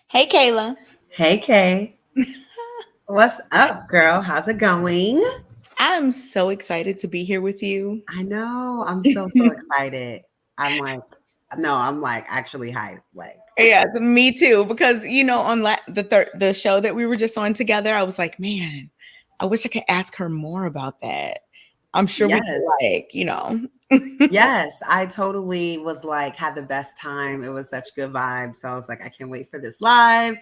Hey, Kayla. Hey, Kay. What's up, girl? How's it going? I'm so excited to be here with you. I know. I'm so excited. I'm like, no, I'm like actually hyped. Like, Yes, me too. Because on the show that we were just on together, I was like, man, I wish I could ask her more about that. I'm sure we could, yes. like. Yes, I totally was like, had the best time. It was such good vibes. So I was like, I can't wait for this live.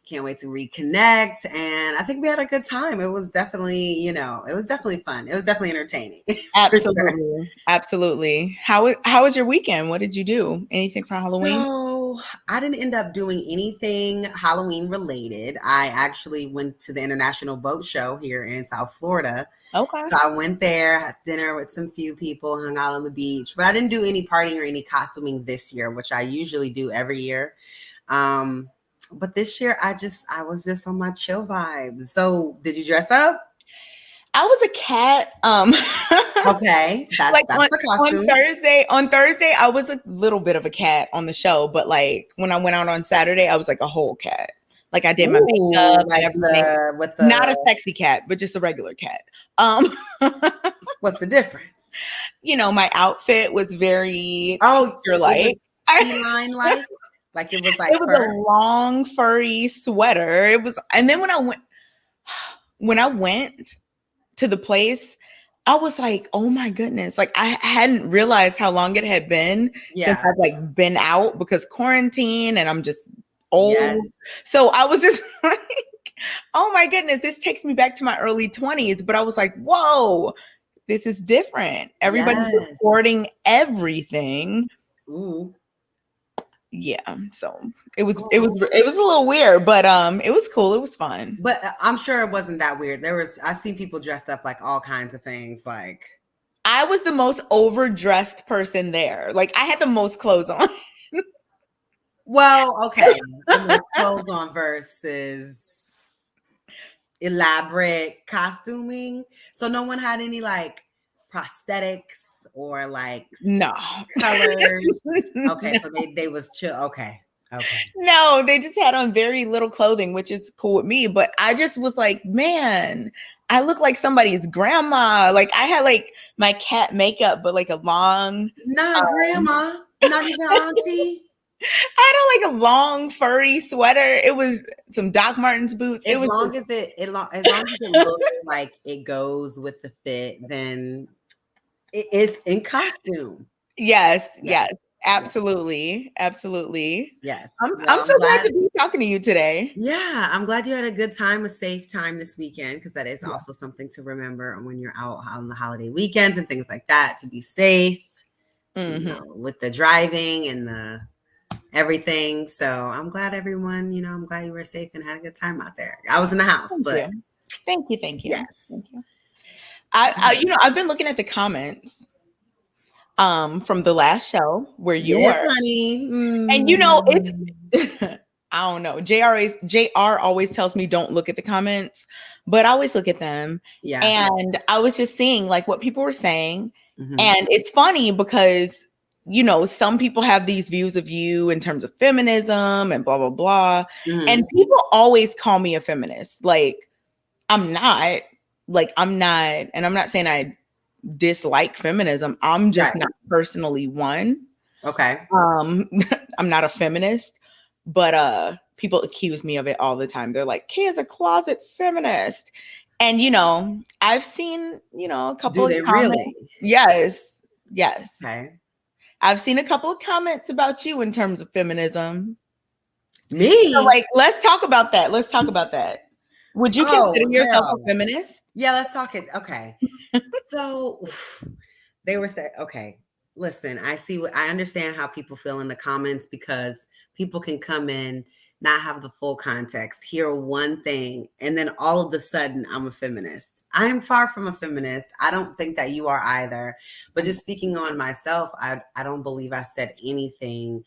Can't wait to reconnect. And I think we had a good time. It was definitely, it was definitely fun. It was definitely entertaining. For sure. Absolutely, absolutely. How was your weekend? What did you do? Anything for Halloween? So I didn't end up doing anything Halloween related. I actually went to the International Boat Show here in South Florida. Okay. So I went there, had dinner with some few people, hung out on the beach, but I didn't do any partying or any costuming this year, which I usually do every year. But this year I was just on my chill vibes. So did you dress up? I was a cat. Okay, that's Like the on costume. Thursday, I was a little bit of a cat on the show, but like when I went out on Saturday, I was like a whole cat. Like I did my Ooh, makeup and like everything. the Not a sexy cat, but just a regular cat. Um, what's the difference? my outfit was very Oh, teacher it like. was feline like it was It like was a fur. long furry sweater. It was, and then when I went to the place, I was like, "Oh my goodness." Like I hadn't realized how long it had been since Yeah. I've like been out because quarantine and I'm just old. Yes. So I was just like, "Oh my goodness, this takes me back to my early 20s." But I was like, "Whoa, this is different. Everybody's Yes. recording everything." Ooh. Yeah, so it was a little weird, but it was cool. It was fun. But I'm sure it wasn't that weird. I've seen people dressed up like all kinds of things. Like, I was the most overdressed person there. Like I had the most clothes on. well, okay, the most clothes on versus elaborate costuming. So no one had any like prosthetics or like No. colors. Okay, so they was chill. Okay. Okay. No, they just had on very little clothing, which is cool with me. But I just was like, man, I look like somebody's grandma. Like I had like my cat makeup, but like a long, Not grandma, not even auntie. I had like a long furry sweater. It was some Doc Martens boots. It As was long as as long as it looks like it goes with the fit, then it is in costume. yes, Yes. yes, absolutely, absolutely. Yes. I'm Well, so I'm glad glad. to be talking to you today. Yeah, I'm glad you had a good time, a safe time this weekend, because that is Yeah. also something to remember when you're out on the holiday weekends and things like that, to be safe, with the driving and the everything. So I'm glad everyone, I'm glad you were safe and had a good time out there. I was in the house, Thank but you. Thank you. Thank you. yes. Thank you. I've been looking at the comments from the last show where you Yes, were. honey. And it's I don't know. JR always tells me don't look at the comments, but I always look at them. Yeah. And I was just seeing like what people were saying. Mhm. And it's funny because some people have these views of you in terms of feminism and blah blah blah. And Mhm. people always call me a feminist. Like I'm not. And I'm not saying I dislike feminism. I'm just Right. not personally one. Okay. I'm not a feminist, but people accuse me of it all the time. They're like, Kay is a closet feminist. And I've seen, a couple Do of they comments. really? Yes. Yes. Okay. I've seen a couple of comments about you in terms of feminism. So Me? like, let's talk about that. Let's talk about that. Would you consider Oh, yourself a hell. feminist? Yeah, let's talk it. Okay. So they were saying, okay, listen, I understand how people feel in the comments, because people can come in, not have the full context, hear one thing, and then all of a sudden I'm a feminist. I am far from a feminist. I don't think that you are either. But just speaking on myself, I don't believe I said anything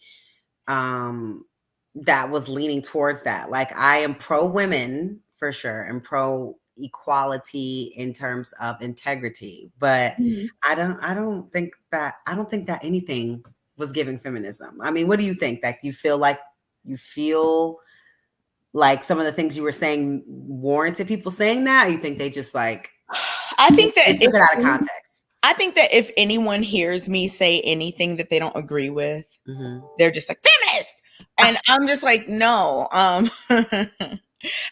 that was leaning towards that. Like, I am pro women for sure and pro equality in terms of integrity, but Mhm. I don't think that anything was giving feminism. I mean, what do you think? That you feel like some of the things you were saying warranted people saying that, or you think they just like I think they that took it out of context? I think that if anyone hears me say anything that they don't agree with, Mm-hmm. they're just like feminist. And I'm just like, no.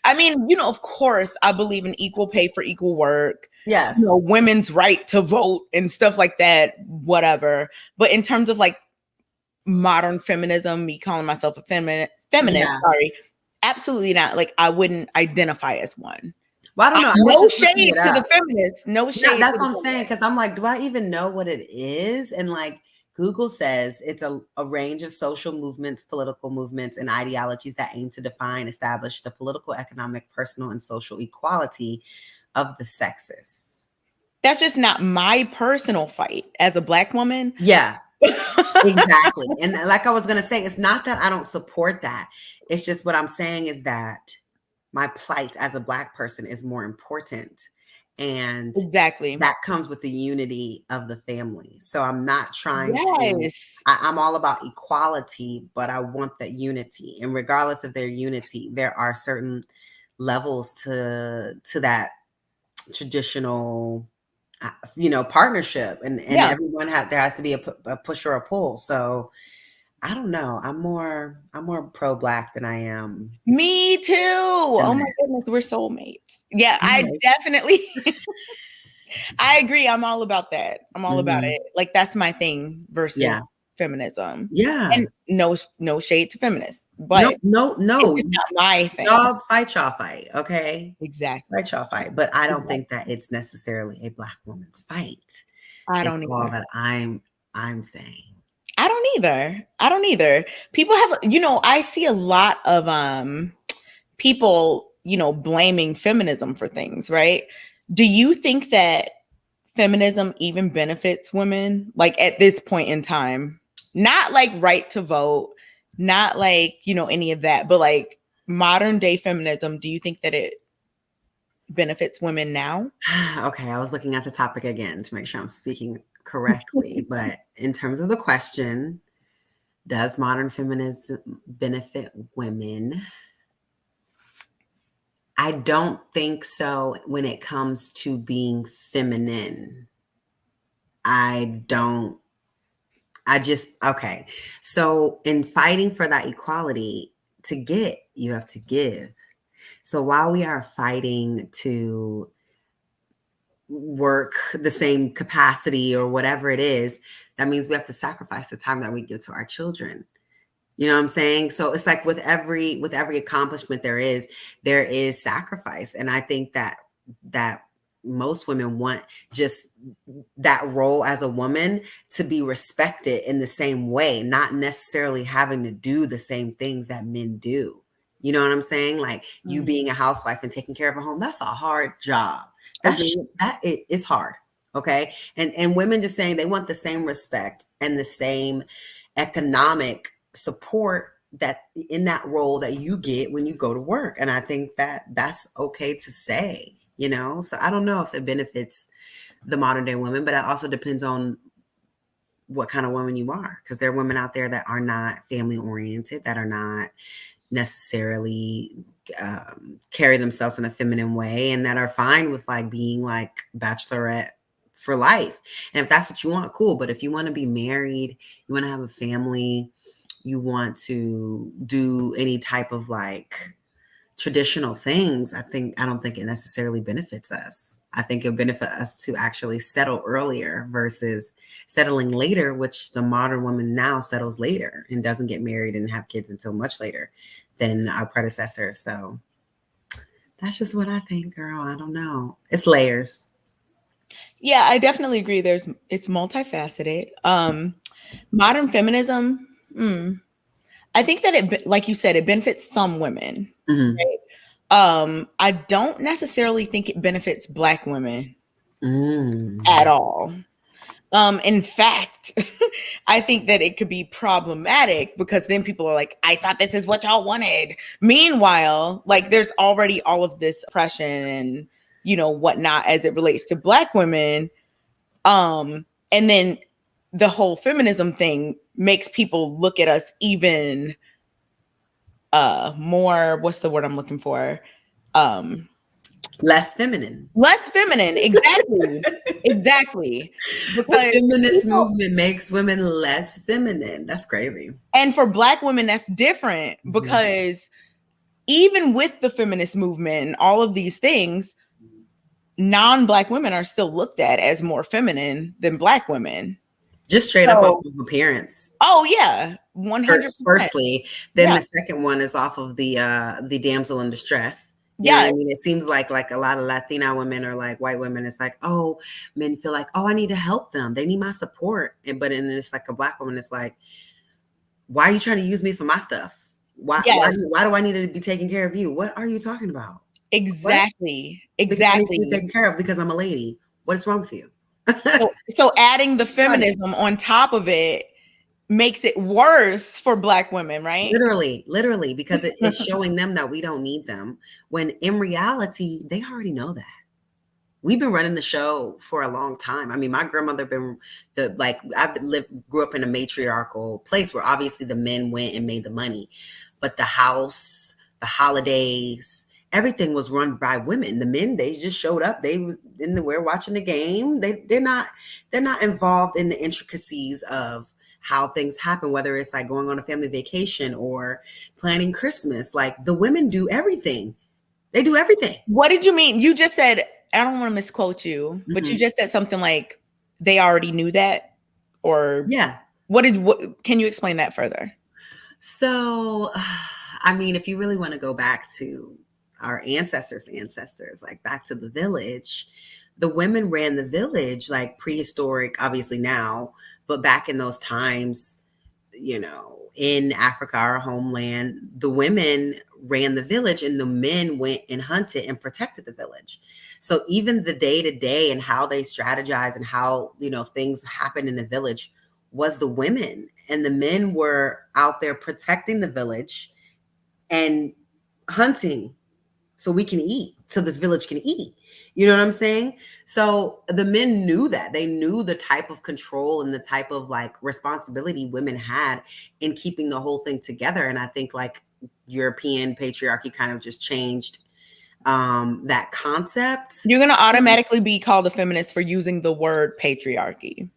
I mean, of course, I believe in equal pay for equal work, Yes. women's right to vote and stuff like that, whatever. But in terms of like modern feminism, me calling myself a feminist, Yeah. sorry, absolutely not. Like I wouldn't identify as one. Well, I don't know. I was No just looking shade it to the up. feminists. No No, shade to that's what the I'm saying, feminists. because I'm like, do I even know what it is? And like Google says it's a range of social movements, political movements, and ideologies that aim to define, establish the political, economic, personal, and social equality of the sexes. That's just not my personal fight as a Black woman. Yeah, exactly. And like I was going to say, it's not that I don't support that. It's just what I'm saying is that my plight as a Black person is more important. And Exactly. that comes with the unity of the family. So I'm not trying to, Yes. I'm all about equality, but I want that unity. And regardless of their unity, there are certain levels to that traditional partnership, and Yeah. there has to be a push or a pull. So I don't know. I'm more pro Black than I am Me too. Oh my feminist. goodness, we're soulmates. Yeah, I Yes. definitely I agree. I'm all about that. I'm all about Mhm. it. Like that's my thing versus Yeah. feminism. Yeah. And no shade to feminists, No, but no, it's no. just not my thing. Y'all fight, okay? Exactly. Fight y'all fight. But I don't Exactly. think that it's necessarily a Black woman's fight. I It's don't all either. that I'm saying. I don't either. I don't either. People have, I see a lot of people, blaming feminism for things, right? Do you think that feminism even benefits women like at this point in time? Not like right to vote, not like, any of that, but like modern day feminism, do you think that it benefits women now? Okay, I was looking at the topic again to make sure I'm speaking correctly. But in terms of the question, does modern feminism benefit women? I don't think so when it comes to being feminine. I don't. Okay. So in fighting for that equality, to get, you have to give. So while we are fighting to work the same capacity or whatever it is, that means we have to sacrifice the time that we give to our children. You know what I'm saying? So it's like with every accomplishment there is sacrifice. And I think that most women want just that role as a woman to be respected in the same way, not necessarily having to do the same things that men do. You know what I'm saying? Like you being a housewife and taking care of a home, that's a hard job. That is hard. Okay. And women just saying they want the same respect and the same economic support that in that role that you get when you go to work. And I think that that's okay to say, so I don't know if it benefits the modern day women, but it also depends on what kind of woman you are, because there are women out there that are not family oriented, that are not necessarily carry themselves in a feminine way, and that are fine with like being like bachelorette for life. And if that's what you want, cool. But if you want to be married, you want to have a family, you want to do any type of like traditional things, I don't think it necessarily benefits us. I think it benefit us to actually settle earlier versus settling later, which the modern woman now settles later and doesn't get married and have kids until much later than our predecessors. So that's just what I think, girl. I don't know. It's layers. Yeah, I definitely agree. It's multifaceted. Modern feminism, I think that like you said, it benefits some women. Mm-hmm. Right? I don't necessarily think it benefits Black women at all. In fact, I think that it could be problematic because then people are like, I thought this is what y'all wanted. Meanwhile, like there's already all of this oppression and, whatnot as it relates to Black women. And then the whole feminism thing makes people look at us even more, what's the word I'm looking for? Less feminine. Exactly. Exactly. Because the feminist movement makes women less feminine. That's crazy. And for Black women, that's different because even with the feminist movement and all of these things, non-Black women are still looked at as more feminine than Black women. Just straight up off of appearance. Oh yeah, 100%. Firstly, then the second one is off of the damsel in distress. You know what I mean? It seems like a lot of Latina women or like white women, it's like, oh, men feel like, oh, I need to help them. They need my support. But then it's like a Black woman, it's like, why are you trying to use me for my stuff? Why do I need to be taking care of you? What are you talking about? Exactly. Because I need to be taken care of because I'm a lady. What is wrong with you? So adding the feminism on top of it makes it worse for Black women, right? Literally, because it's showing them that we don't need them, when in reality, they already know that. We've been running the show for a long time. I mean, my grandmother grew up in a matriarchal place where obviously the men went and made the money, but the house, the holidays, everything was run by women. The men, they just showed up. They was in the we're watching the game. They're not involved in the intricacies of how things happen, whether it's like going on a family vacation or planning Christmas. Like the women do everything. They do everything. What did you mean? You just said, I don't want to misquote you, but you just said something like they already knew that, or what can you explain that further? So, I mean, if you really want to go back to our ancestors, like back to the village, the women ran the village, like prehistoric, obviously now, but back in those times, in Africa, our homeland, the women ran the village and the men went and hunted and protected the village. So even the day to day and how they strategize and how, things happen in the village was the women, and the men were out there protecting the village and hunting so we can eat, so this village can eat. You know what I'm saying? So the men knew that. They knew the type of control and the type of like responsibility women had in keeping the whole thing together. And I think like European patriarchy kind of just changed that concept. You're going to automatically be called a feminist for using the word patriarchy.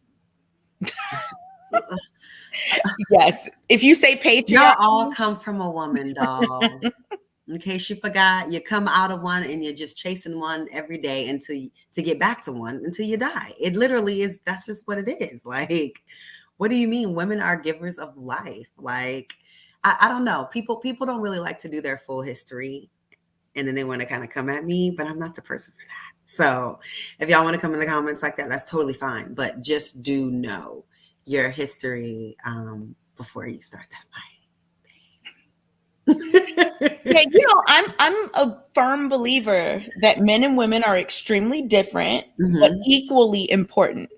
Yes. If you say patriarchy. Y'all all come from a woman, doll. In case you forgot, you come out of one and you're just chasing one every day to get back to one until you die. It literally is. That's just what it is. Like, what do you mean? Women are givers of life. Like, I don't know. People don't really like to do their full history, and then they want to kind of come at me, but I'm not the person for that. So if y'all want to come in the comments like that, that's totally fine. But just do know your history before you start that fight. Yeah, I'm a firm believer that men and women are extremely different, but equally important.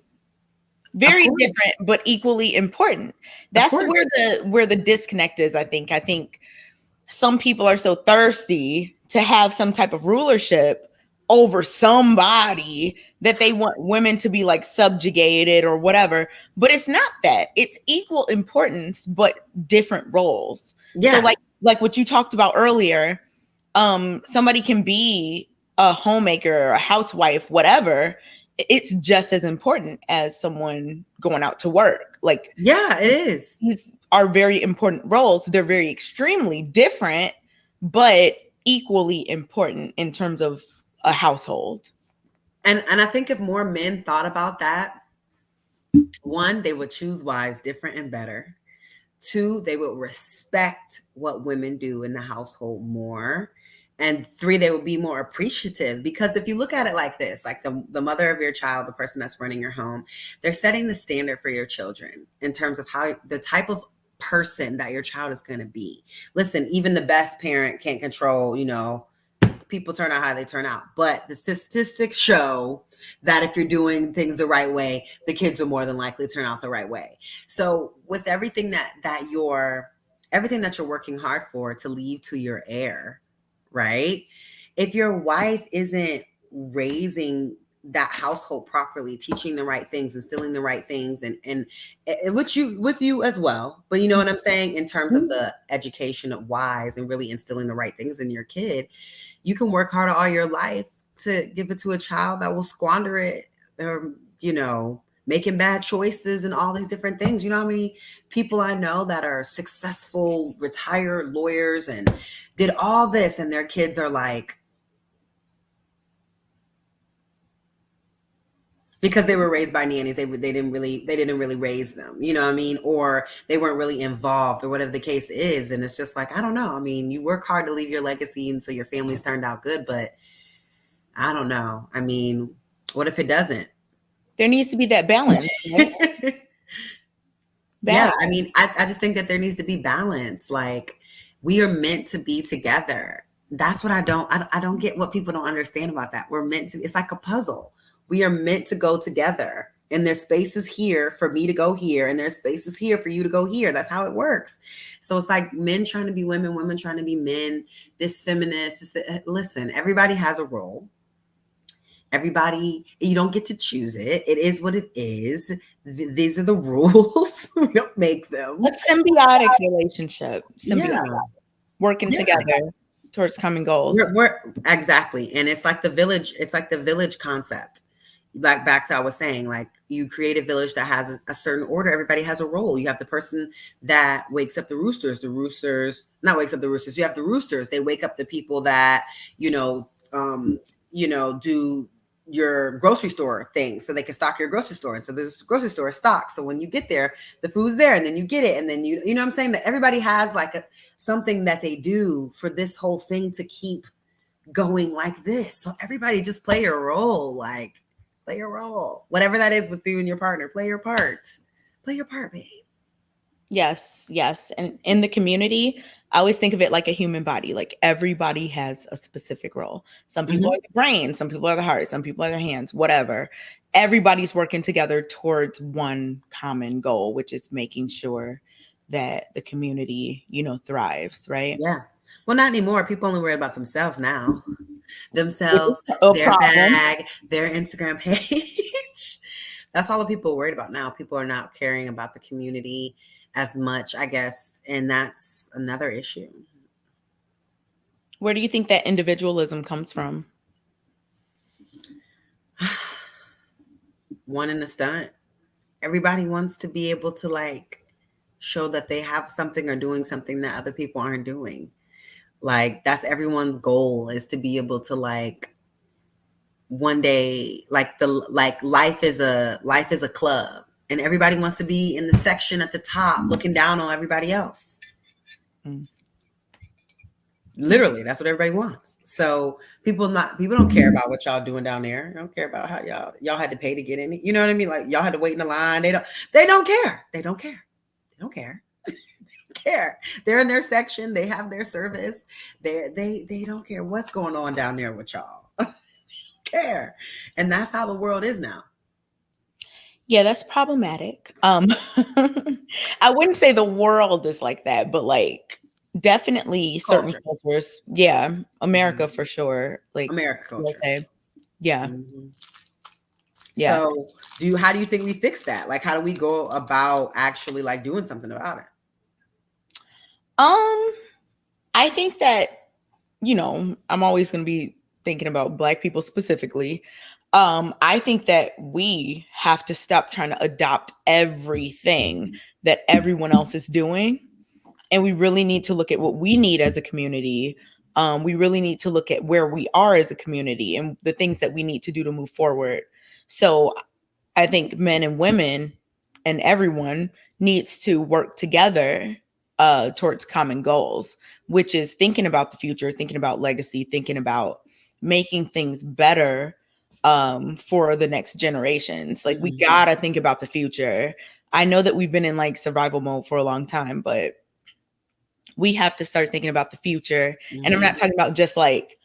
Very different, but equally important. That's where the disconnect is, I think. I think some people are so thirsty to have some type of rulership over somebody that they want women to be like subjugated or whatever. But it's not that. It's equal importance, but different roles. Yeah. So like what you talked about earlier, somebody can be a homemaker, a housewife, whatever. It's just as important as someone going out to work. Like, yeah, it is. These are very important roles. They're very extremely different, but equally important in terms of a household. And I think if more men thought about that, one, they would choose wives different and better. Two, they would respect what women do in the household more. And three, they would be more appreciative, because if you look at it like this, like the mother of your child, the person that's running your home, they're setting the standard for your children in terms of how the type of person that your child is going to be. Listen, even the best parent can't control, people turn out how they turn out. But the statistics show that if you're doing things the right way, the kids will more than likely turn out the right way. So with everything that you're working hard for to leave to your heir, right? If your wife isn't raising that household properly, teaching the right things, instilling the right things, and with you as well. But you know what I'm saying? In terms of the education of wise and really instilling the right things in your kid, you can work hard all your life to give it to a child that will squander it, or, making bad choices and all these different things. You know how many people I know that are successful, retired lawyers and did all this, and their kids are like, because they were raised by nannies, they didn't really raise them, you know what I mean? Or they weren't really involved, or whatever the case is. And it's just like, I don't know. I mean, you work hard to leave your legacy until your family's turned out good, but I don't know. I mean, what if it doesn't? There needs to be that balance. Right? Yeah, I mean, I just think that there needs to be balance. Like, we are meant to be together. That's what I don't get what people don't understand about that. We're meant to, it's like a puzzle. We are meant to go together, and there's spaces here for me to go here, and there's spaces here for you to go here. That's how it works. So it's like men trying to be women, women trying to be men, this feminist, listen, everybody has a role. Everybody, you don't get to choose it. It is what it is. These are the rules. We don't make them. A symbiotic relationship. Working together towards common goals. We're exactly. And it's like the village concept. Like back to I was saying, like, you create a village that has a certain order. Everybody has a role. You have the person that wakes up the roosters. You have the roosters. They wake up the people that, do your grocery store thing so they can stock your grocery store. And so there's grocery store stock. So when you get there, the food's there, and then you get it. And then you know what I'm saying? That everybody has like something that they do for this whole thing to keep going like this. So everybody just play your role, whatever that is with you and your partner, play your part, babe. Yes, yes. And in the community, I always think of it like a human body. Like everybody has a specific role. Some people Mm-hmm. are the brain, some people are the heart, some people are the hands, whatever. Everybody's working together towards one common goal, which is making sure that the community, thrives, right? Yeah. Well, not anymore. People only worry about themselves now. Which is Themselves, a their problem. bag, their Instagram page. That's all the people are worried about now. People are not caring about the community as much, I guess. And that's another issue. Where do you think that individualism comes from? One in a stunt. Everybody wants to be able to like show that they have something or doing something that other people aren't doing. Like that's everyone's goal, is to be able to like one day, like life is a club, and everybody wants to be in the section at the top looking down on everybody else. Mm. Literally, that's what everybody wants. So people don't care about what y'all doing down there. They don't care about how y'all had to pay to get in it. You know what I mean? Like y'all had to wait in the line. They don't care. They don't care. They don't care. Care. They're in their section. They have their service. They don't care what's going on down there with y'all. Care. And that's how the world is now. Yeah, that's problematic. I wouldn't say the world is like that, but like definitely certain Culture. cultures. Yeah, America Mhm. for sure. Like, America let's culture. say, yeah, Mhm. yeah. So how do you think we fix that? Like, how do we go about actually like doing something about it? Um, I think that I'm always going to be thinking about Black people specifically. I think that we have to stop trying to adopt everything that everyone else is doing, and we really need to look at what we need as a community. We really need to look at where we are as a community and the things that we need to do to move forward. So I think men and women and everyone needs to work together towards common goals, which is thinking about the future, thinking about legacy, thinking about making things better for the next generations. Like we Mhm. gotta think about the future. I know that we've been in like survival mode for a long time, but we have to start thinking about the future. And I'm not Mhm. talking about just like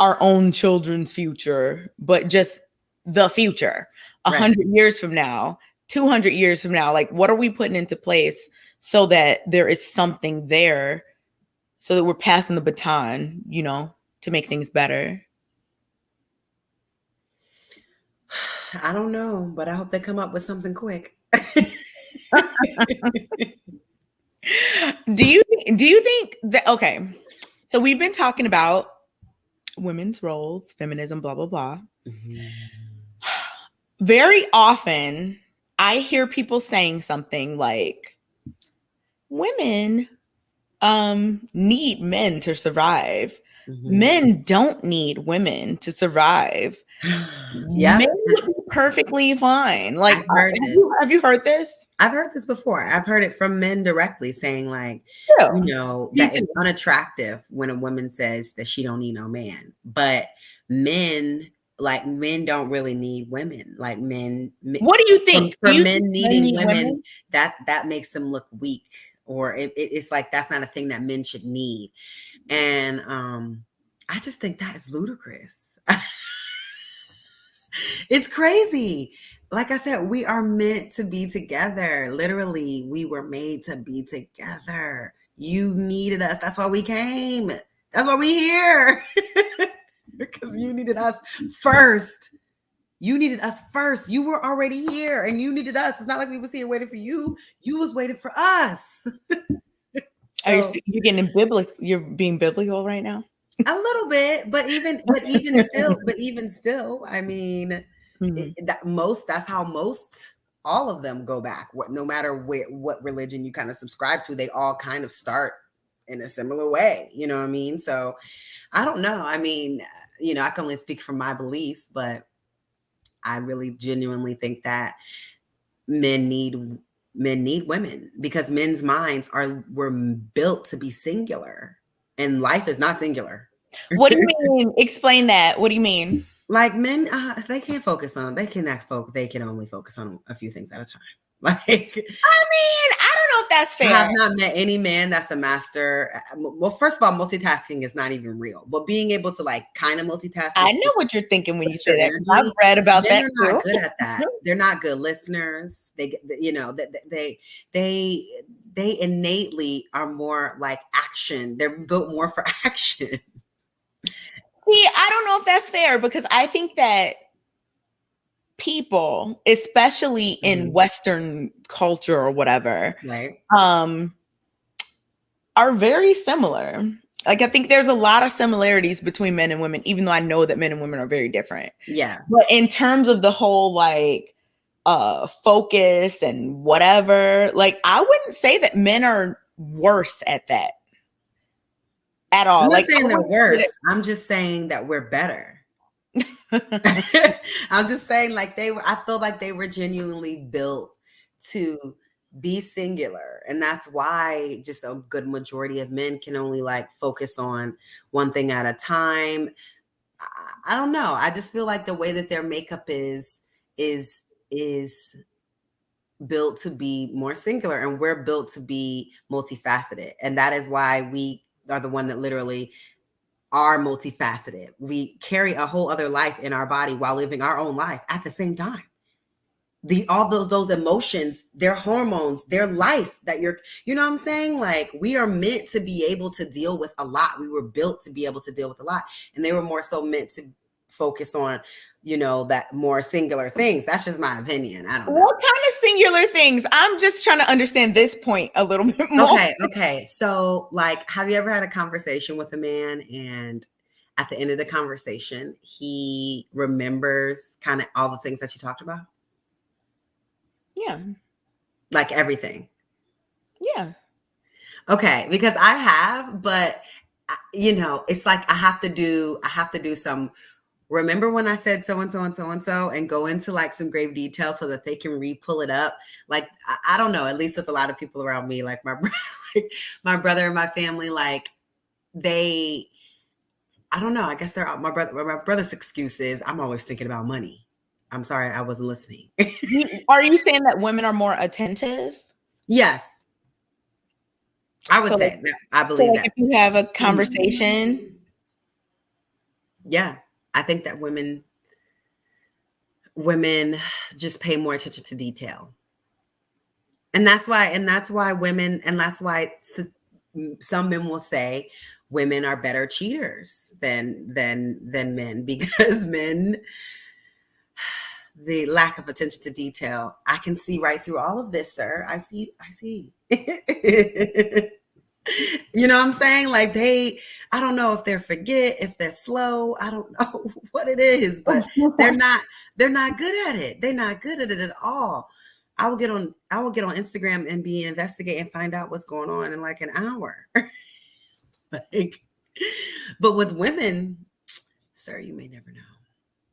our own children's future, but just the future. A Right. 100 years from now, 200 years from now, like what are we putting into place so that there is something there, so that we're passing the baton, to make things better. I don't know, but I hope they come up with something quick. Do you think that, okay, so we've been talking about women's roles, feminism, blah blah blah. Mhm. Very often I hear people saying something like women need men to survive. Mhm. Men don't need women to survive. Yep. Men would be perfectly fine. Like, I've heard have this. you heard this? I've heard this before. I've heard it from men directly saying like, Yeah, me that too. it's unattractive when a woman says that she don't need no man. But men, men don't really need women. Like What do you think? Do for you men think men needing need women, women? that makes them look weak, or it's like that's not a thing that men should need. And I just think that is ludicrous. It's crazy. Like I said, we are meant to be together. Literally, we were made to be together. You needed us. That's why we came. That's why we here. Because you needed us first. You needed us first. You were already here and you needed us. It's not like we was here waiting for you. You was waiting for us. So You're getting biblical? You're being biblical right now. a little bit, but even still, I mean, Mhm. that's how most all of them go back. No matter what religion you kind of subscribe to, they all kind of start in a similar way. You know what I mean? So I don't know. I mean, I can only speak from my beliefs, but I really genuinely think that men need men need women, because men's minds were built to be singular, and life is not singular. What do you mean? Explain that. What do you mean? Like men, they can't focus on. They can only focus on a few things at a time. Like, I mean, I don't know if that's I fair. have not met any man that's a master. Well, first of all, multitasking is not even real, but being able to like kind of multitask and I know what you're thinking when you split say your that, 'cause I've energy, read about men that are not too. good at that. They're not good listeners. You know, they they innately are more like action. They're built more for action. See, I don't know if that's fair because I think that people, especially in Mhm. Western culture or whatever, Right? um, are very similar. Like I think there's a lot of similarities between men and women, even though I know that men and women are very different. Yeah. But in terms of the whole like focus and whatever, like I wouldn't say that men are worse at that at I'm all. not Like saying I they're wouldn't say worse. I'm just saying that we're better. that. I'm just saying, like, I feel like they were genuinely built to be singular. And that's why just a good majority of men can only like focus on one thing at a time. I don't know. I just feel like the way that their makeup is is built to be more singular, and we're built to be multifaceted. And that is why we are the one that literally are multifaceted. We carry a whole other life in our body while living our own life at the same time. All those emotions, their hormones, their life that you know what I'm saying? Like, we are meant to be able to deal with a lot. We were built to be able to deal with a lot. And they were more so meant to focus on, you know, that more singular things. That's just my opinion. I don't know. What kind of singular things? I'm just trying to understand this point a little bit more. Okay. So, like, have you ever had a conversation with a man and at the end of the conversation, he remembers kind of all the things that you talked about? Yeah. Like everything. Yeah. Okay, because I have, but you know, it's like I have to do some, remember when I said so and so and so and so, and go into like some grave detail so that they can re-pull it up. Like I don't know, at least with a lot of people around me, like like my brother and my family, like they, I don't know, I guess they're my brother's excuse is I'm always thinking about money. I'm sorry, I wasn't listening. Are you saying that women are more attentive? Yes, I would So like say that. I so believe like that. if you have a Mhm. conversation, Yeah, I think that women just pay more attention to detail. And that's why women, and that's why some men will say women are better cheaters than men, because men, the lack of attention to detail. I can see right through all of this, sir. I see. You know what I'm saying? Like, I don't know if they're forget, if they're slow. I don't know what it is, but they're not they're not good at it. They're not good at it at all. I will get on Instagram and investigate and find out what's going on in like an hour. Like, but with women, sir, you may never know.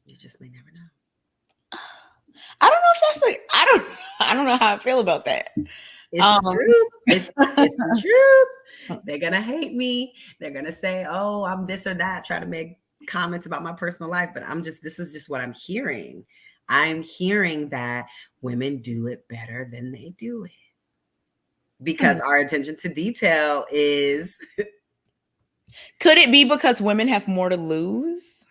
You just may never know. I don't know if that's like I don't know how I feel about that. It's the Um truth. It's the truth. They're gonna hate me. They're gonna say, "Oh, I'm this or that." Try to make comments about my personal life, but this is just what I'm hearing. I'm hearing that women do it better than they do it because our attention to detail is. Could it be because women have more to lose?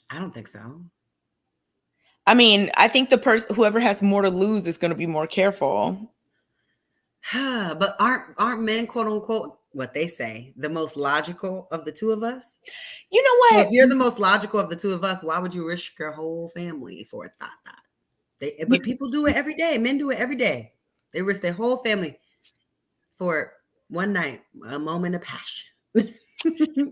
I don't think so. I mean, I think the person whoever has more to lose is going to be more careful. But aren't men, quote unquote, what they say, the most logical of the two of us? You know So if what? you're the most logical of the two of us, why would you risk your whole family for a thought? But people do it every day. Men do it every day. They risk their whole family for one night, a moment of passion.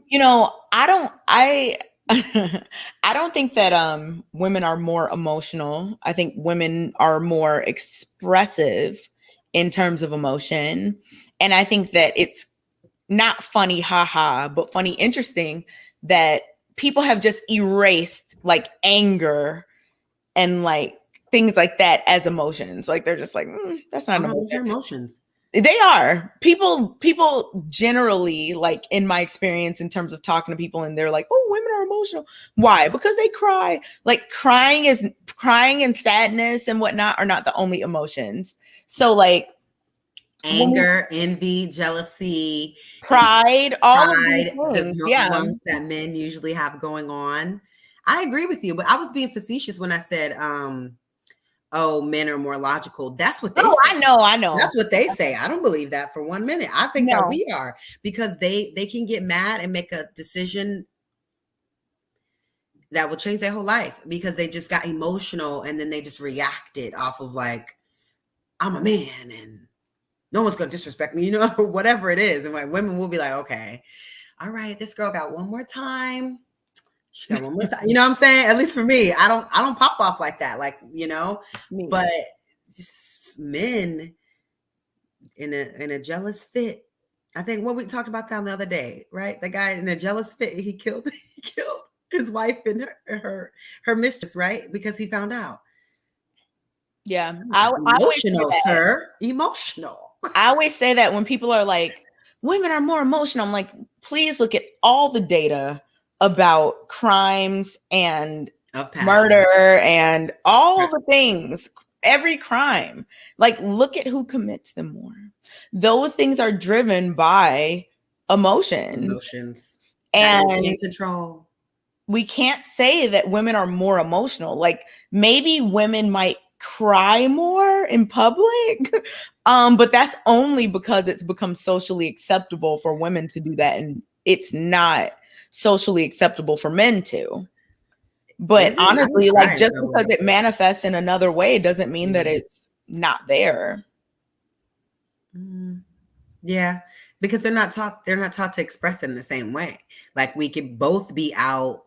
You know, I I don't think that women are more emotional. I think women are more expressive in terms of emotion. And I think that it's not funny, haha, but funny, interesting that people have just erased like anger and like things like that as emotions. Like they're just like, that's not an Oh, those are emotion. emotions. They are. People generally, like in my experience in terms of talking to people, and they're like, "Oh, women are emotional." Why? Because they cry. Like crying and sadness and whatnot are not the only emotions. So like Anger, envy, jealousy, pride, all of these pride, the things. Yeah. ones that men usually have going on. I agree with you, but I was being facetious when I said, oh, men are more logical. That's what they Oh, say. I know. That's what they say. I don't believe that for 1 minute. I think that No. we are, because they can get mad and make a decision that will change their whole life because they just got emotional and then they just reacted off of like, I'm a man and no one's gonna disrespect me, whatever it is. And like women will be like, okay, all right, this girl got one more time. She got one more time. You know what I'm saying? At least for me, I don't pop off like that. Like, but men in a jealous fit. I think what we talked about that the other day, right? The guy in a jealous fit, he killed his wife and her mistress, right? Because he found out. Yeah. So, I always say emotional, that. sir. Emotional. I always say that when people are like, women are more emotional. I'm like, please look at all the data about crimes and Of passion. murder and all the things, every crime. Like, look at who commits them more. Those things are driven by emotions. And And in control. we can't say that women are more emotional. Like, maybe women might cry more in public, but that's only because it's become socially acceptable for women to do that, and it's not socially acceptable for men to. But honestly, like, just because it manifests in another way doesn't mean that it's not there. Yeah, because they're not taught to express it in the same way. Like, we could both be out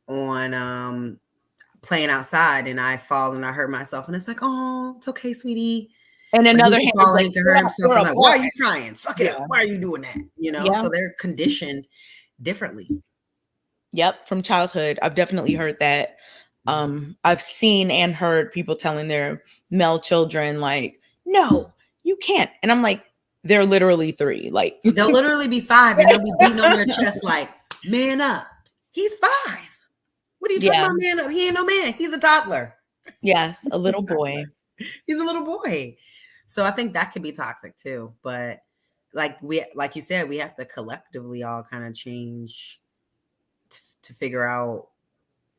on playing outside and I fall and I hurt myself and it's like, oh, it's okay, sweetie. And another hand is like, to hurt himself. I'm like, why are you crying? Suck it up. Why are you doing that? Yeah. So they're conditioned differently. Yep, from childhood. I've definitely heard that. I've seen and heard people telling their male children, like, no, you can't. And I'm like, they're literally 3. Like, they'll literally be 5 and they'll be beating on their chest like, man up. He's 5. What are you talking about, man up? He ain't no man. He's a toddler. Yes, a little boy. He's a little boy. So I think that could be toxic too. But like you said, we have to collectively all kind of change to figure out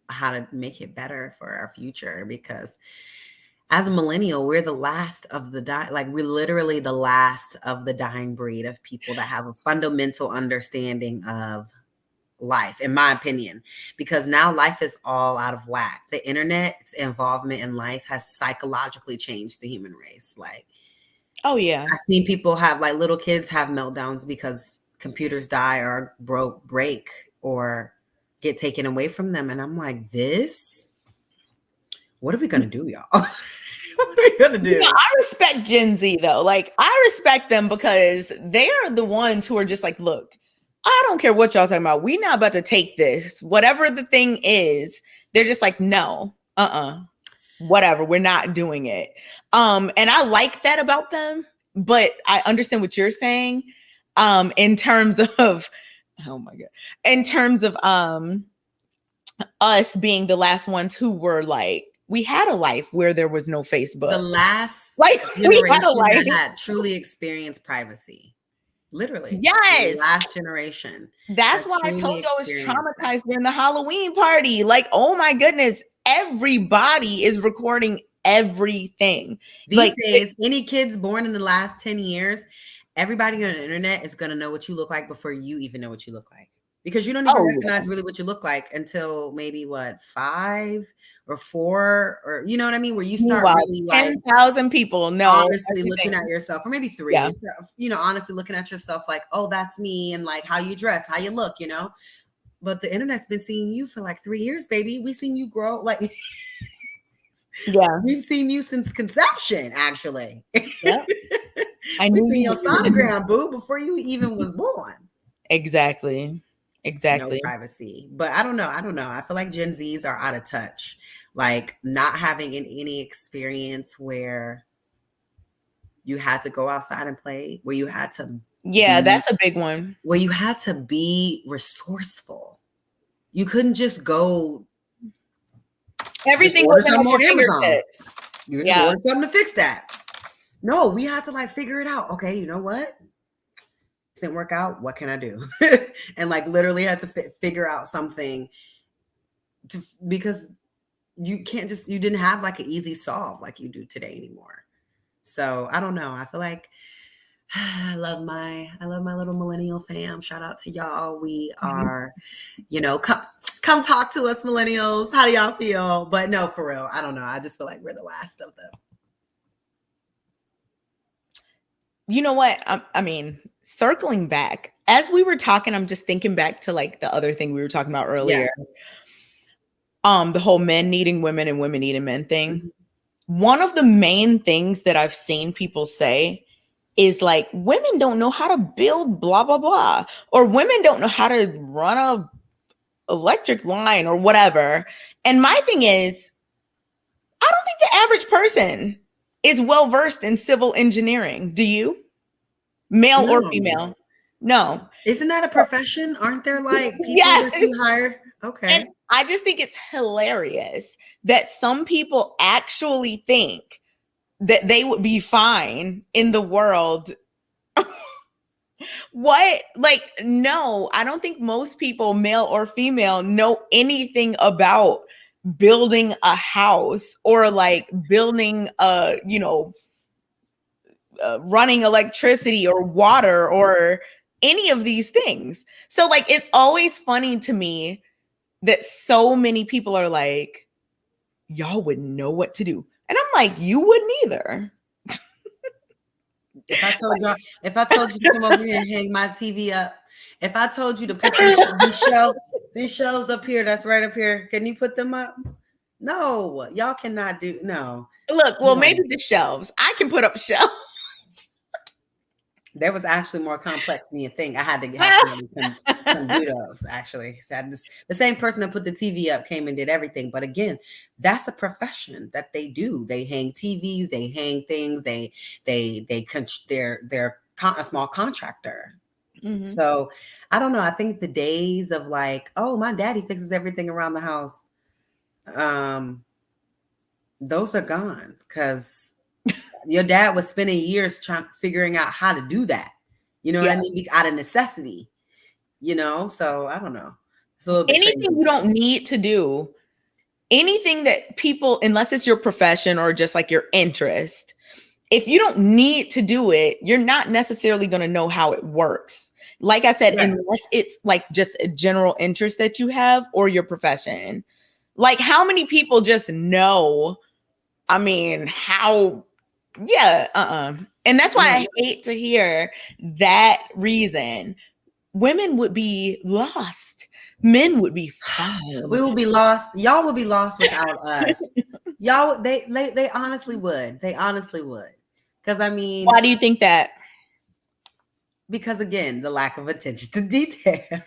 how to make it better for our future. Because as a millennial, we're the last of the we're literally the last of the dying breed of people that have a fundamental understanding of life, in my opinion, because now life is all out of whack. The internet's involvement in life has psychologically changed the human race. Like, oh yeah, I've seen people have, like, little kids have meltdowns because computers die or break or get taken away from them, and I'm like, what are we gonna do, y'all? What are we gonna do? I respect Gen Z though. Like, I respect them because they are the ones who are just like, look, I don't care what y'all talking about. We not about to take this. Whatever the thing is, they're just like, no, whatever. We're not doing it. And I like that about them, but I understand what you're saying. In terms of, oh my God, in terms of us being the last ones who were like, we had a life where there was no Facebook. The last generation we had a life that had truly experienced privacy. Literally. Yes. The last generation. That's why I told you I was traumatized during the Halloween party. Like, oh my goodness, everybody is recording everything. These days, any kids born in the last 10 years, everybody on the internet is going to know what you look like before you even know what you look like. Because you don't even recognize really what you look like until maybe 5 or 4, or you know what I mean? Where you start really like 10,000 people know honestly looking at yourself, or maybe 3, honestly looking at yourself like, oh, that's me, and like how you dress, how you look, But the internet's been seeing you for like 3 years, baby. We've seen you grow, like, we've seen you since conception, actually. Yeah. We've seen your sonogram, boo, before you even was born. Exactly. No privacy. But I don't know. I feel like Gen Zs are out of touch. Like, not having any experience where You had to go outside and play, where you had to Yeah, that's a big one. where you had to be resourceful. You couldn't just go just Everything order wasn't something at your on Amazon. fingertips. You just Yeah. order something to fix that. No, we had to like figure it out. Okay, you know what? This didn't work out. What can I do? And like literally had to figure out something because you can't just, you didn't have like an easy solve like you do today anymore. So I don't know. I feel like I love my little millennial fam. Shout out to y'all. We are, come talk to us, millennials. How do y'all feel? But no, for real, I don't know. I just feel like we're the last of them. You know what? I mean, circling back, as we were talking, I'm just thinking back to like the other thing we were talking about earlier. The whole men needing women and women needing men thing. Mm-hmm. One of the main things that I've seen people say is like, women don't know how to build blah blah blah, or women don't know how to run a electric line or whatever. And my thing is, I don't think the average person is well versed in civil engineering. Do you? Male or female? No. Isn't that a profession? Aren't there like people Yes. that you hire? Okay. And I just think it's hilarious that some people actually think that they would be fine in the world. What? Like, no, I don't think most people, male or female, know anything about building a house or like building running electricity or water or any of these things. So like, it's always funny to me that so many people are like, y'all wouldn't know what to do. And I'm like, you wouldn't either. If I told you to come over here and hang my TV up, if I told you to put these shelves up here, that's right up here, can you put them up? No, y'all cannot do. No. Look, well, maybe the shelves. I can put up shelves. That was actually more complex than you think. I had to have somebody come do those. Actually, so the same person that put the TV up came and did everything. But again, that's a profession that they do. They hang TVs, they hang things. They're a small contractor. Mm-hmm. So I don't know. I think the days of like, oh, my daddy fixes everything around the house, those are gone, because your dad was spending years figuring out how to do that. You know what I mean? Out of necessity, so I don't know. It's a little bit anything crazy. You don't need to do anything that people, unless it's your profession or just like your interest, if you don't need to do it, you're not necessarily going to know how it works. Like I said, unless it's like just a general interest that you have or your profession. Like, how many people just know, I mean, how, and that's why I hate to hear that reason. Women would be lost. Men would be fine. We will be lost. Y'all would be lost without us. Y'all, they honestly would. They honestly would. Because I mean, why do you think that? Because again, the lack of attention to detail.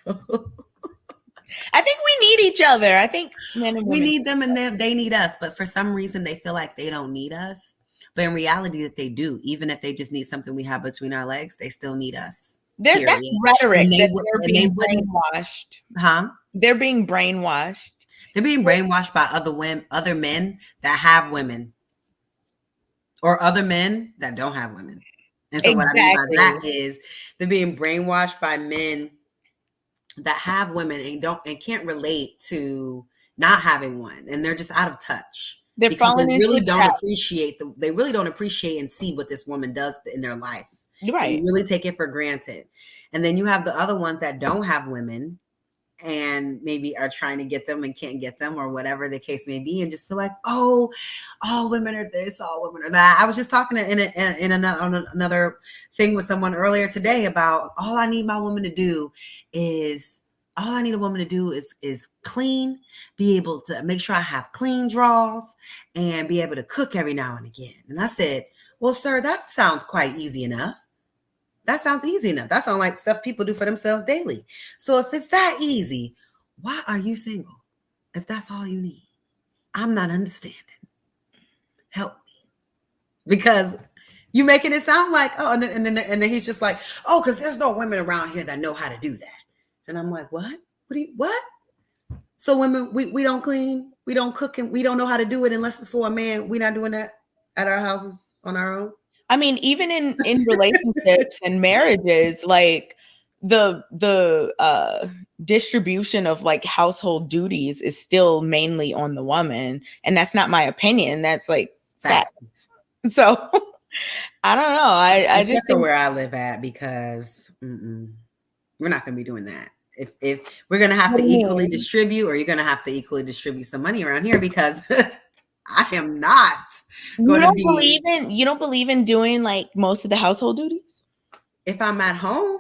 I think we need each other. I think men and women, we need them and they need us. But for some reason, they feel like they don't need us. But in reality, that they do. Even if they just need something we have between our legs, they still need us. That's rhetoric. They're being brainwashed. Huh? They're being brainwashed. They're being brainwashed by other men that have women, or other men that don't have women. And so what I mean by that is they're being brainwashed by men that have women and can't relate to not having one, and they're just out of touch. They're falling into really don't appreciate they really don't appreciate and see what this woman does in their life. Right. They really take it for granted. And then you have the other ones that don't have women and maybe are trying to get them and can't get them, or whatever the case may be, and just feel like, oh, all women are this, all women are that. I was just talking in another thing with someone earlier today about all I need a woman to do is clean, be able to make sure I have clean drawers, and be able to cook every now and again. And I said, well, sir, that sounds quite easy enough. That sounds easy enough. That sounds like stuff people do for themselves daily. So if it's that easy, why are you single? If that's all you need, I'm not understanding. Help me. Because You making it sound like, oh, and then he's just like, oh, because there's no women around here that know how to do that. And I'm like, what? What? So women, we don't clean, we don't cook, and we don't know how to do it unless it's for a man. We're not doing that at our houses on our own. I mean, even in relationships and marriages, like the distribution of like household duties is still mainly on the woman, and that's not my opinion. That's like facts. So I don't know. I just think where I live at, because we're not going to be doing that. If we're going to have to equally distribute, or you're going to have to equally distribute some money around here, because I am not going to be. You don't believe in doing like most of the household duties? If I'm at home.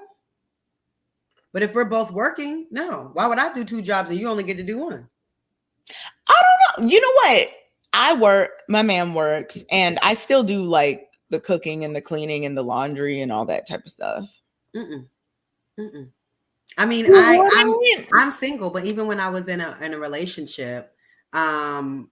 But if we're both working, no. Why would I do 2 jobs and you only get to do 1? I don't know. You know what? I work, my man works, and I still do like the cooking and the cleaning and the laundry and all that type of stuff. I mean, I'm single, but even when I was in a relationship, I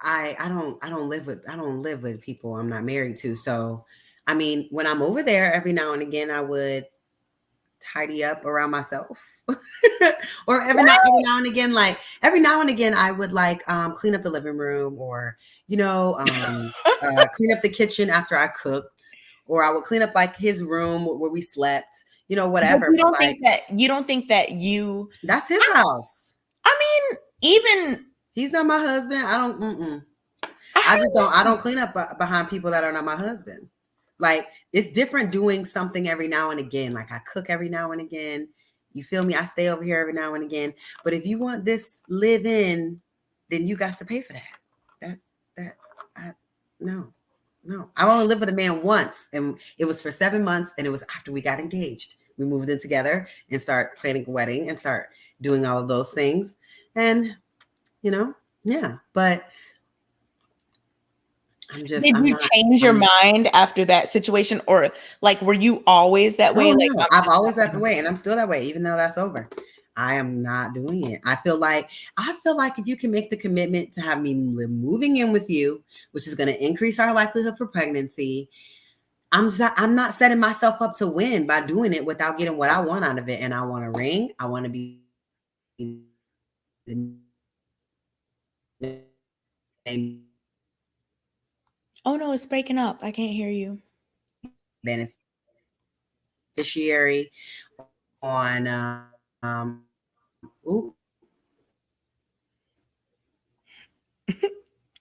don't live with people I'm not married to. So, I mean, when I'm over there, every now and again, I would tidy up around myself. Or every now and again, I would like clean up the living room, or clean up the kitchen after I cooked, or I would clean up like his room where we slept, whatever. But you don't think that you that's his house. I mean, even he's not my husband. I don't clean up behind people that are not my husband. Like, it's different doing something every now and again. Like, I cook every now and again. You feel me? I stay over here every now and again. But if you want this live in, then you got to pay for that. No. I only lived with a man once, and it was for 7 months, and it was after we got engaged. We moved in together and start planning a wedding and start doing all of those things. And, yeah. But did you change your mind after that situation, or like were you always that way? No, I've always that way, and I'm still that way, even though that's over. I am not doing it. I feel like if you can make the commitment to have me moving in with you, which is going to increase our likelihood for pregnancy, I'm not setting myself up to win by doing it without getting what I want out of it. And I want a ring. I want to be oh no, it's breaking up. I can't hear you. Beneficiary on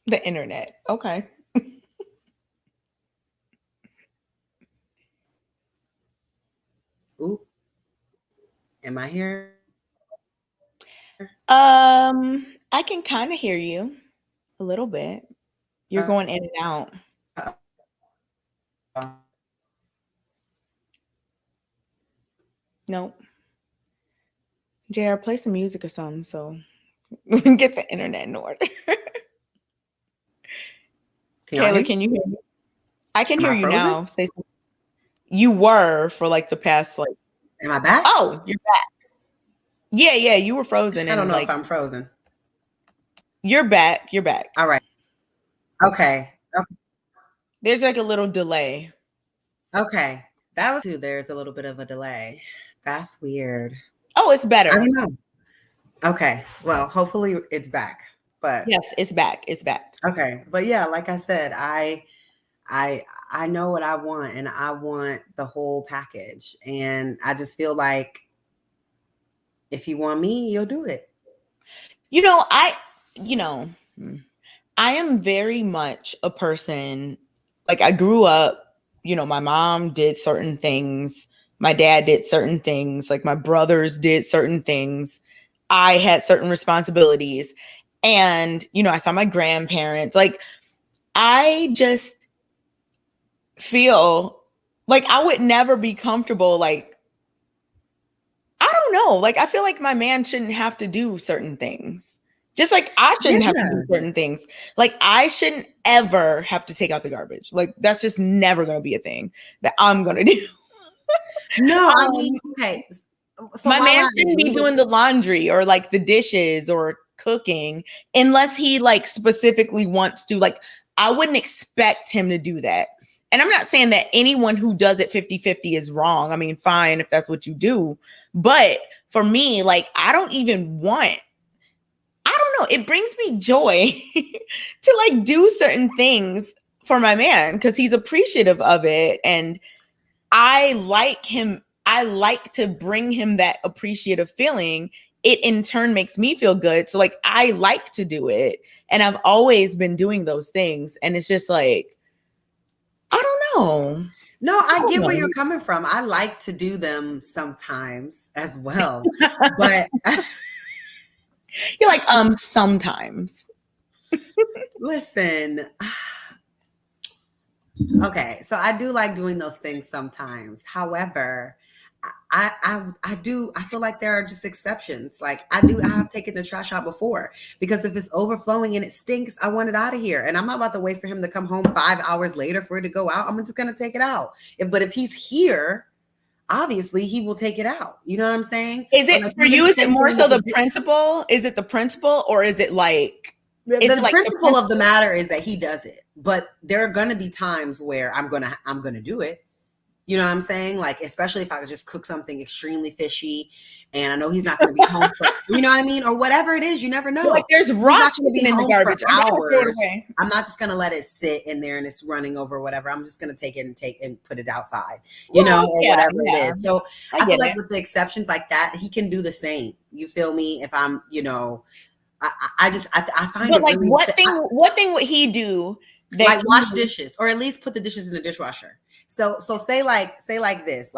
the internet. Okay. Am I here? I can kind of hear you a little bit. You're going in and out. Nope. JR, play some music or something so we can get the internet in order. Kayla, can you hear me? I can hear you now. Say something. You were for like the past like. Am I back? Oh, you're back. Yeah, you were frozen. I don't know if I'm frozen. You're back. All right. Okay. There's like a little delay. Okay. That was too. There's a little bit of a delay. That's weird. Oh, it's better. I don't know. Okay. Well, hopefully it's back. But yes, it's back. Okay. But yeah, like I said, I know what I want, and I want the whole package. And I just feel like if you want me, you'll do it. I am very much a person, like I grew up, my mom did certain things. My dad did certain things. Like my brothers did certain things. I had certain responsibilities. And, I saw my grandparents. Like, I just feel like I would never be comfortable. Like, I don't know. Like, I feel like my man shouldn't have to do certain things. Just like I shouldn't have to do certain things. Like, I shouldn't ever have to take out the garbage. Like, that's just never going to be a thing that I'm going to do. No, I mean, okay. So my man shouldn't be doing the laundry or like the dishes or cooking unless he like specifically wants to. Like, I wouldn't expect him to do that. and I'm not saying that anyone who does it 50-50 is wrong. I mean, fine if that's what you do. But for me, like, I don't know, it brings me joy to like do certain things for my man because he's appreciative of it. And I like to bring him that appreciative feeling. It in turn makes me feel good. So like I like to do it. And I've always been doing those things. And it's just like, I don't know. No, I get where you're coming from. I like to do them sometimes as well. But you're like, sometimes. Listen. Okay, so I do like doing those things sometimes. However, I feel like there are just exceptions. Like I have taken the trash out before because if it's overflowing and it stinks, I want it out of here. And I'm not about to wait for him to come home 5 hours later for it to go out. I'm just gonna take it out. But if he's here, obviously he will take it out. You know what I'm saying? Is it for you? Is it more so the principle? Is it the principle, or is it like the principle of the matter is that he does it? But there are gonna be times where I'm gonna do it. You know what I'm saying? Like, especially if I could just cook something extremely fishy and I know he's not going to be home for, you know what I mean? Or whatever it is, you never know. Like there's rocks in the garbage. Hours. I'm not just going to let it sit in there and it's running over or whatever. I'm just going to take it and put it outside, you know, or whatever it is. So I feel like with the exceptions like that, he can do the same. You feel me? If I'm, you know, I find but it like really, what thing would he do? Like wash dishes or at least put the dishes in the dishwasher. So say like this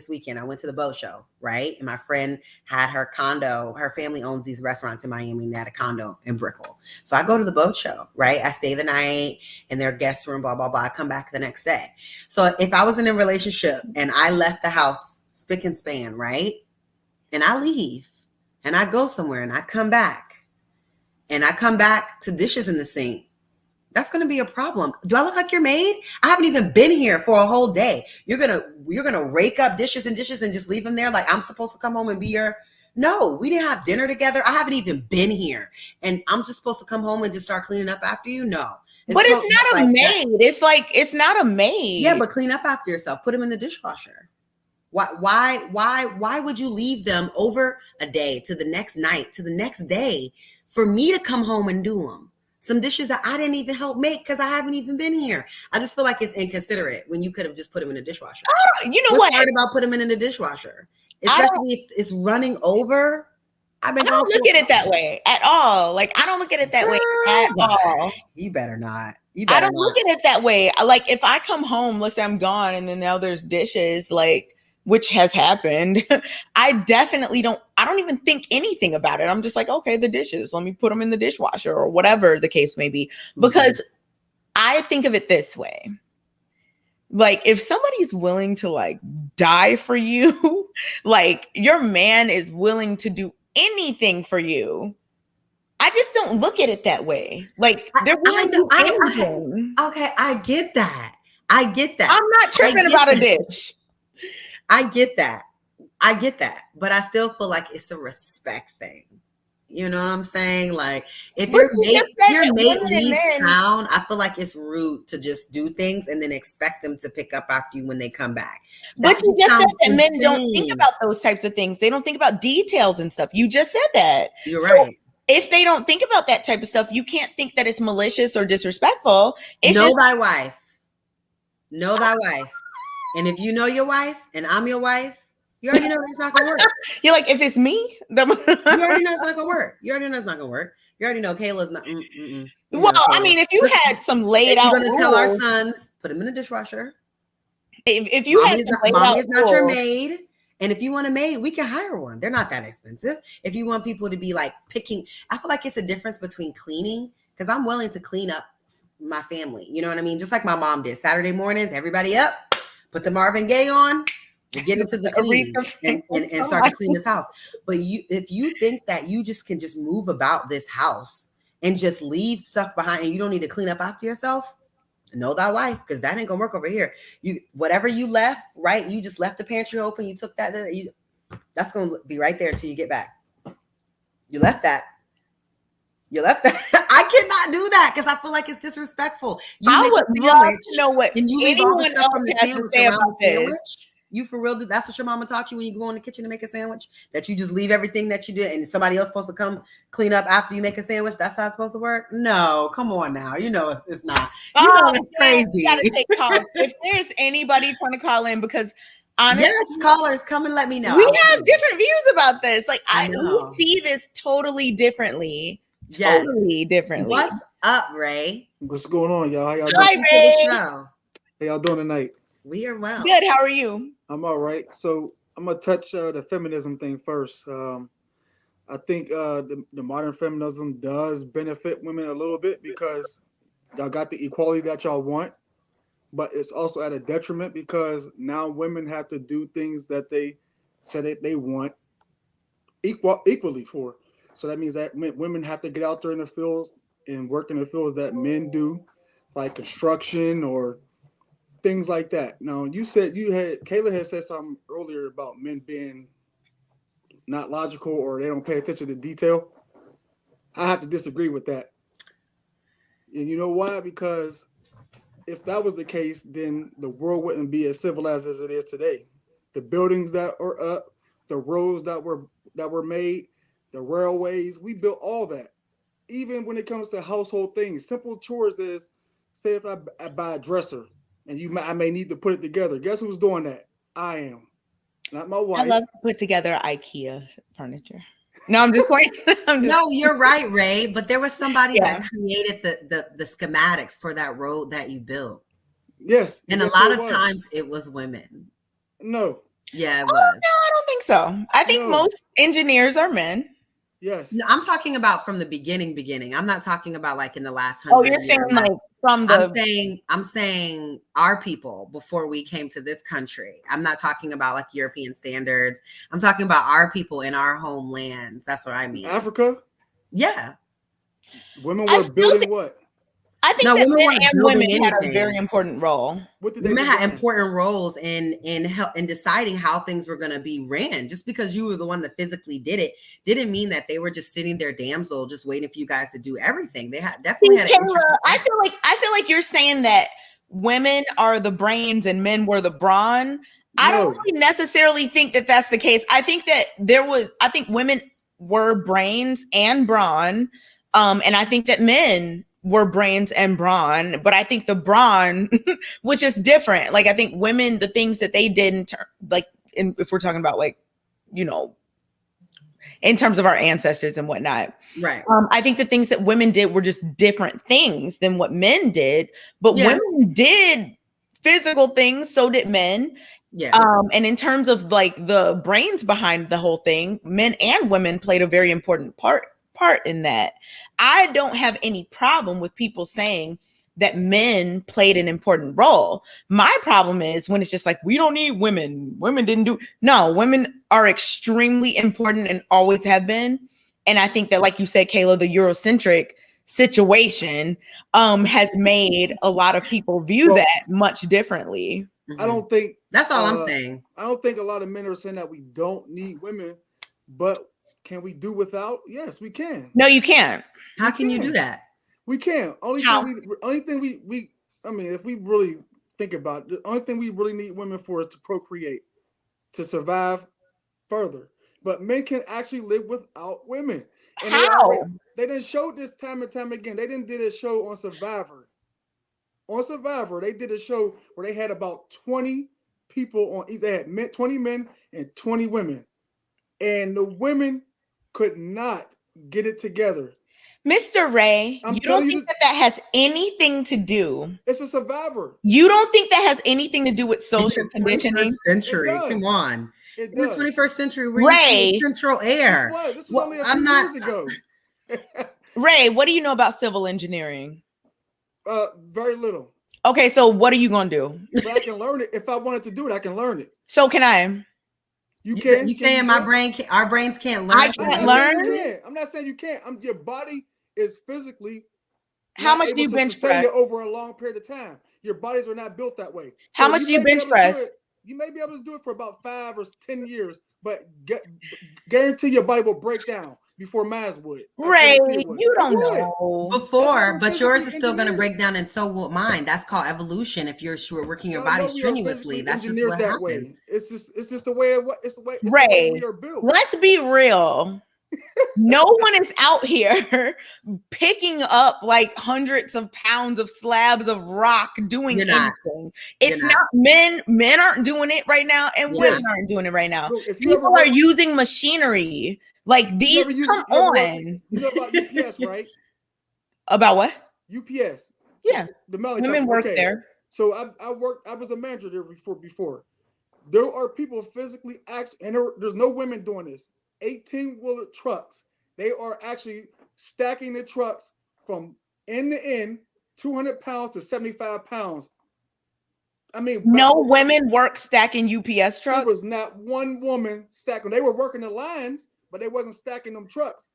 weekend, I went to the boat show, right? And my friend had her condo. Her family owns these restaurants in Miami, and they had a condo in Brickell. So I go to the boat show, right? I stay the night in their guest room, blah, blah, blah. I come back the next day. So if I was in a relationship and I left the house spick and span, right? And I leave and I go somewhere and I come back to dishes in the sink, that's going to be a problem. Do I look like your maid? I haven't even been here for a whole day. You're going to rake up dishes and just leave them there like I'm supposed to come home and be your... No, we didn't have dinner together. I haven't even been here. And I'm just supposed to come home and just start cleaning up after you? No. But it's not a maid. It's like, it's not a maid. Yeah, but clean up after yourself. Put them in the dishwasher. Why would you leave them over a day to the next night, to the next day for me to come home and do them? Some dishes that I didn't even help make because I haven't even been here. I just feel like it's inconsiderate when you could have just put them in the dishwasher. You know what's hard about putting them in the dishwasher? Especially if it's running over. I don't look at it that way at all. Like, I don't look at it that way at all. You better not. I don't look at it that way. Like, if I come home, let's say I'm gone and then now there's dishes, like, which has happened, I don't even think anything about it. I'm just like, okay, the dishes, let me put them in the dishwasher or whatever the case may be. Because I think of it this way. Like, if somebody's willing to like die for you, like your man is willing to do anything for you, I just don't look at it that way. Like, they're willing to do anything. Okay, I get that. I'm not tripping about a dish. I get that. But I still feel like it's a respect thing. You know what I'm saying? Like, if your mate leaves town, I feel like it's rude to just do things and then expect them to pick up after you when they come back. But you just said that men don't think about those types of things. They don't think about details and stuff. You just said that. You're right. If they don't think about that type of stuff, you can't think that it's malicious or disrespectful. Know thy wife. Know thy wife. And if you know your wife and I'm your wife, you already know it's not going to work. You're like, if it's me, you already know it's not going to work. You already know Kayla's not. Well, I mean, if you had some laid out, you're going to tell our sons, put them in the dishwasher. If you had some laid out, mommy is not your maid. And if you want a maid, we can hire one. They're not that expensive. If you want people to be like picking, I feel like it's a difference between cleaning, because I'm willing to clean up my family. You know what I mean? Just like my mom did. Saturday mornings, everybody up. Put the Marvin Gaye on and get into the clean and start to clean this house. But if you think that you just can just move about this house and just leave stuff behind and you don't need to clean up after yourself, know thy wife, because that ain't gonna work over here. Whatever you left, right? You just left the pantry open. You took that. That's gonna be right there until you get back. You left that. I cannot do that because I feel like it's disrespectful. You I make would a love sandwich to know what and you leave all the anyone stuff else from the has to sandwich say around about the this. sandwich. You for real do that's what your mama taught you when you go in the kitchen to make a sandwich? That you just leave everything that you did and somebody else supposed to come clean up after you make a sandwich? That's how it's supposed to work? No, come on now. You know it's not. You know it's crazy. You gotta take calls. If there's anybody trying to call in, because honestly, yes, callers, come and let me know. we have different views about this. Like I we know. see this totally differently. Yes. Totally differently. What's up, Ray? What's going on, y'all? How y'all Hi, doing? Ray. Show. How y'all doing tonight? We are well. Good. How are you? I'm all right. So I'm gonna touch the feminism thing first. I think the modern feminism does benefit women a little bit because y'all got the equality that y'all want, but it's also at a detriment because now women have to do things that they said that they want equally for. So that means that women have to get out there in the fields and work in the fields that men do, like construction or things like that. Now, you said Kayla had said something earlier about men being not logical or they don't pay attention to detail. I have to disagree with that. And you know why? Because if that was the case, then the world wouldn't be as civilized as it is today. The buildings that are up, the roads that were made, the railways, we built all that. Even when it comes to household things, simple chores is, say if I buy a dresser and I may need to put it together. Guess who's doing that? I am, not my wife. I love to put together IKEA furniture. No, I'm just playing. No, you're right, Ray. But there was somebody that created the schematics for that road that you built. Yes. And a lot of times it was women. No. Yeah, it was. No, I don't think so. I think most engineers are men. Yes. No, I'm talking about from the beginning. I'm not talking about like in the last 100 years. Oh, you're saying like from the... I'm saying our people before we came to this country. I'm not talking about like European standards. I'm talking about our people in our homelands. That's what I mean. Africa? Yeah. Women were building what? I think that men and women had a very important role. Women had important roles in deciding how things were going to be ran. Just because you were the one that physically did it didn't mean that they were just sitting there damsel just waiting for you guys to do everything. They definitely had I feel like you're saying that women are the brains and men were the brawn. No. I don't really necessarily think that that's the case. I think that I think women were brains and brawn. And I think that men were brains and brawn, but I think the brawn was just different. Like I think women, the things that they did if we're talking about like, you know, in terms of our ancestors and whatnot. Right. I think the things that women did were just different things than what men did, but women did physical things. So did men. Yeah. And in terms of like the brains behind the whole thing, men and women played a very important part in that. I don't have any problem with people saying that men played an important role. My problem is when it's just like, we don't need women. Women didn't do. No, women are extremely important and always have been. And I think that, like you said, Kayla, the Eurocentric situation has made a lot of people view that much differently. I don't think that's all I'm saying. I don't think a lot of men are saying that we don't need women, but can we do without? Yes, we can. No, you can't. How can you do that? We can. Only thing we I mean, if we really think about it, the only thing we really need women for is to procreate, to survive further. But men can actually live without women. And how? They didn't show this time and time again. They didn't did a show on Survivor. On Survivor, they did a show where they had about 20 people on each. They had 20 men and 20 women. And the women could not get it together. Mr. Ray, you don't think that has anything to do? It's a Survivor. You don't think that has anything to do with social conditioning? 21st century. Come on. In the 21st century, Ray, Central Air. This was only a few years ago. Ray, what do you know about civil engineering? Very little. Okay, so what are you gonna do? But I can learn it. If I wanted to do it, I can learn it. So can I? You can. You saying our brains can't learn? I can't learn. I'm not saying you can't. Your body is physically. How much do you bench press? Over a long period of time. Your bodies are not built that way. How much do you bench press? You may be able to do it for about 5 or 10 years, but guarantee your body will break down. before mine would. Ray, It would. you don't It would. know. Before, but yours is physically still going to engineered. break down, and so will mine. That's called evolution. If you're working your Y'all body know we are strenuously, physically that's just engineered what that happens. way. It's just the way it's the way Ray, we are built. let's be real. No one is out here picking up like hundreds of pounds of slabs of rock doing You're not. anything. It's not men. Men aren't doing it right now, and You're women not. aren't doing it right now. Look, if you People ever are using machinery like these. Come on. You know about UPS, right? About what? UPS. Yeah, the mailing women company. work Okay. there. So I worked. I was a manager there before. There are people physically and there's no women doing this. 18-wheeler trucks. They are actually stacking the trucks from end to end, 200 pounds to 75 pounds. I mean, no women work stacking UPS trucks. There was not one woman stacking. They were working the lines, but they wasn't stacking them trucks.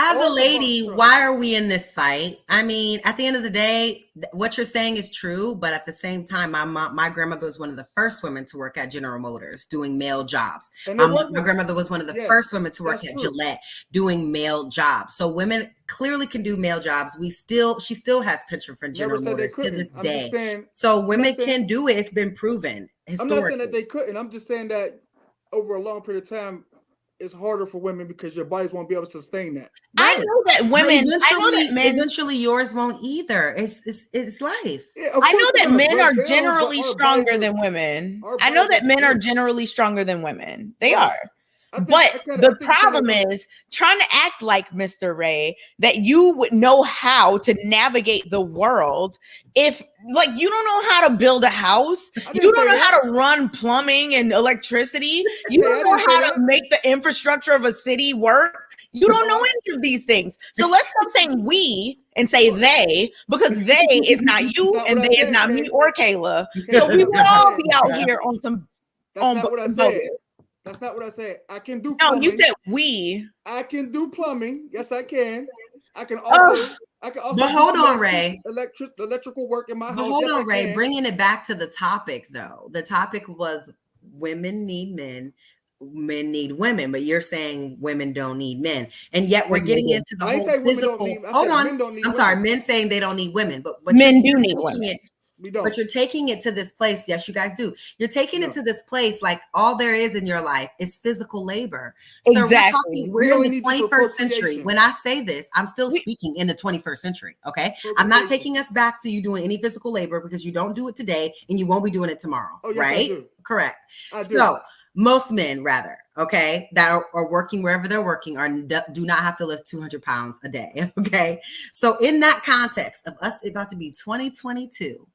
As a lady, why are we in this fight? I mean, at the end of the day, what you're saying is true, but at the same time, my grandmother was one of the first women to work at General Motors doing male jobs. My grandmother was one of the first women to work at Gillette doing male jobs. So women clearly can do male jobs. She still has picture for General Motors to this day. So women can do it. It's been proven historically. I'm not saying that they couldn't. I'm just saying that over a long period of time, it's harder for women because your bodies won't be able to sustain that. Right. I know that women. Eventually, yours won't either. It's life. Yeah, I know that men are generally stronger than women. I know that men are generally stronger than women. They are. But the problem is trying to act like Mr. Ray that you would know how to navigate the world if like you don't know how to build a house, you don't know how to run plumbing and electricity, you don't know how to make the infrastructure of a city work. You don't know any of these things. So let's stop saying we and say they, because they is not you and they is not me or Kayla. So we will all be out here on some. That's not what I said. That's not what I said. I can do plumbing. No, you said we. I can do plumbing. Yes, I can. I can also. But hold on, Ray. Electrical work in my house. But hold on, Ray. Bringing it back to the topic, though. The topic was women need men. Men need women, but you're saying women don't need men, and yet we're getting into the whole physical. Hold on, I'm sorry, men saying they don't need women, but men do need women. We don't. But you're taking it to this place. Yes, you guys do. You're taking it to this place like all there is in your life is physical labor. Exactly. So we're in the 21st century. When I say this, I'm still speaking in the 21st century. Okay. I'm not taking us back to you doing any physical labor because you don't do it today and you won't be doing it tomorrow. Oh, yes, right? I do. Correct. I do. So most men, rather, okay, that are working wherever they're working do not have to lift 200 pounds a day. Okay. So in that context of us about to be 2022,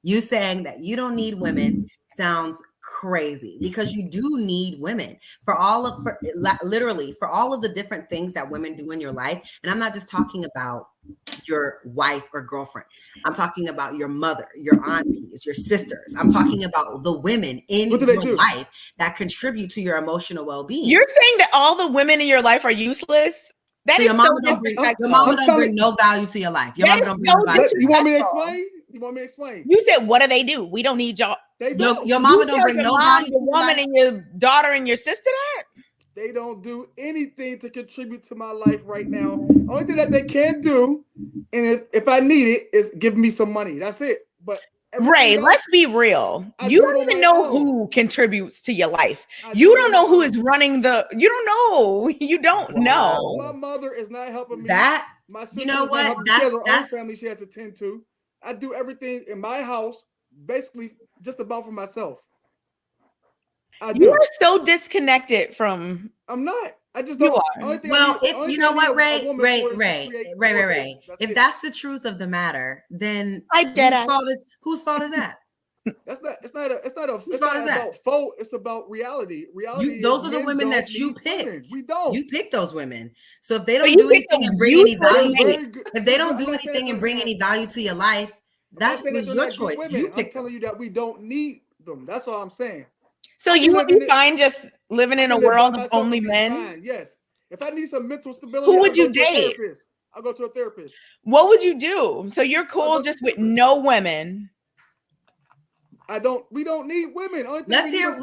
you saying that you don't need women sounds crazy because you do need women literally for all of the different things that women do in your life. And I'm not just talking about your wife or girlfriend. I'm talking about your mother, your aunties, your sisters. I'm talking about the women in your life that contribute to your emotional well-being. You're saying that all the women in your life are useless? That is your mama don't bring no value to your life. Your mama don't bring no value. You want me to explain? You want me to explain? You said, what do? We don't need y'all. They don't. Your mama don't bring no value. Your woman and your daughter and your sister that? They don't do anything to contribute to my life right now. Only thing that they can do, and if I need it, is give me some money. That's it. But Ray, let's be real. You don't even know who contributes to your life. You don't know who is running you don't know. You don't know. My mother is not helping me. My sister, you know what? She has her own family she has to tend to. I do everything in my house, basically just about for myself. You are so disconnected from. I'm not. I just don't. Well, if you know what, Ray. If that's the truth of the matter, then whose fault is that? It's about reality. Those are the women that you picked. We don't. You picked those women. So if they don't do anything and bring any value, if they don't do anything and bring any value to your life, that was your choice. You picked. I'm telling you that we don't need them. That's all I'm saying. So you would be fine just living in a world of only men? Yes. If I need some mental stability, who would you date? I'll go to a therapist. What would you do? So you're cool just with no women. We don't need women. Let's hear.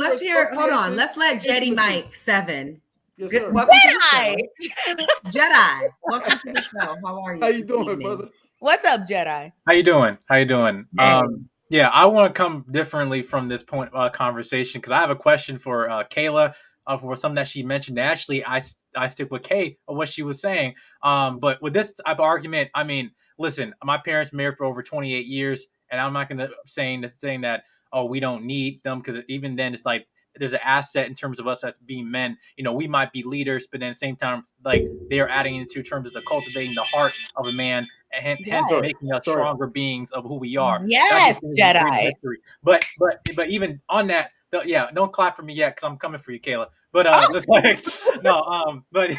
Hold on. Let's let Jetty Mike 7 Yes, Good. sir. Welcome to the Jedi. show. Jedi, welcome to the show. How are you? How you Good doing, evening. brother? What's up, Jedi? How you doing? How you doing? Hey. Yeah, I want to come differently from this point conversation because I have a question for Kayla for something that she mentioned. Actually, I stick with Kay of what she was saying. But with this type of argument, I mean, listen, my parents married for over 28 years, and I'm not going to saying that oh we don't need them because even then it's like there's an asset in terms of us as being men. You know, we might be leaders, but then at the same time, like they are adding into terms of the cultivating the heart of a man and hence Yes. making us Sorry. stronger beings of who we are. Yes, Jedi. History. But even on that, yeah, don't clap for me yet because I'm coming for you, Kayla. But just like no, but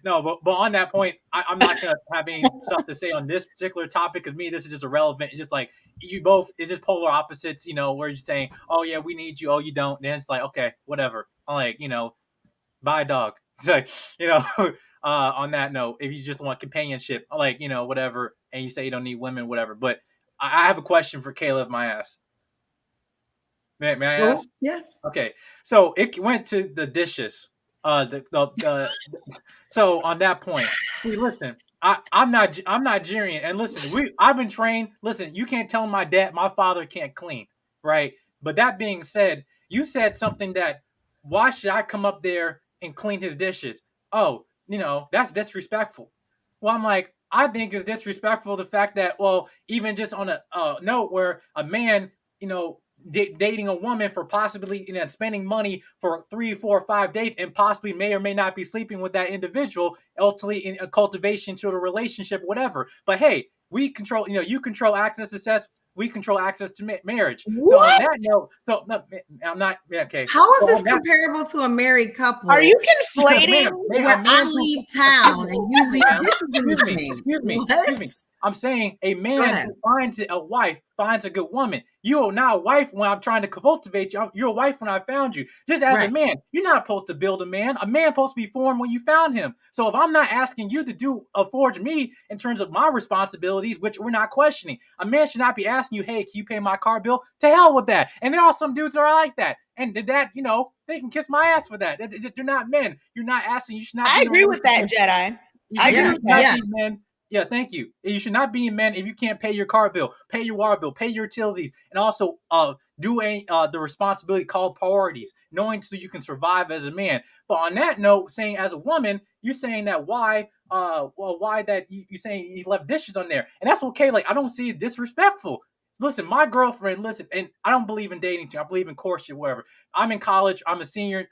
no, but on that point, I'm not gonna have any stuff to say on this particular topic because me, this is just irrelevant. It's just like you both, it's just polar opposites. You know, where you're saying, oh yeah, we need you, oh you don't. Then it's like, okay, whatever. I'm like, you know, bye dog. It's like, you know, on that note, if you just want companionship, like, you know, whatever, and you say you don't need women, whatever. But I have a question for Caleb, my ass. May I ask? Yes. Okay. So it went to the dishes. So on that point, see, listen, I'm Nigerian, and listen, I've been trained. Listen, you can't tell my father can't clean, right? But that being said, you said something that why should I come up there and clean his dishes? Oh, you know, that's disrespectful. Well, I'm like, I think it's disrespectful the fact that, well, even just on a note where a man, you know, dating a woman for possibly, you know, spending money for 3, 4, 5 days and possibly may or may not be sleeping with that individual, ultimately in a cultivation to a relationship, whatever. But hey, we control, you know, you control access to sex, we control access to marriage. What? So on that note, so no, I'm not okay. How is so this comparable to a married couple? Are you conflating? Man, where I leave town and you leave dishes in the sink? Excuse me. What? I'm saying a man who finds a wife finds a good woman. You are not a wife when I'm trying to cultivate you. You're a wife when I found you. Just as a man, you're not supposed to build a man. A man supposed to be formed when you found him. So if I'm not asking you to forge me in terms of my responsibilities, which we're not questioning, a man should not be asking you, hey, can you pay my car bill? To hell with that. And there are some dudes that are like that. And that, you know, they can kiss my ass for that. They're not men. You're not asking. You should not. I agree with that, Jedi. I agree with that. Men. Yeah, thank you. You should not be in men if you can't pay your car bill, pay your water bill, pay your utilities, and also do the responsibility called priorities, knowing so you can survive as a man. But on that note, saying as a woman, you're saying that why that you saying you left dishes on there, and that's okay. Like I don't see it disrespectful. Listen, my girlfriend, and I don't believe in dating too. I believe in courtship, whatever. I'm in college. I'm a senior,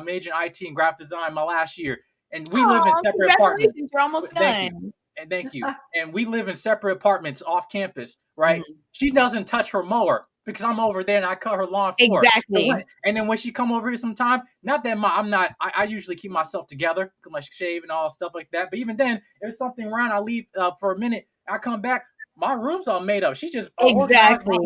major in IT and graphic design my last year, and we live in separate apartments. You're almost done. And thank you. And we live in separate apartments off campus, right? Mm-hmm. She doesn't touch her mower because I'm over there and I cut her lawn for her. Exactly. And then when she come over here sometime, not that I usually keep myself together, like shave and all stuff like that. But even then, if there's something around, I leave for a minute. I come back, my room's all made up. She just exactly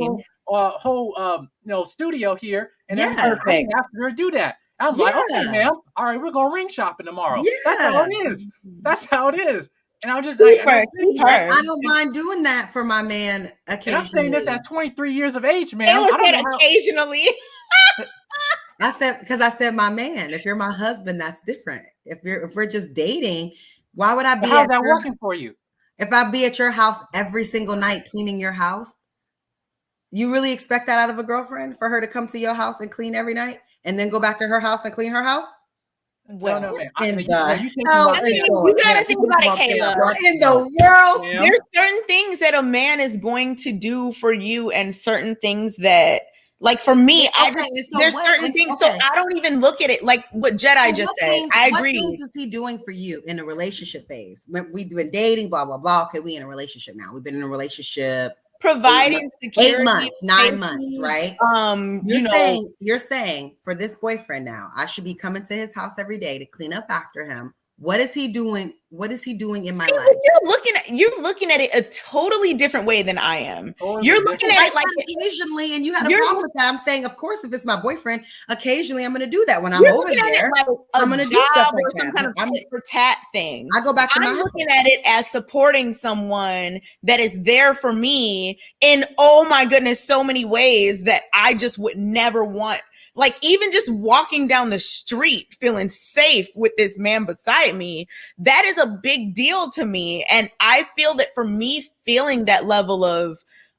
whole studio here, and then I asked her to do that. I'm like, okay, ma'am. All right, we're gonna ring shopping tomorrow. Yeah. That's how it is. That's how it is. And I'm just like, I don't mind doing that for my man occasionally. And I'm saying this at 23 years of age, man. I said occasionally. I said my man. If you're my husband, that's different. If we're just dating, why would I be? How's that working for you? If I be at your house every single night cleaning your house, you really expect that out of a girlfriend for her to come to your house and clean every night and then go back to her house and clean her house? Well, no, man. You gotta think about it, Kayla. What in the world? Yeah. There's certain things that a man is going to do for you, and certain things that, like for me, there's certain things. So I don't even look at it like what Jedi just said. I agree. What things is he doing for you in a relationship phase? We've been dating, blah blah blah. Okay, we in a relationship now. We've been in a relationship. Providing security, 8 months, 9 months, right? You're saying for this boyfriend now, I should be coming to his house every day to clean up after him. What is he doing? What is he doing in my life? You're looking at it a totally different way than I am. You're looking at it like occasionally, and you had a problem with that. I'm saying, of course, if it's my boyfriend, occasionally I'm going to do that when I'm over there. Like I'm going to do stuff like that. Some kind of tit for tat thing. I go back to my house. I'm looking at it as supporting someone that is there for me in, oh my goodness, so many ways that I just would never want. Like even just walking down the street feeling safe with this man beside me, that is a big deal to me. And I feel that for me feeling that level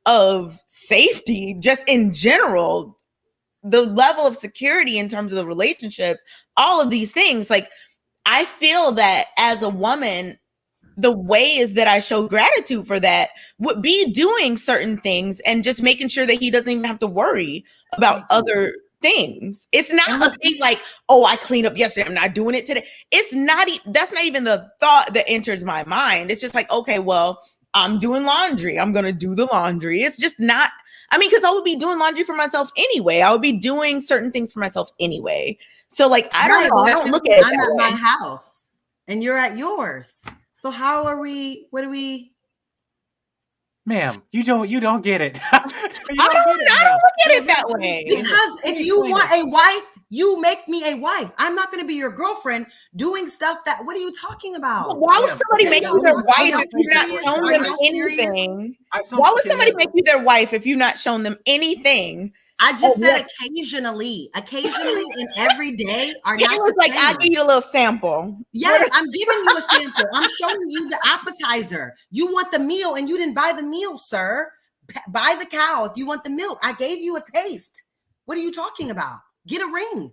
of safety just in general, the level of security in terms of the relationship, all of these things, like I feel that as a woman, the ways that I show gratitude for that would be doing certain things and just making sure that he doesn't even have to worry about other things. It's not a thing like, oh, I cleaned up yesterday, I'm not doing it today. It's not, that's not even the thought that enters my mind. It's just like, okay, well, I'm doing laundry, I'm going to do the laundry. It's just not, I mean, because I would be doing laundry for myself anyway. I would be doing certain things for myself anyway. So like, I don't know. I don't look at it. I'm at my house and you're at yours. So how are we? What do we? Ma'am, you don't get it. I don't look at it that way. Because if you want a wife, you make me a wife. I'm not going to be your girlfriend doing stuff that. What are you talking about? Why would somebody make you their wife if you're not showing them anything? Why would somebody make you their wife if you're not showing them anything? I just said occasionally, and every day are not. It was like I give you a little sample. Yes, I'm giving you a sample. I'm showing you the appetizer. You want the meal, and you didn't buy the meal, sir. Buy the cow if you want the milk. I gave you a taste. What are you talking about? Get a ring.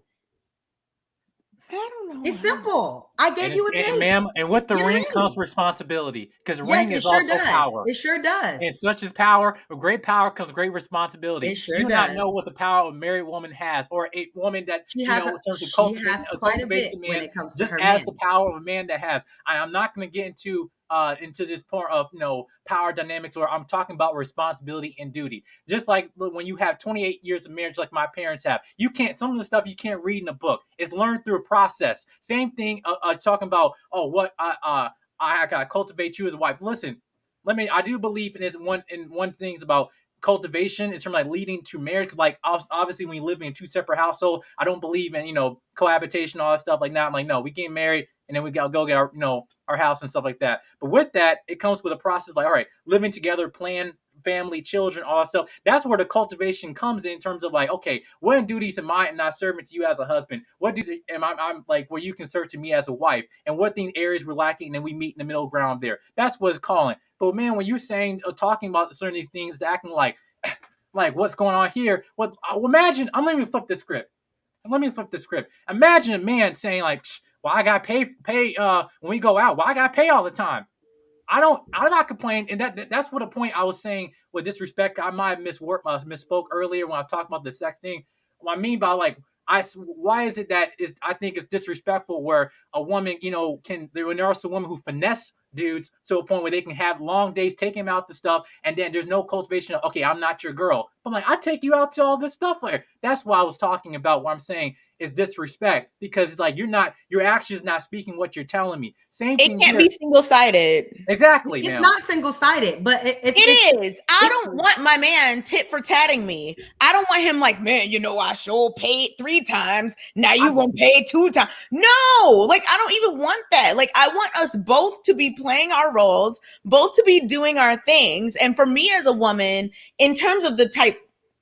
I don't know. It's simple. I gave you a taste. Ma'am, and with the ring comes responsibility. Because ring is also power. It sure does. And such as power, with great power comes great responsibility. It sure you do does. not know what the power of a married woman has, or a woman that she has quite a bit when it comes to her man. Just as the power of a man that has. I'm not going to get into this part of power dynamics where I'm talking about responsibility and duty. Just like when you have 28 years of marriage like my parents have, some of the stuff you can't read in a book. It's learned through a process. Same thing talking about I gotta cultivate you as a wife. Listen, I do believe in one thing's about cultivation in terms of like leading to marriage. Like obviously when you live in two separate households, I don't believe in cohabitation, all that stuff like that. I'm like, no, we get married and then we gotta go get our house and stuff like that. But with that, it comes with a process like, all right, living together, plan, family, children, all that stuff. That's where the cultivation comes in terms of like, okay, what duties am I not serving to you as a husband? What duties am I'm like where you can serve to me as a wife? And what things areas we're lacking, and then we meet in the middle ground there. That's what it's calling. But man, when you're saying talking about certain these things, acting like what's going on here? Imagine, I'm let me flip the script. Imagine a man saying like, well, I got pay when we go out. Well, I got pay all the time. I'm not complaining, and that's what the point I was saying with disrespect. I might have misspoke earlier when I was talking about the sex thing. What I mean by like, why is it that I think it's disrespectful where a woman, when there are some women who finesse dudes to a point where they can have long days, take him out to stuff, and then there's no cultivation of, okay, I'm not your girl. But I'm like, I take you out to all this stuff later. That's what I was talking about. What I'm saying is disrespect, because like your actions not speaking what you're telling me. Same thing. It can't be single-sided. Exactly. It's not single-sided, but it is. I don't want my man tit for tatting me. I don't want him like, man, I sure paid 3 times. Now you gonna pay 2 times. No, like I don't even want that. Like I want us both to be playing our roles, both to be doing our things. And for me as a woman, in terms of the type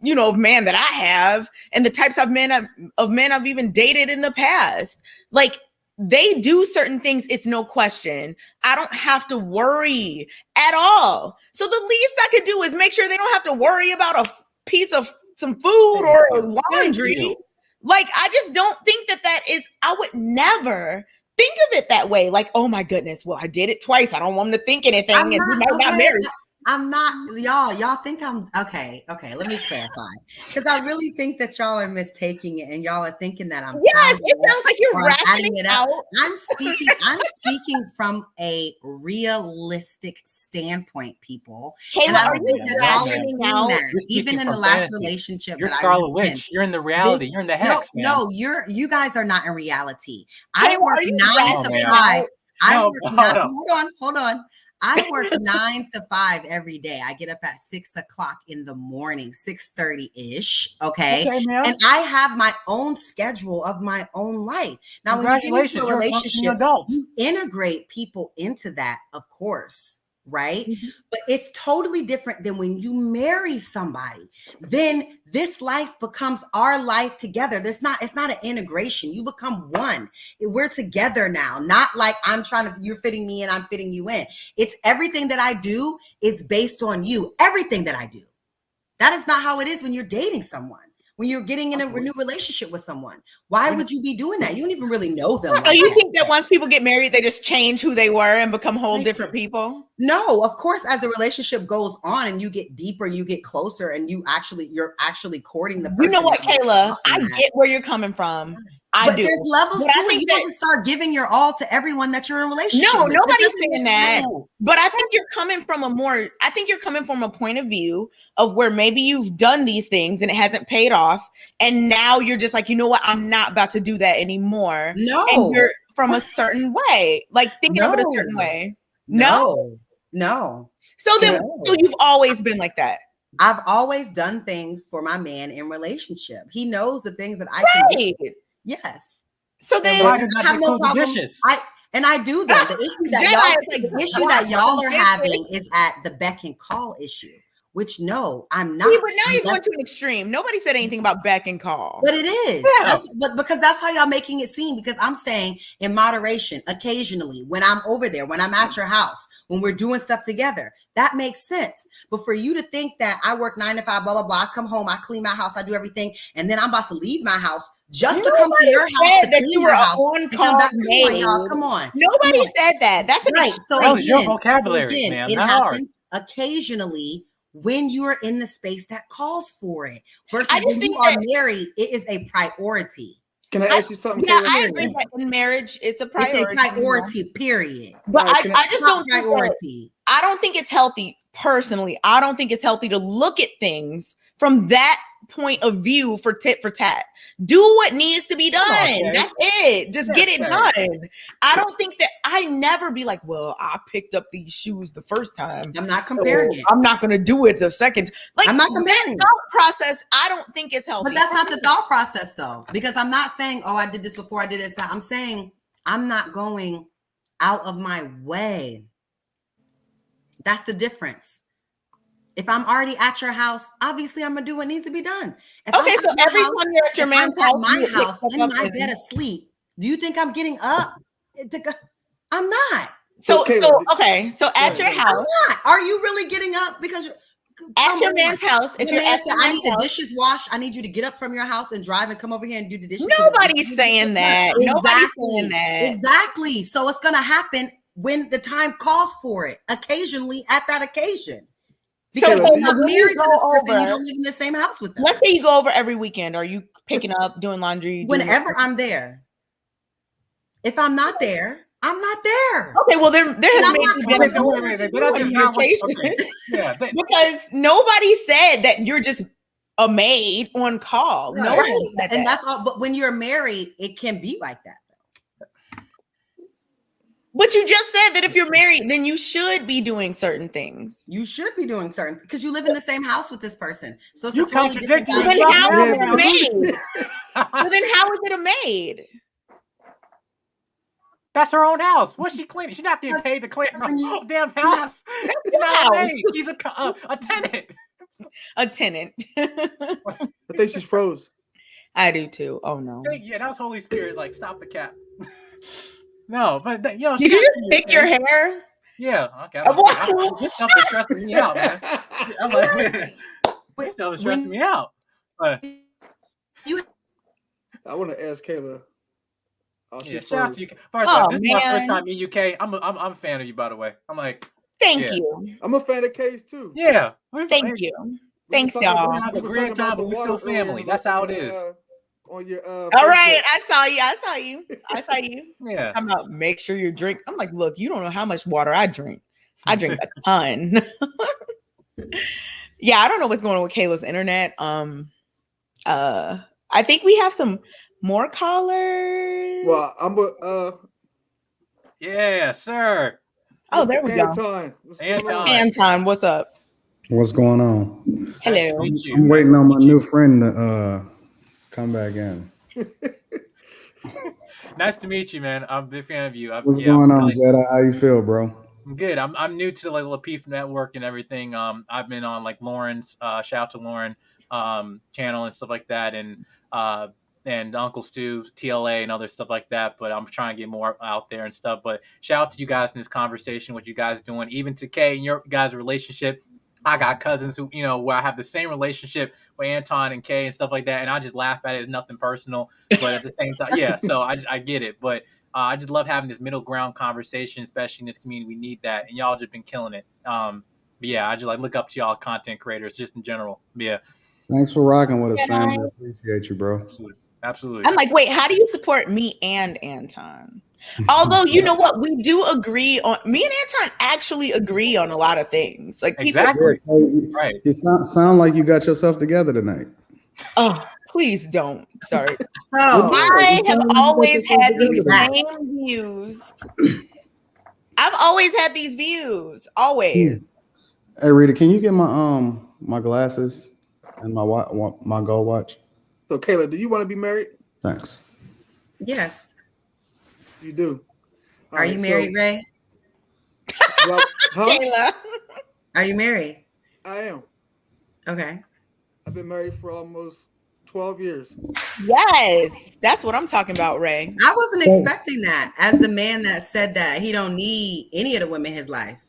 of man that I have and the types of men I've even dated in the past, like they do certain things. It's no question. I don't have to worry at all. So the least I could do is make sure they don't have to worry about a piece of some food or laundry. Like, I just don't think that is, I would never think of it that way. Like, oh my goodness, well, I did it twice. I don't want them to think anything and we might not marry. I'm not, y'all think I'm okay. Let me clarify, because I really think that y'all are mistaking it and y'all are thinking that I'm. Yes, it sounds like you're rationing it out. I'm speaking from a realistic standpoint, people. Kayla, and I are you rationing out? Even in the last relationship you're that Scarlet I was Witch. You're in the reality. You're in the hex. No, you guys are not in reality. I work 9 to 5. Hold on. I work 9 to 5 every day. I get up at 6 o'clock in the morning, 6:30-ish. Okay. And I have my own schedule of my own life. Now, when you get into a relationship, you integrate people into that, of course. right? But it's totally different than when you marry somebody. Then this life becomes our life together. It's not an integration. You become one. We're together now. Not like you're fitting me and I'm fitting you in. It's everything that I do is based on you. Everything that I do. That is not how it is when you're dating someone. When you're getting in a new relationship with someone, why would you be doing that? You don't even really know them. So you think that once people get married, they just change who they were and become whole different people? No, of course, as the relationship goes on and you get deeper, you get closer, and you're actually courting the person. You know what, Kayla? I get where you're coming from. But there's levels to it. You don't just start giving your all to everyone that you're in a relationship with. No, nobody's saying that. But I think you're coming from a point of view of where maybe you've done these things and it hasn't paid off. And now you're just like, you know what? I'm not about to do that anymore. No. And you're from a certain way, like thinking of it a certain way. No. So you've always been like that. I've always done things for my man in relationship. He knows the things that I can do. Yes. So then why does that include the dishes? I do them. The issue that y'all are having is at the beck and call issue, which no, I'm not. Yeah, but now you're going to an extreme. Nobody said anything about beck and call. But it is. Yeah. But because that's how y'all making it seem, because I'm saying in moderation, occasionally, when I'm over there, when I'm at your house, when we're doing stuff together, that makes sense. But for you to think that I work 9 to 5, blah, blah, blah, I come home, I clean my house, I do everything, and then I'm about to leave my house just to come to your house to clean your house. Come on. Nobody said that. That's right. So your vocabulary, man. It happens occasionally when you're in the space that calls for it. Versus when you are married, it is a priority. Can I ask you something? Yeah, I agree that in marriage, it's a priority. It's a priority, period. But I just don't priority. I don't think it's healthy, personally. I don't think it's healthy to look at things from that point of view for tit for tat. Do what needs to be done. That's it. Just get it done. I don't think that I never be like, well, I picked up these shoes the first time. I'm not comparing it. I'm not going to do it the second. Like, I'm not comparing that thought process. I don't think it's healthy. But that's not the thought process though, because I'm not saying, oh, I did this before, I did this. I'm saying I'm not going out of my way. That's the difference. If I'm already at your house, obviously I'm gonna do what needs to be done. Okay, so every time you're at your man's house, my house in my bed asleep, do you think I'm getting up? I'm not. So at your house, I'm not. Are you really getting up because at your man's house? If you're at I need the dishes washed, I need you to get up from your house and drive and come over here and do the dishes. Nobody's saying that. Nobody's saying that. Exactly. So it's gonna happen when the time calls for it. Occasionally, at that occasion. Because you're not married to this person, you don't live in the same house with them. Let's say you go over every weekend. Are you picking up, doing laundry? Whenever I'm there. If I'm not there, I'm not there. Okay, well there has been communication. Because nobody said that you're just a maid on call. Right. No, right. And that's all. But when you're married, it can be like that. But you just said that if you're married, then you should be doing certain things. You should be doing certain because you live in the same house with this person. So it's you a totally different then how is it a maid? So then how is it a maid? That's her own house. What's she cleaning? She's not getting paid to clean her own damn house. She's not a maid. She's a tenant. A tenant. I think she's froze. I do too. Oh no. Yeah, that was Holy Spirit. Like, stop the cap. No, but did you just pick your hair? Yeah, okay. This stuff is stressing me out, man. I'm like, this stuff is stressing me out. I want to ask Kayla. Shout out to you. First off, this is my first time in UK. I'm a fan of you, by the way. I'm like, thank you. I'm a fan of Kay's too. Yeah, thank you. Thanks, y'all. We have a great time, but we're still family. That's how it is. On your all right, I saw you. Yeah. I'm about make sure you drink. I'm like, look, you don't know how much water I drink. I drink a ton. Yeah, I don't know what's going on with Kayla's internet. I think we have some more callers. Well, yeah, sir. Oh, there we go. Anton, what's up? What's going on? Hello. I'm waiting on my new friend to come back in. Nice to meet you, man. I'm a big fan of you. What's going on, Jedi? How you feel, bro? I'm good. I'm new to the like Lapeef Network and everything. I've been on like Lauren's shout out to Lauren channel and stuff like that, uh and Uncle Stu TLA and other stuff like that. But I'm trying to get more out there and stuff. But shout out to you guys in this conversation, what you guys doing, even to Kay and your guys' relationship. I got cousins who, where I have the same relationship with Anton and Kay and stuff like that, and I just laugh at it. It's nothing personal, but at the same time, yeah. So I get it, but I just love having this middle ground conversation, especially in this community. We need that, and y'all just been killing it. But yeah, I just like look up to y'all content creators just in general. Yeah, Thanks for rocking with us, Can family. I- I appreciate you, bro. absolutely, absolutely. I'm like, wait, how do you support me and Anton? Although, you know what, we do agree on. Me and Anton actually agree on a lot of things. Like people, Exactly. You Right. sound like you got yourself together tonight. oh, please don't. Sorry, Oh, I have always had these together. same views. I've always had these views. Always. Hey, Rita, can you get my my glasses and my gold watch? So, Kayla, do you want to be married? Thanks. yes. You do. All Are right, you married, Ray? Well, huh? Kayla. Are you married? I am. Okay. I've been married for almost 12 years. Yes, that's what I'm talking about, Ray. I wasn't expecting that as the man that said that he don't need any of the women in his life.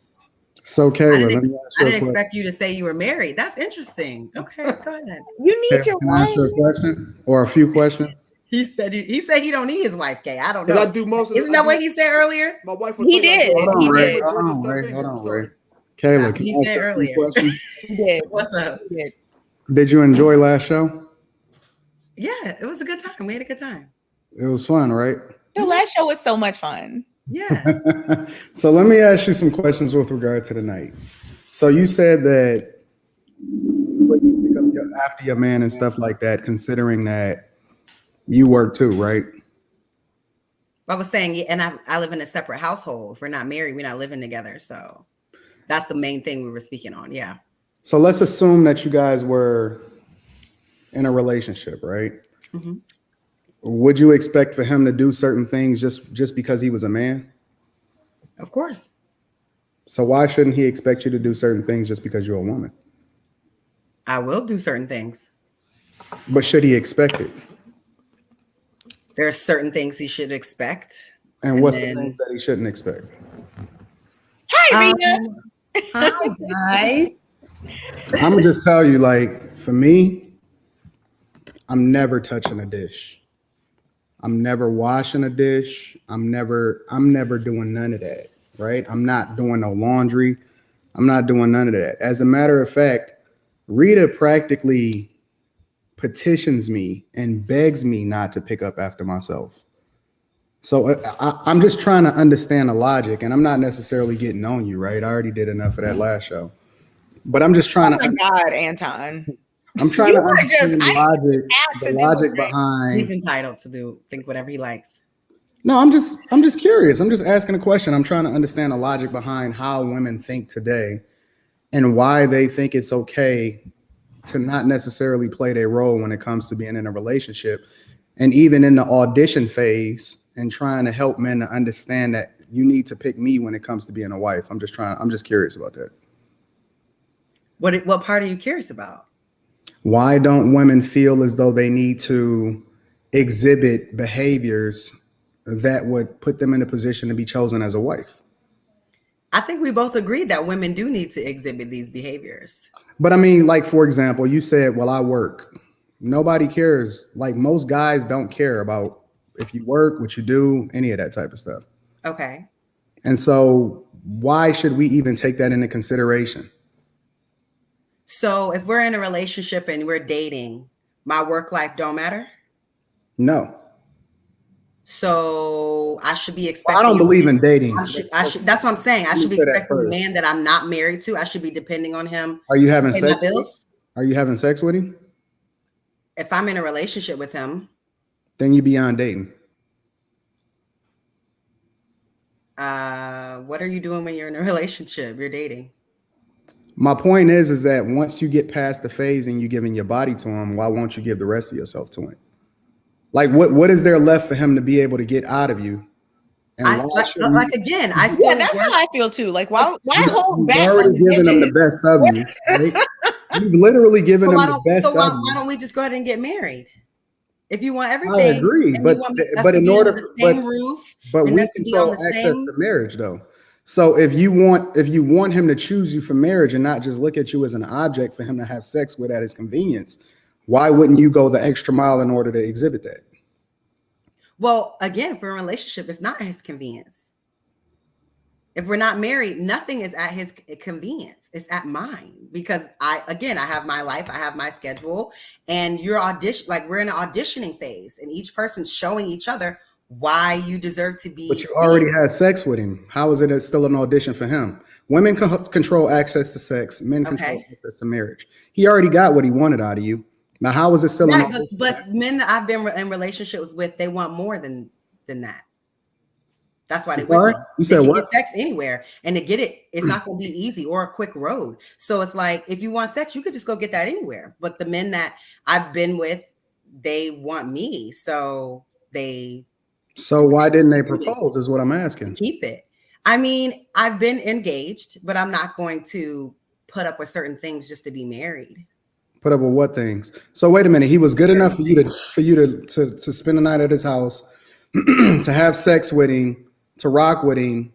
So, Kayla, I let me ask didn't you a question. expect you to say you were married. That's interesting. Okay, go ahead. You need your Can I ask you a wife. question or a few questions? He said he don't need his wife, Kay. I don't Because I know. do most of Isn't that what he said earlier? My wife will He tell you I did. do Hold on, He Ray. did. Hold on, stuff Ray. in Hold here. I'm on, sorry. Ray. Kayla, That's what can he I said ask you a few earlier. questions? He did. What's up? He did. Did you enjoy last show? Yeah, it was a good time. We had a good time. It was fun, right? The last show was so much fun. Yeah. So let me ask you some questions with regard to the night. So you said that you pick up after your man and stuff like that, considering that you work too, right? I was saying, and I live in a separate household. If we're not married, we're not living together. So that's the main thing we were speaking on. Yeah. So let's assume that you guys were in a relationship, right? Mhm. Would you expect for him to do certain things just because he was a man? Of course. So why shouldn't he expect you to do certain things just because you're a woman? I will do certain things. But should he expect it? There are certain things he should expect. And what's the then- things that he shouldn't expect? Hi, Rita. Hi, guys. I'm gonna just tell you, like, for me, I'm never touching a dish. I'm never washing a dish. I'm never doing none of that, right? I'm not doing no laundry. I'm not doing none of that. As a matter of fact, Rita practically petitions me and begs me not to pick up after myself. So I'm just trying to understand the logic, and I'm not necessarily getting on you, right? I already did enough of that last show, but I'm just trying Oh my to. God, Anton. I'm trying You to were understand just- the I logic, had to the do logic it. behind. He's entitled to think whatever he likes. No, I'm just curious. I'm just asking a question. I'm trying to understand the logic behind how women think today and why they think it's okay to not necessarily play their role when it comes to being in a relationship, and even in the audition phase and trying to help men to understand that you need to pick me when it comes to being a wife. I'm just curious about that. What part are you curious about? Why don't women feel as though they need to exhibit behaviors that would put them in a position to be chosen as a wife? I think we both agreed that women do need to exhibit these behaviors. But I mean, like, for example, you said, well, I work. Nobody cares. Like, most guys don't care about if you work, what you do, any of that type of stuff. Okay. And so why should we even take that into consideration? So if we're in a relationship and we're dating, my work life don't matter. No. So I should be Well, expecting. I don't believe in dating. I should. That's what I'm saying. I should be Let me say that expecting a first. man that I'm not married to. I should be depending on him. Are you having to pay my sex with him? bills. Are you having sex with him? If I'm in a relationship with him, Then you beyond dating. what are you doing when you're in a relationship? You're dating. My point is that once you get past the phase and you're giving your body to him, why won't you give the rest of yourself to him? Like, what is there left for him to be able to get out of you And I why like, should like again, I Yeah, still that's work. how I feel too. Like, why hold you've back already on the given them the dishes? best of you, right? You've literally given them the best Why of you. don't we just go ahead and get married? If you want I everything, agree, and you want us to in be under order, the same roof, but and we us to be on control the access same. to marriage, though. So if you want him to choose you for marriage and not just look at you as an object for him to have sex with at his convenience, why wouldn't you go the extra mile in order to exhibit that? Well, again, for a relationship, it's not at his convenience. If we're not married, nothing is at his convenience. It's at mine, because I have my life, I have my schedule, and you're we're in an auditioning phase, and each person's showing each other why you deserve to be. But you already had sex with him. How is it still an audition for him? Women control access to sex. Men control access to marriage. He already got what he wanted out of you. Now, how is it still an audition? But men that I've been in relationships with, they want more than that. That's why they're with me. You said they what? Get sex anywhere, and to get it, it's not going to be easy or a quick road. So it's like, if you want sex, you could just go get that anywhere. But the men that I've been with, they want me, so why didn't they propose? Is what I'm asking. Keep it. I mean, I've been engaged, but I'm not going to put up with certain things just to be married. Put up with what things? So wait a minute. He was good enough for you to spend the night at his house, to have sex with him, to rock with him,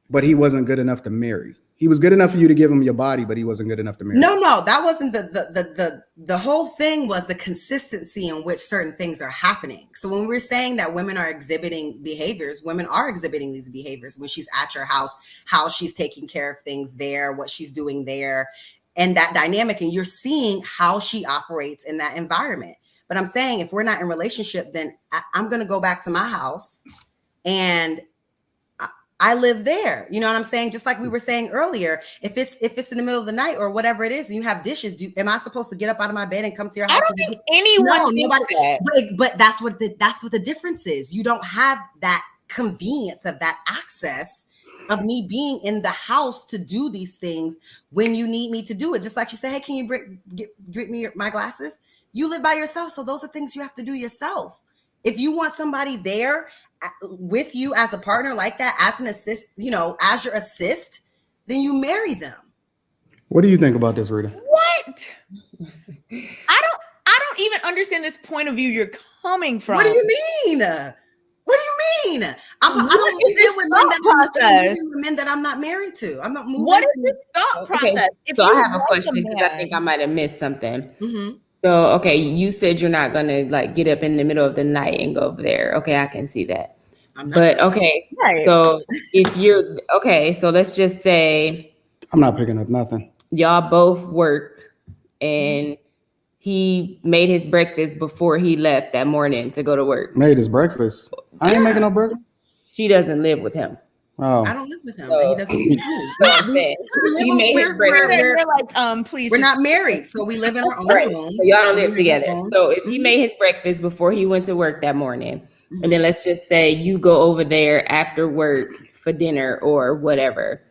but he wasn't good enough to marry. He was good enough for you to give him your body, but he wasn't good enough to marry. No, that wasn't the whole thing. Was the consistency in which certain things are happening. So when we're saying that women are exhibiting behaviors, women are exhibiting these behaviors when she's at your house, how she's taking care of things there, what she's doing there, and that dynamic, and you're seeing how she operates in that environment. But I'm saying, if we're not in relationship, then I'm going to go back to my house, and I live there. You know what I'm saying? Just like we were saying earlier, if it's in the middle of the night or whatever it is, and you have dishes, am I supposed to get up out of my bed and come to your house? I don't think anyone thinks that. But that's what the difference is. You don't have that convenience of that access of me being in the house to do these things when you need me to do it. Just like you say, hey, can you get me my glasses? You live by yourself, so those are things you have to do yourself. If you want somebody there with you as a partner like that, as an assist, as your assist, then you marry them. What do you think about this, Rita? What? I don't even understand this point of view you're coming from. What do you mean? What do you mean? I don't live with men that I'm not married to. I'm not moving. What is this thought process? Okay, so I have a question, because I think I might have missed something. Mm-hmm. So, okay, you said you're not gonna get up in the middle of the night and go over there. Okay, I can see that. But okay, right. So if you're so let's just say I'm not picking up nothing. Y'all both work, and he made his breakfast before he left that morning to go to work. Made his breakfast? I ain't making no breakfast. She doesn't live with him. Oh. I don't live with him. So, he doesn't live with me. I'm saying, he made his breakfast. We're like, please. We're not married, so we live in our own homes. So y'all don't live together. So if he made his breakfast before he went to work that morning, and then let's just say you go over there after work for dinner or whatever,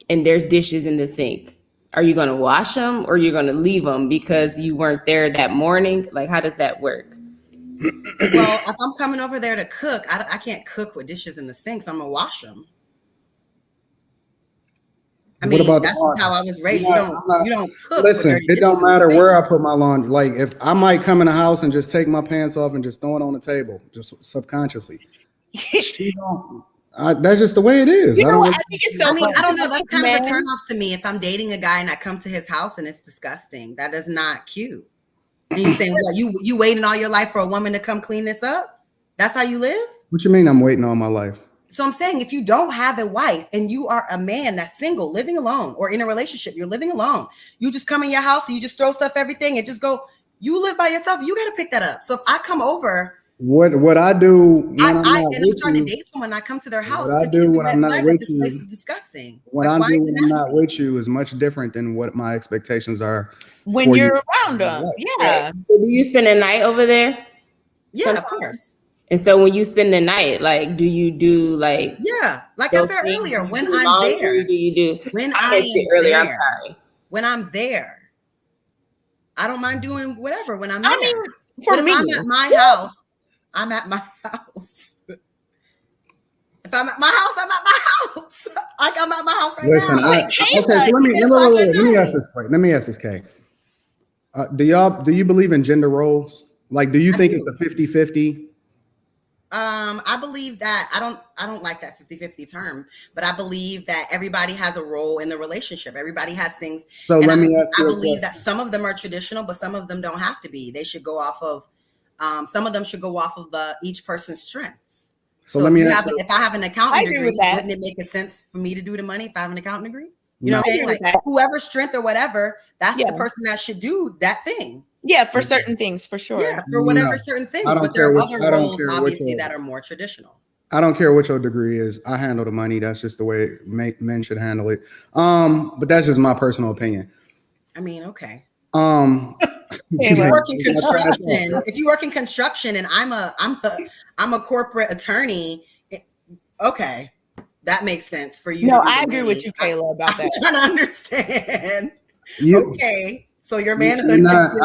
and there's dishes in the sink, are you going to wash them, or you're going to leave them because you weren't there that morning? Like, how does that work? Well, if I'm coming over there to cook, I can't cook with dishes in the sink, so I'm going to wash them. I mean, that's how I was raised. You don't cook. Listen, it don't matter where I put my laundry. Like, if I might come in the house and just take my pants off and just throw it on the table, just subconsciously. That's just the way it is. I don't know. That's kind of a turn off to me. If I'm dating a guy and I come to his house and it's disgusting, that is not cute. And you saying, well, you waiting all your life for a woman to come clean this up? That's how you live? What you mean I'm waiting all my life? So I'm saying, if you don't have a wife and you are a man that's single, living alone, or in a relationship, you're living alone, you just come in your house and you just throw stuff, everything, and just go, you live by yourself, you got to pick that up. So if I come over, what I do when I'm trying to date someone, I come to their house. What I do when I'm not with you, this place is disgusting. What I do when I'm not with you is much different than what my expectations are when you're around them. Yeah. So do you spend a night over there? Yeah, of course. And so when you spend the night, like, do you do like? Yeah, like I said earlier, when I'm there. Do you do? When I said earlier, I'm sorry. When I'm there, I don't mind doing whatever. When I'm there. I mean, for me, I'm at my house. I'm at my house. If I'm at my house, I'm at my house. Like I'm at my house right Listen, now. okay, so let me ask this quick. Let me ask this, Kay. Do you believe in gender roles? Like, do you think it's a 50-50? I believe that I don't like that 50-50 term, but I believe that everybody has a role in the relationship. Everybody has things. So let me ask you. I believe that some of them are traditional, but some of them don't have to be. They should go off of some of them should go off of each person's strengths. So let me ask you, if I have an accounting degree, wouldn't it make a sense for me to do the money if I have an accounting degree? You know what I'm saying? Like whoever's strength or whatever, that's the person that should do that thing. Yeah, for certain things, for sure. Yeah, for whatever certain things. But there are other roles, obviously, that are more traditional. I don't care what your degree is. I handle the money. That's just the way men should handle it. But that's just my personal opinion. I mean, okay. If you work in construction and I'm a corporate attorney, okay, that makes sense for you. No, I agree with you, Kayla, about that. I'm trying to understand. Okay. So your man, I'm not.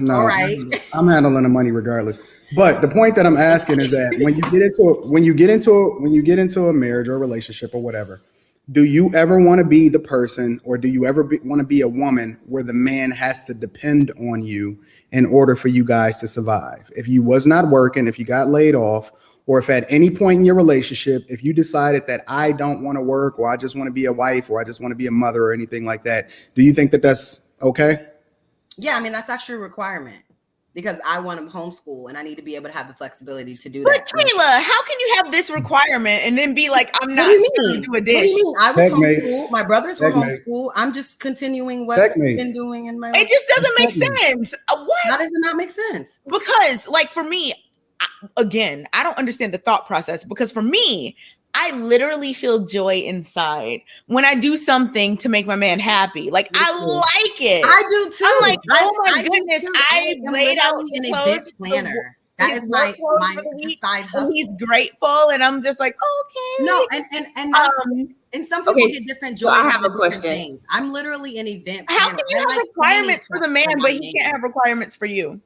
No, all right. I'm handling the money regardless. But the point that I'm asking is that when you get into a marriage or a relationship or whatever, do you ever want to be the person, or do you ever want to be a woman where the man has to depend on you in order for you guys to survive? If you was not working, if you got laid off, or if at any point in your relationship, if you decided that I don't want to work, or I just want to be a wife, or I just want to be a mother, or anything like that, do you think that that's okay? Yeah, I mean, that's actually a requirement because I want to homeschool and I need to be able to have the flexibility to do that. But Kayla, how can you have this requirement and then be like, I'm not going to do a dish? What do you mean? I was homeschooled. My brothers were homeschooled. I'm just continuing what's been doing in my life. It just doesn't make sense. What? How does it not make sense? Because, like, for me, again, I don't understand the thought process, because for me, I literally feel joy inside when I do something to make my man happy. Like, I like it. I do too. I'm like, oh my goodness, I laid out an event planner. That is my side hustle. And he's grateful, and I'm just like, okay. No, and some people get different joys. So I have a question. Things. I'm literally an event planner. How can you have requirements for the man, but he can't have requirements for you?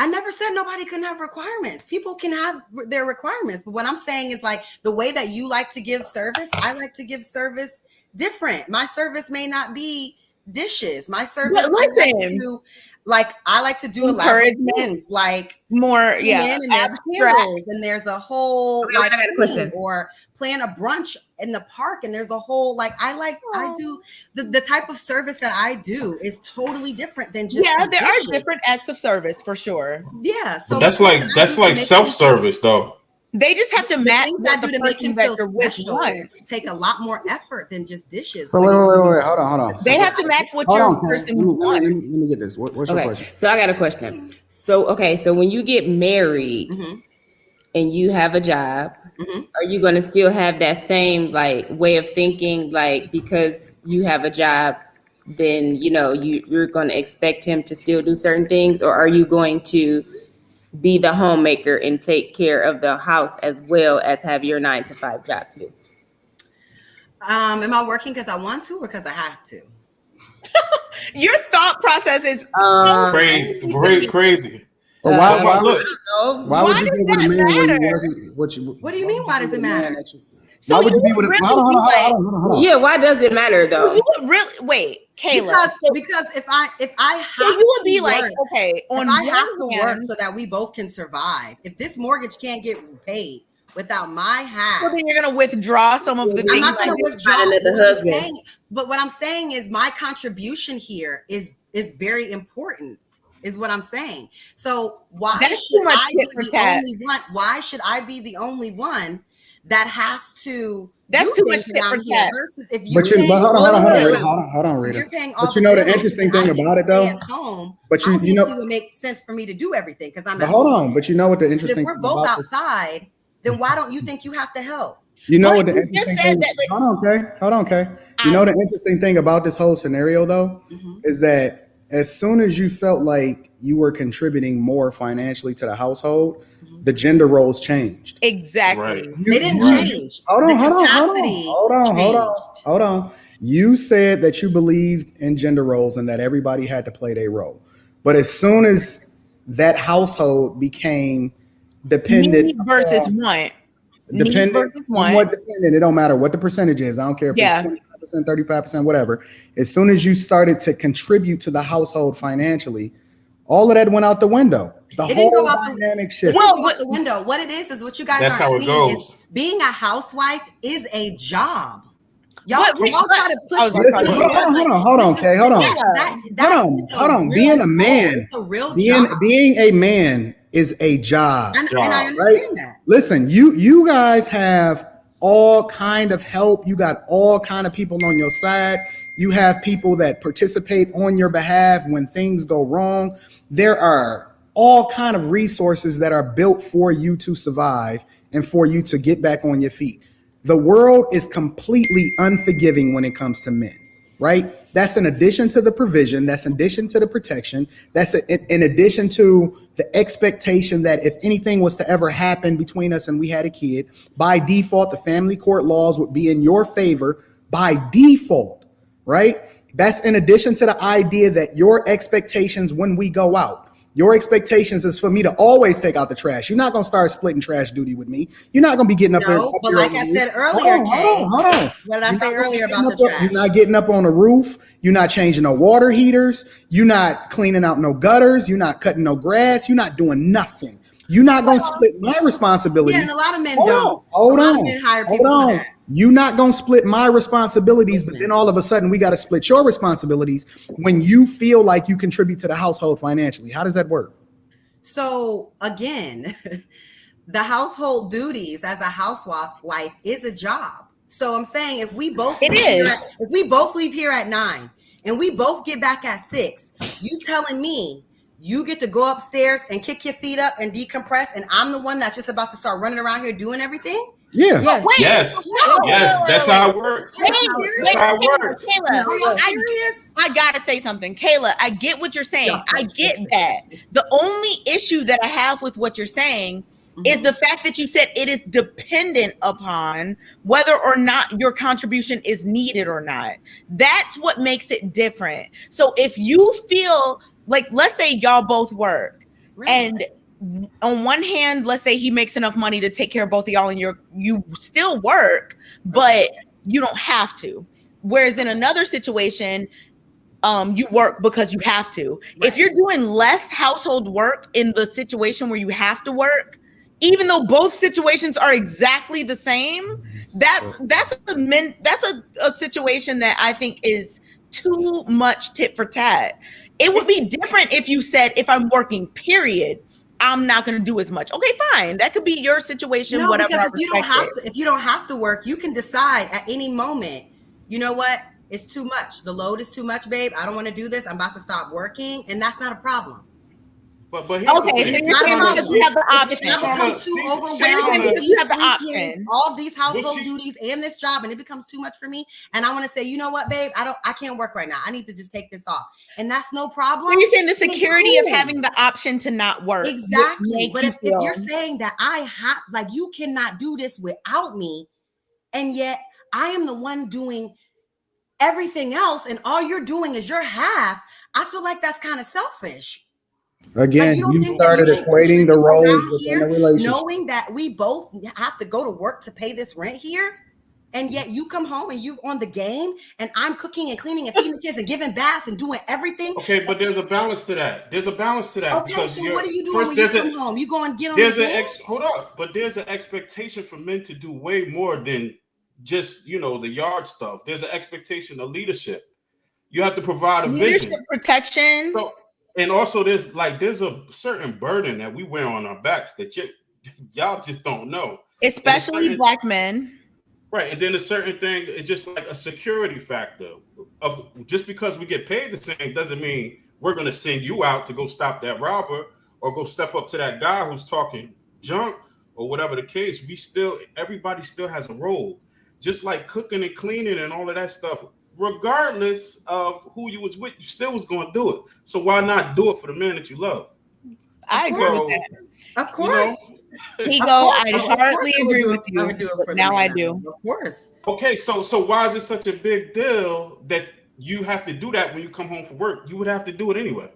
I never said nobody couldn't have requirements. People can have their requirements. But what I'm saying is, like, the way that you like to give service, I like to give service different. My service may not be dishes. My service, I like to do elaborate things, like more, and there's candles, and there's a whole I got a question. Or plan a brunch in the park, and there's a whole I do the type of service that I do is totally different than just there are different acts of service for sure. Yeah, so but that's like self-service though. They just have to match things what that do the to make him person feel that special. you're with. Take a lot more effort than just dishes. So wait, hold on. They have to match what your person wants. Let me get this. What's your question? So I got a question. So when you get married and you have a job, are you going to still have that same way of thinking, because you have a job, then you're going to expect him to still do certain things, or are you going to be the homemaker and take care of the house as well as have your 9-to-5 job too? Am I working because I want to or because I have to? Your thought process is crazy. But why would you be with a man when you're working? What do you mean? Why does it matter? So why would you be with a hold on. Yeah, why does it matter though? You would really wait, Kayla. Because if I have you would be to like, work, okay, if I have to work so that we both can survive. If this mortgage can't get paid without my half, so then you're gonna withdraw some of the things. I'm not gonna withdraw the husband. But what I'm saying is my contribution here is very important. Is what I'm saying. So why should I be the only one? Why should I be the only one that has to? That's too much tit for tat. Versus if you hold on, Rita. You're paying all but the interesting thing about it though. At home, but it would make sense for me to do everything because I'm. But hold on, but you know what the interesting? If we're both outside, then why don't you think you have to help? You know what the interesting thing? Hold on, okay. You know the interesting thing about this whole scenario though is that as soon as you felt like you were contributing more financially to the household, the gender roles changed. Exactly. Right. They didn't change. Hold on. You said that you believed in gender roles and that everybody had to play their role. But as soon as that household became dependent me versus what? Need Dependent, versus somewhat want. dependent. It don't matter what the percentage is. I don't care if Yeah. it's 25%, 35%, whatever. As soon as you started to contribute to the household financially, all of that went out the window. The It didn't whole go out the dynamic it shift. didn't Well, go out the window. What it is what you guys That's aren't how it seeing is goes. being a housewife is a job. Y'all But- try to I push was this. about to Listen, say, hold on, Kay, hold on. Hold on. Being a man, it's a real being job. a man is a job. And I Right? understand that. Listen, you guys have all kind of help. You got all kind of people on your side. You have people that participate on your behalf when things go wrong. There are all kind of resources that are built for you to survive and for you to get back on your feet. The world is completely unforgiving when it comes to men, right? That's in addition to the provision, that's in addition to the protection, that's in addition to the expectation that if anything was to ever happen between us and we had a kid, by default, the family court laws would be in your favor by default, right? That's in addition to the idea that your expectations when we go out, your expectations is for me to always take out the trash. You're not going to start splitting trash duty with me. You're not going to be getting up there. No, but like I said earlier, hold on. What did I say earlier about the trash? You're not getting up on the roof. You're not changing no water heaters. You're not cleaning out no gutters. You're not cutting no grass. You're not doing nothing. You're not going to split my responsibility. Yeah, and a lot of men Hold don't. on, hold a lot on, of men hire hold people on. for that. You're not going to split my responsibilities, Listen. but then all of a sudden we got to split your responsibilities when you feel like you contribute to the household financially. How does that work? So again, the household duties as a housewife is a job. So I'm saying if we both leave here at 9 and we both get back at 6, you telling me you get to go upstairs and kick your feet up and decompress, and I'm the one that's just about to start running around here doing everything? Yeah. Yeah. wait, Yes. no, Yes. That's how it works. Wait, That's how it works. Kayla, Are y'all serious? I gotta say something. Kayla, I get what you're saying. Yeah. I get that. The only issue that I have with what you're saying is the fact that you said it is dependent upon whether or not your contribution is needed or not. That's what makes it different. So if you feel like, let's say y'all both work, Right. and on one hand, let's say he makes enough money to take care of both of y'all and you still work, but you don't have to. Whereas in another situation, you work because you have to. Right. If you're doing less household work in the situation where you have to work, even though both situations are exactly the same, that's a situation that I think is too much tit for tat. It would be different if you said, if I'm working, period, I'm not going to do as much. Okay, fine. That could be your situation. No, whatever. because if you don't have to work, you can decide at any moment, you know what? It's too much. The load is too much, babe. I don't want to do this. I'm about to stop working. And that's not a problem. But here's the Okay, thing. so you're saying because you have the option. If I become too overwhelmed with you have the these option. kids, all these household duties and this job, and it becomes too much for me, and I want to say, you know what, babe, I can't work right now. I need to just take this off, and that's no problem. So you're saying the security of having the option to not work. Exactly. But if you're saying that I have, like, you cannot do this without me, and yet I am the one doing everything else, and all you're doing is your half, I feel like that's kind of selfish. Again, you started equating the roles within the relationship. Knowing that we both have to go to work to pay this rent here, and yet you come home and you on the game, and I'm cooking and cleaning and feeding the kids and giving baths and doing everything. Okay, but there's a balance to that. There's a balance to that. Okay, so what are you doing when you come home? You go and get on the game? Hold up, but there's an expectation for men to do way more than just, the yard stuff. There's an expectation of leadership. You have to provide a vision. Protection. So, and also there's a certain burden that we wear on our backs that y'all just don't know. Especially Black men. Right. And then a certain thing, it's just like a security factor of just because we get paid the same doesn't mean we're going to send you out to go stop that robber or go step up to that guy who's talking junk or whatever the case. Everybody still has a role, just like cooking and cleaning and all of that stuff. Regardless of who you was with, you still was going to do it. So why not do it for the man that you love? I agree with that. Of course. I hardly agree with you. I would do it for now the man. I do. Of course. Okay, so why is it such a big deal that you have to do that when you come home from work? You would have to do it anyway.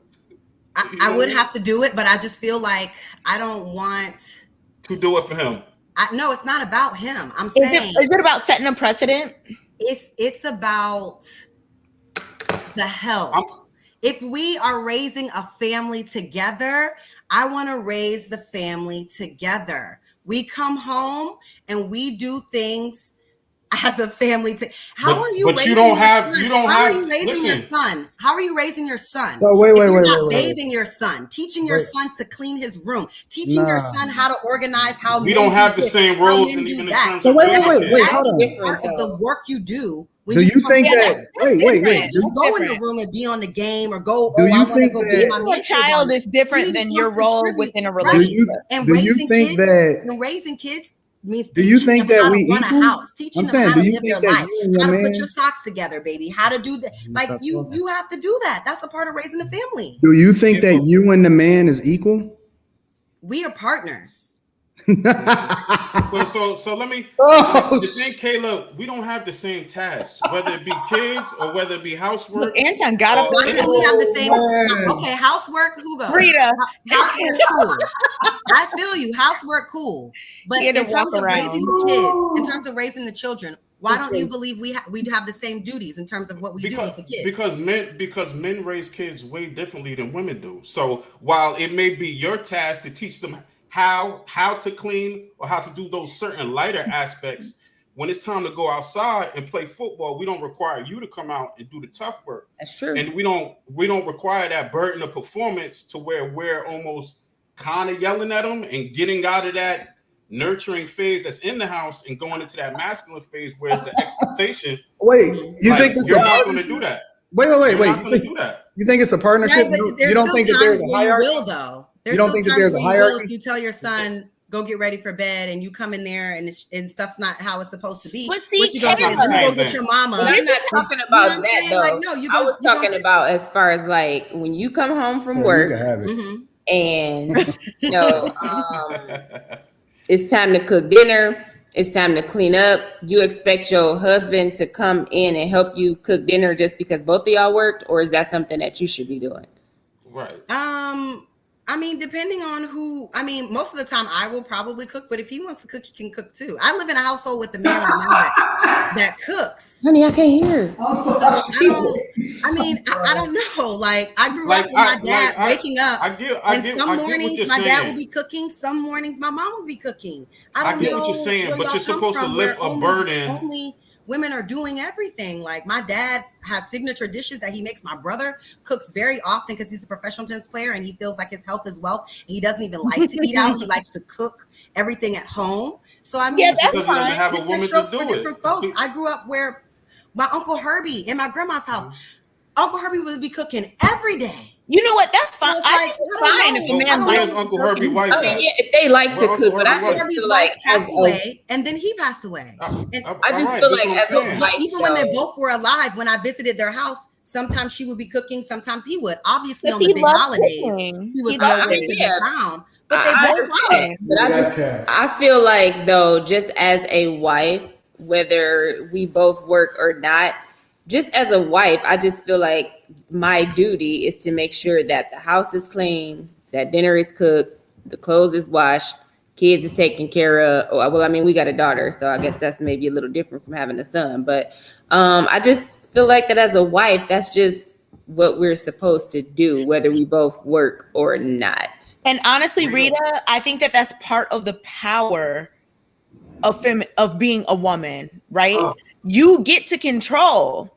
I would have to do it, but I just feel like I don't want to do it for him. No, it's not about him. I'm saying is it about setting a precedent? It's about the help. If we are raising a family together, I want to raise the family together. We come home and we do things as a family. How are you raising your son? How are you raising your son? How are you raising your son? So if you're not bathing your son, teaching your son to clean his room, teaching your son how to organize, how we don't have the same roles, and even in terms of wait, hold on. Part of the work you do. Do you think that? Wait. Just go in the room and be on the game, or go. Do you think being a child is different than your role within a relationship? And do you think that raising kids means do you think that we run a house, teaching them how to live their life, how to put your socks together, baby, how to do that. Like you have to do that. That's a part of raising a family. Do you think that you and the man is equal? We are partners. So let me. The thing, Kayla, we don't have the same tasks, whether it be kids or whether it be housework. Look, Anton got up. Why can't we have the same? Okay, housework. Who goes? Rita. Housework, cool. I feel you. Housework, cool. But in terms of raising the kids, in terms of raising the children, why don't you believe we have the same duties in terms of what we do with the kids? Because men raise kids way differently than women do. So while it may be your task to teach them how to clean or how to do those certain lighter aspects, when it's time to go outside and play football, we don't require you to come out and do the tough work. That's true. And we don't require that burden of performance to where we're almost kind of yelling at them and getting out of that nurturing phase that's in the house and going into that masculine phase where it's an expectation. Wait, you think you're not going to do that? Wait. You think it's a partnership? Yeah, you don't think that there's a hierarchy? Though. You don't think that there's a hierarchy? If you tell your son, go get ready for bed, and you come in there and stuff's not how it's supposed to be. But see, you go get your mama. Well, I'm not talking about that though. Like, no, I was talking about as far as like when you come home from work and it's time to cook dinner. It's time to clean up. You expect your husband to come in and help you cook dinner just because both of y'all worked, or is that something that you should be doing? Right. I mean, depending on who. I mean, most of the time I will probably cook, but if he wants to cook, he can cook too. I live in a household with a man right now that cooks. Honey, I can't hear. I don't know. Like, I grew up with my dad waking up, and some mornings my dad will be cooking, some mornings my mom will be cooking. I get what you're saying, but you're supposed to lift a burden. Only women are doing everything. Like, my dad has signature dishes that he makes. My brother cooks very often because he's a professional tennis player and he feels like his health is wealth. And he doesn't even like to eat out. He likes to cook everything at home. So I mean, that's fine. Have a woman to do it. Different folks. I grew up where my Uncle Herbie in my grandma's house, Uncle Herbie would be cooking every day. You know what? That's fine. I think it's fine if a man likes Uncle Herbie wife. I mean, yeah, if they like to cook, but I just feel like passed away, and then he passed away. I just feel like as a wife, even when they both were alive, when I visited their house, sometimes she would be cooking, sometimes he would. Obviously, on the big holidays, he was always around. But they both I feel like though, just as a wife, whether we both work or not, just as a wife, I just feel like my duty is to make sure that the house is clean, that dinner is cooked, the clothes is washed, kids is taken care of. Well, I mean, we got a daughter, so I guess that's maybe a little different from having a son. But I just feel like that as a wife, that's just what we're supposed to do, whether we both work or not. And honestly, Rita, I think that that's part of the power of being a woman, right? Oh. You get to control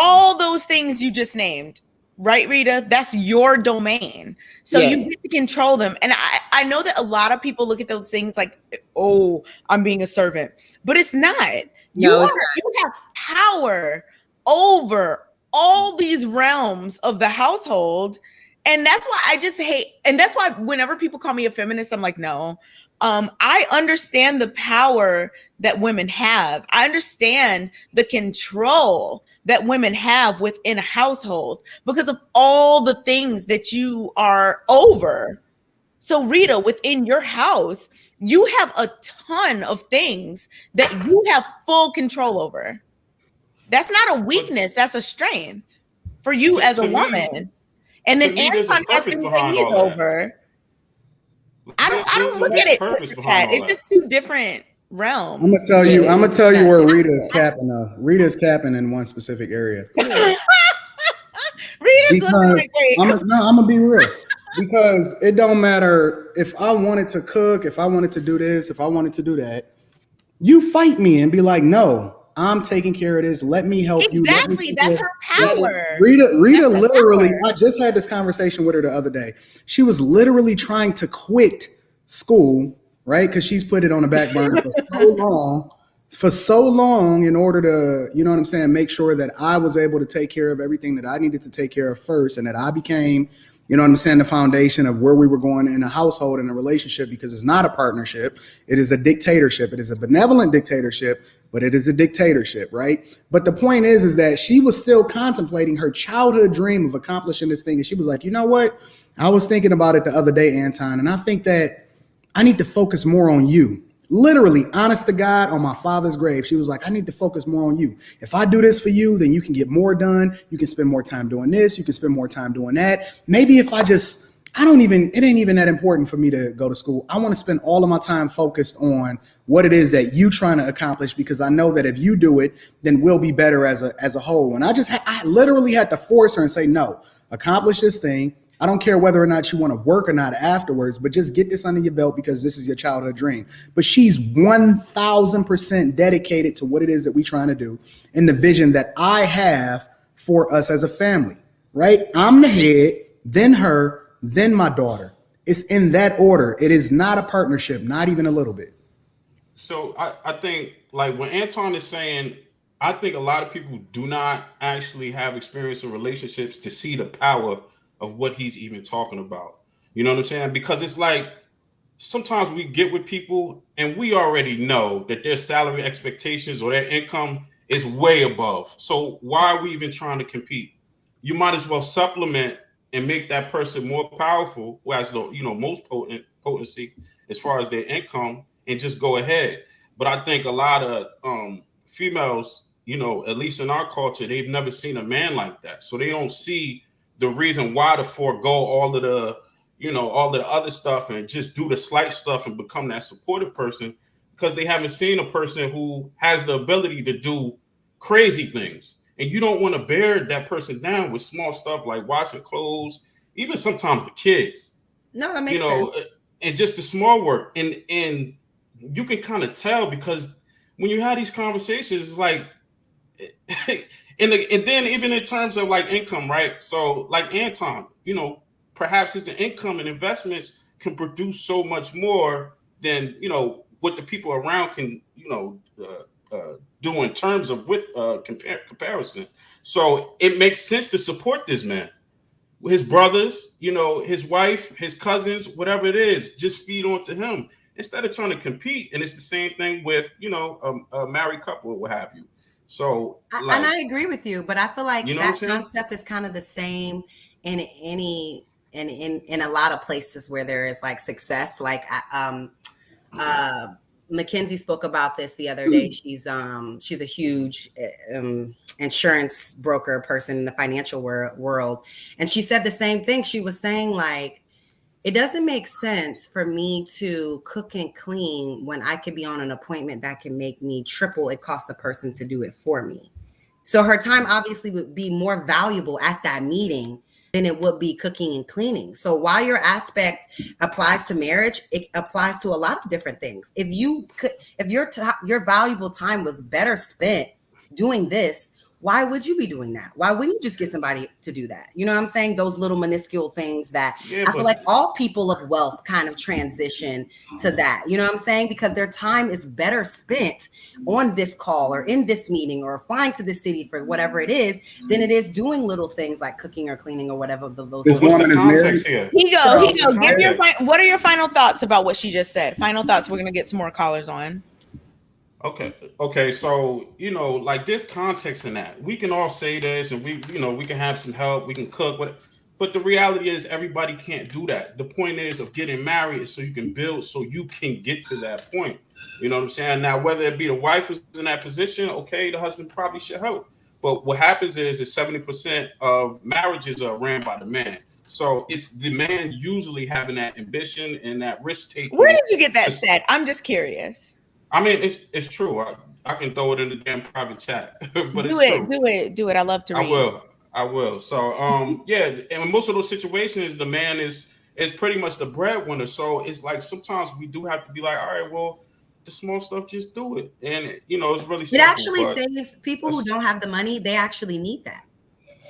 all those things you just named, right, Rita? That's your domain. So you get to control them. And I know that a lot of people look at those things like, oh, I'm being a servant. But it's not. You have power over all these realms of the household. And that's why I just hate, and that's why whenever people call me a feminist, I'm like, no. I understand the power that women have. I understand the control that women have within a household because of all the things that you are over. So Rita, within your house, you have a ton of things that you have full control over. That's not a weakness. That's a strength for you as a woman. And then Anton has things that he's over. I don't There's a look at big it purpose like behind that. all It's that. just two different realms. I'm gonna tell you. Yeah, I'm gonna tell you it's where not Rita's capping. Rita's capping in one specific area. Rita's looking like, Because wait. I'm gonna be real. Because it don't matter if I wanted to cook, if I wanted to do this, if I wanted to do that. You fight me and be like, no, I'm taking care of this. Let me help you. Let me Exactly. take That's care. her power. Rita That's her literally, power. I just had this conversation with her the other day. She was literally trying to quit school, right? Because she's put it on the back burner for so long in order to, you know what I'm saying, make sure that I was able to take care of everything that I needed to take care of first, and that I became, you know what I'm saying, the foundation of where we were going in a household and a relationship, because it's not a partnership. It is a dictatorship. It is a benevolent dictatorship, but it is a dictatorship, right? But the point is that she was still contemplating her childhood dream of accomplishing this thing. And she was like, you know what? I was thinking about it the other day, Anton, and I think that I need to focus more on you. Literally, honest to God, on my father's grave, she was like, I need to focus more on you. If I do this for you, then you can get more done. You can spend more time doing this. You can spend more time doing that. Maybe if it ain't even that important for me to go to school. I want to spend all of my time focused on what it is that you trying to accomplish, because I know that if you do it, then we'll be better as a whole. And I literally had to force her and say, no, accomplish this thing. I don't care whether or not you want to work or not afterwards, but just get this under your belt because this is your childhood dream. But she's 1,000% dedicated to what it is that we're trying to do and the vision that I have for us as a family, right? I'm the head, then her, then my daughter. It's in that order. It is not a partnership, not even a little bit. So I think, like, when Anton is saying, I think a lot of people do not actually have experience in relationships to see the power of what he's even talking about. You know what I'm saying? Because it's like sometimes we get with people and we already know that their salary expectations or their income is way above. So why are we even trying to compete? You might as well supplement and make that person more powerful, who has the most potency as far as their income, and just go ahead. But I think a lot of females, at least in our culture, they've never seen a man like that, so they don't see the reason why to forego all of the other stuff and just do the slight stuff and become that supportive person, because they haven't seen a person who has the ability to do crazy things. And you don't want to bear that person down with small stuff like washing clothes, even sometimes the kids. No, that makes sense. And just the small work. And you can kind of tell, because when you have these conversations, it's like, and then even in terms of like income, right? So like Anton, perhaps his income and investments can produce so much more than what the people around can do in terms of with comparison. So it makes sense to support this man. His brothers, his wife, his cousins, whatever it is, just feed on to him instead of trying to compete. And it's the same thing with a married couple or what have you. So, and I agree with you, but I feel like that concept is kind of the same in a lot of places where there is like success. Like Mackenzie spoke about this the other day. She's a huge insurance broker person in the financial world, and she said the same thing. She was saying, like, it doesn't make sense for me to cook and clean when I could be on an appointment that can make me triple it costs a person to do it for me. So her time obviously would be more valuable at that meeting than it would be cooking and cleaning. So while your aspect applies to marriage, it applies to a lot of different things. If your valuable time was better spent doing this, why would you be doing that? Why wouldn't you just get somebody to do that? You know what I'm saying? Those little minuscule things that I feel like all people of wealth kind of transition to that. You know what I'm saying? Because their time is better spent on this call or in this meeting or flying to the city for whatever it is than it is doing little things like cooking or cleaning or whatever. What's the context here? He go. What are your final thoughts about what she just said? Final thoughts. We're going to get some more callers on. Okay. So, like, there's context in that. We can all say this and we can have some help. We can cook, but the reality is everybody can't do that. The point is of getting married is so you can build, so you can get to that point. You know what I'm saying? Now, whether it be the wife who's in that position, okay, the husband probably should help. But what happens is that 70% of marriages are ran by the man. So it's the man usually having that ambition and that risk taking. Where did you get that stat? I'm just curious. I mean, it's true. I can throw it in the damn private chat, but do it's it, true. do it. I love to read. I will. So, yeah, and in most of those situations, the man is pretty much the breadwinner. So it's like sometimes we do have to be like, all right, well, the small stuff, just do it, and you know, it's really simple. It actually saves people who don't have the money. They actually need that,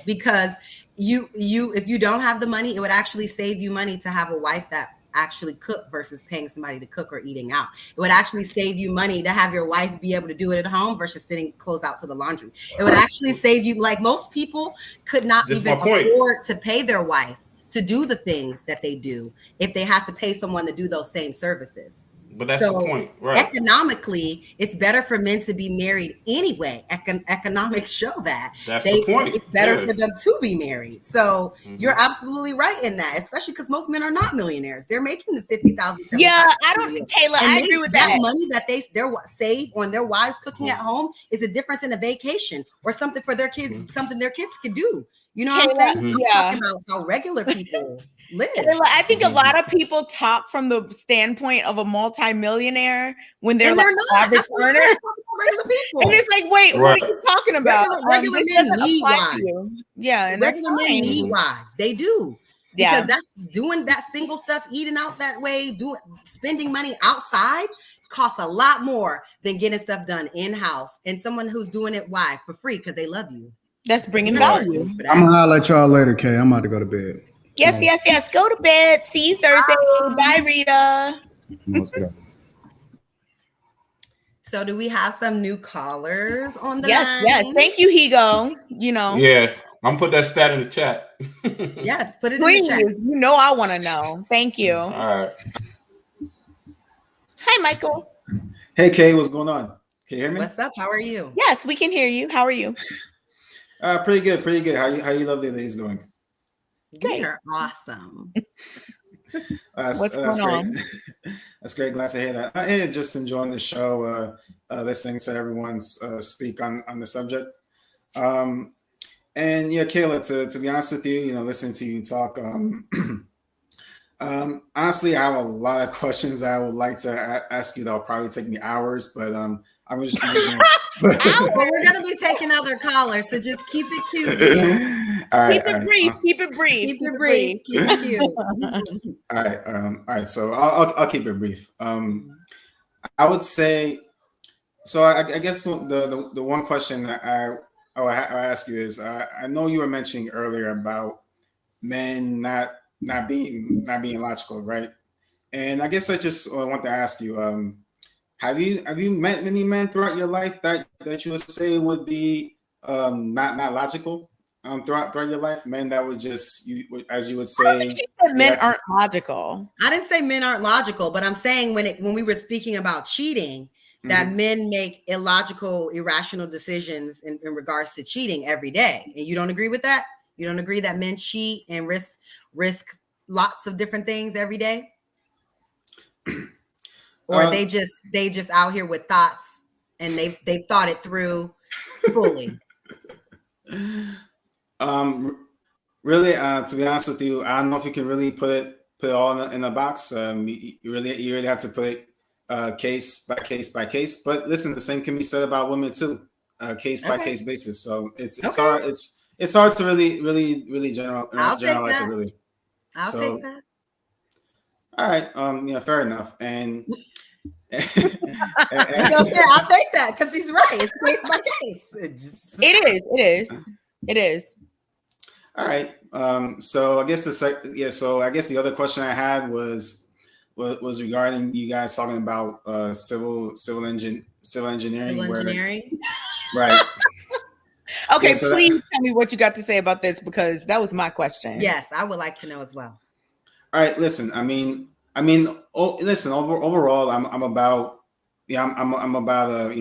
because you if you don't have the money, it would actually save you money to have a wife that actually cook versus paying somebody to cook or eating out. It would actually save you money to have your wife be able to do it at home versus sending clothes out to the laundry. It would actually save you, like most people could not even afford to pay their wife to do the things that they do if they had to pay someone to do those same services. But that's the point, right? Economically, it's better for men to be married anyway. Economics show that. That's the point. It's better for them to be married. So you're absolutely right in that, especially because most men are not millionaires. They're making the $50,000. Yeah, I don't, Kayla, I agree with that. Money that they save on their wives cooking at home is a difference in a vacation or something for their kids, something their kids could do. You know what I'm saying? So I'm talking about how regular people live. I think a lot of people talk from the standpoint of a multimillionaire when they're like average earner. Regular people. And it's like, wait, what are you talking about? Regular men need wives. Yeah, and regular men need wives. They do. Yeah. Because that's doing that single stuff, eating out that way, spending money outside costs a lot more than getting stuff done in-house. And someone who's doing it, why? For free, because they love you. That's bringing value. I'm gonna holler at y'all later, Kay. I'm about to go to bed. Yes. Go to bed. See you Thursday. Bye, Rita. So do we have some new callers on the line? Yes. Thank you, Higo. You know. Yeah, I'm put that stat in the chat. Yes, put it Please, in the chat. You know I want to know. Thank you. All right. Hi, Michael. Hey, Kay, what's going on? Can you hear me? What's up? How are you? Yes, we can hear you. How are you? Pretty good. How you lovely ladies doing? Great. You're awesome. What's going on? That's great. Glad to hear that. Hey, just enjoying the show, listening to everyone speak on the subject. And yeah, Kayla, to be honest with you, listening to you talk, honestly, I have a lot of questions that I would like to ask you that'll probably take me hours, but I'm just gonna we're gonna be taking other callers, so just keep it cute. All right, keep it brief. Keep it brief. Keep it cute. All right. So I'll keep it brief. I would say, so I guess the one question that I ask you is, I know you were mentioning earlier about men not being logical, right? And I guess I just want to ask you, have you met many men throughout your life that you would say would be not logical throughout your life? Men that would just, as you would say, men aren't logical. I didn't say men aren't logical, but I'm saying when we were speaking about cheating, that men make illogical, irrational decisions in regards to cheating every day. And you don't agree with that? You don't agree that men cheat and risk lots of different things every day? Or they just out here with thoughts and they've thought it through fully? Really, to be honest with you, I don't know if you can really put it all in a box. You really have to put it case by case. But listen, the same can be said about women too, case by case basis. So it's hard. It's hard to really generalize it. Really, I'll take that. All right. Fair enough. And I'll take that because he's right. It's case by case. It is. All right. So I guess the other question I had was regarding you guys talking about civil engineering. Right. Okay, please tell me what you got to say about this, because that was my question. Yes, I would like to know as well. All right, listen. Listen. Overall, I'm about I'm about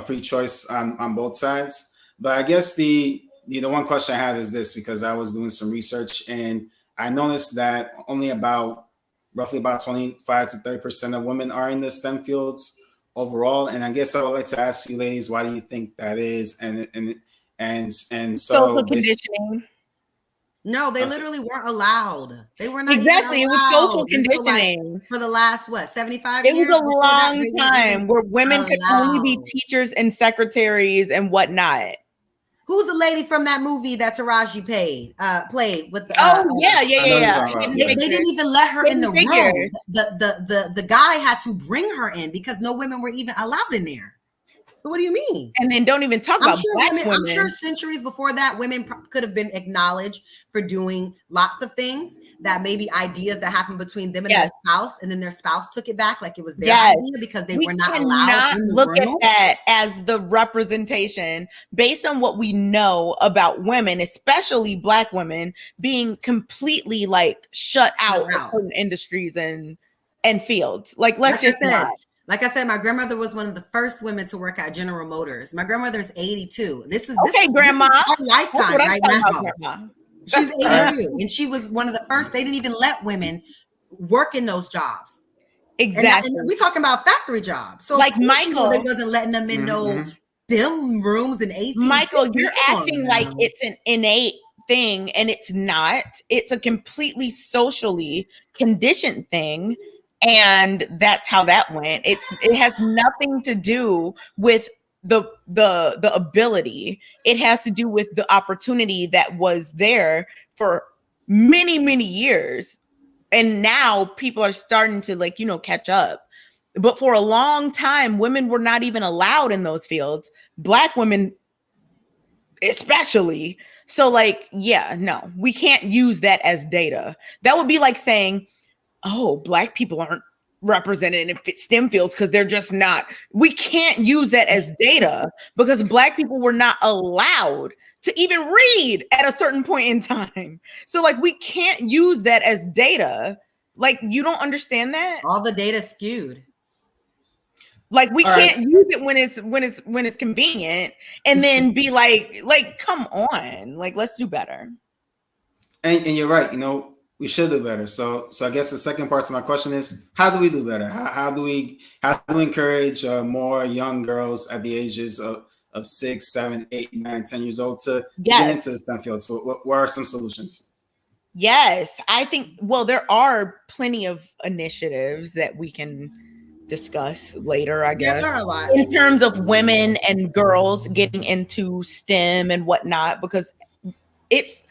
free choice on both sides. But I guess the one question I have is this, because I was doing some research and I noticed that only roughly about 25 to 30% of women are in the STEM fields overall. And I guess I would like to ask you ladies, why do you think that is? And so social conditioning. No, they literally weren't allowed. They were not Exactly. It even was social allowed until, like, conditioning. for the last 75 It years. was a Before that, long they weren't time even where women could only be allowed. teachers and secretaries and whatnot. Who's the lady from that movie that Taraji played with the? Yeah. They didn't even let her in the room. Figures. The guy had to bring her in because no women were even allowed in there. So what do you mean? And then don't even talk about black women. I'm sure centuries before that, women could have been acknowledged for doing lots of things that maybe ideas that happened between them and their spouse, and then their spouse took it back like it was their idea because they were not allowed in the look room. at that as the representation based on what we know about women, especially black women, being completely like shut out of certain industries and fields. Like, let's just not. Like I said, my grandmother was one of the first women to work at General Motors. My grandmother's 82. This is Grandma. This is our lifetime right now. About, She's 82, and she was one of the first. They didn't even let women work in those jobs. Exactly. And we're talking about factory jobs. So like Michael, they wasn't letting them in no STEM rooms in 18. Michael, you're acting like it's an innate thing, and it's not. It's a completely socially conditioned thing. And that's how that went. It has nothing to do with the ability. It has to do with the opportunity that was there for many, many years. And now people are starting to catch up. But for a long time, women were not even allowed in those fields. Black women especially. So no, we can't use that as data. That would be like saying, oh, black people aren't represented in STEM fields because they're just not. We can't use that as data because black people were not allowed to even read at a certain point in time. So we can't use that as data. You don't understand that? All the data skewed. We can't use it when it's convenient and then be like, come on, let's do better. And you're right, we should do better. So I guess the second part to my question is, how do we do better? How do we encourage more young girls at the ages of 6, 7, 8, 9, 10 years old to get into the STEM field? So what are some solutions? Yes, I think, there are plenty of initiatives that we can discuss later, I guess. There are a lot. In terms of women and girls getting into STEM and whatnot, because it's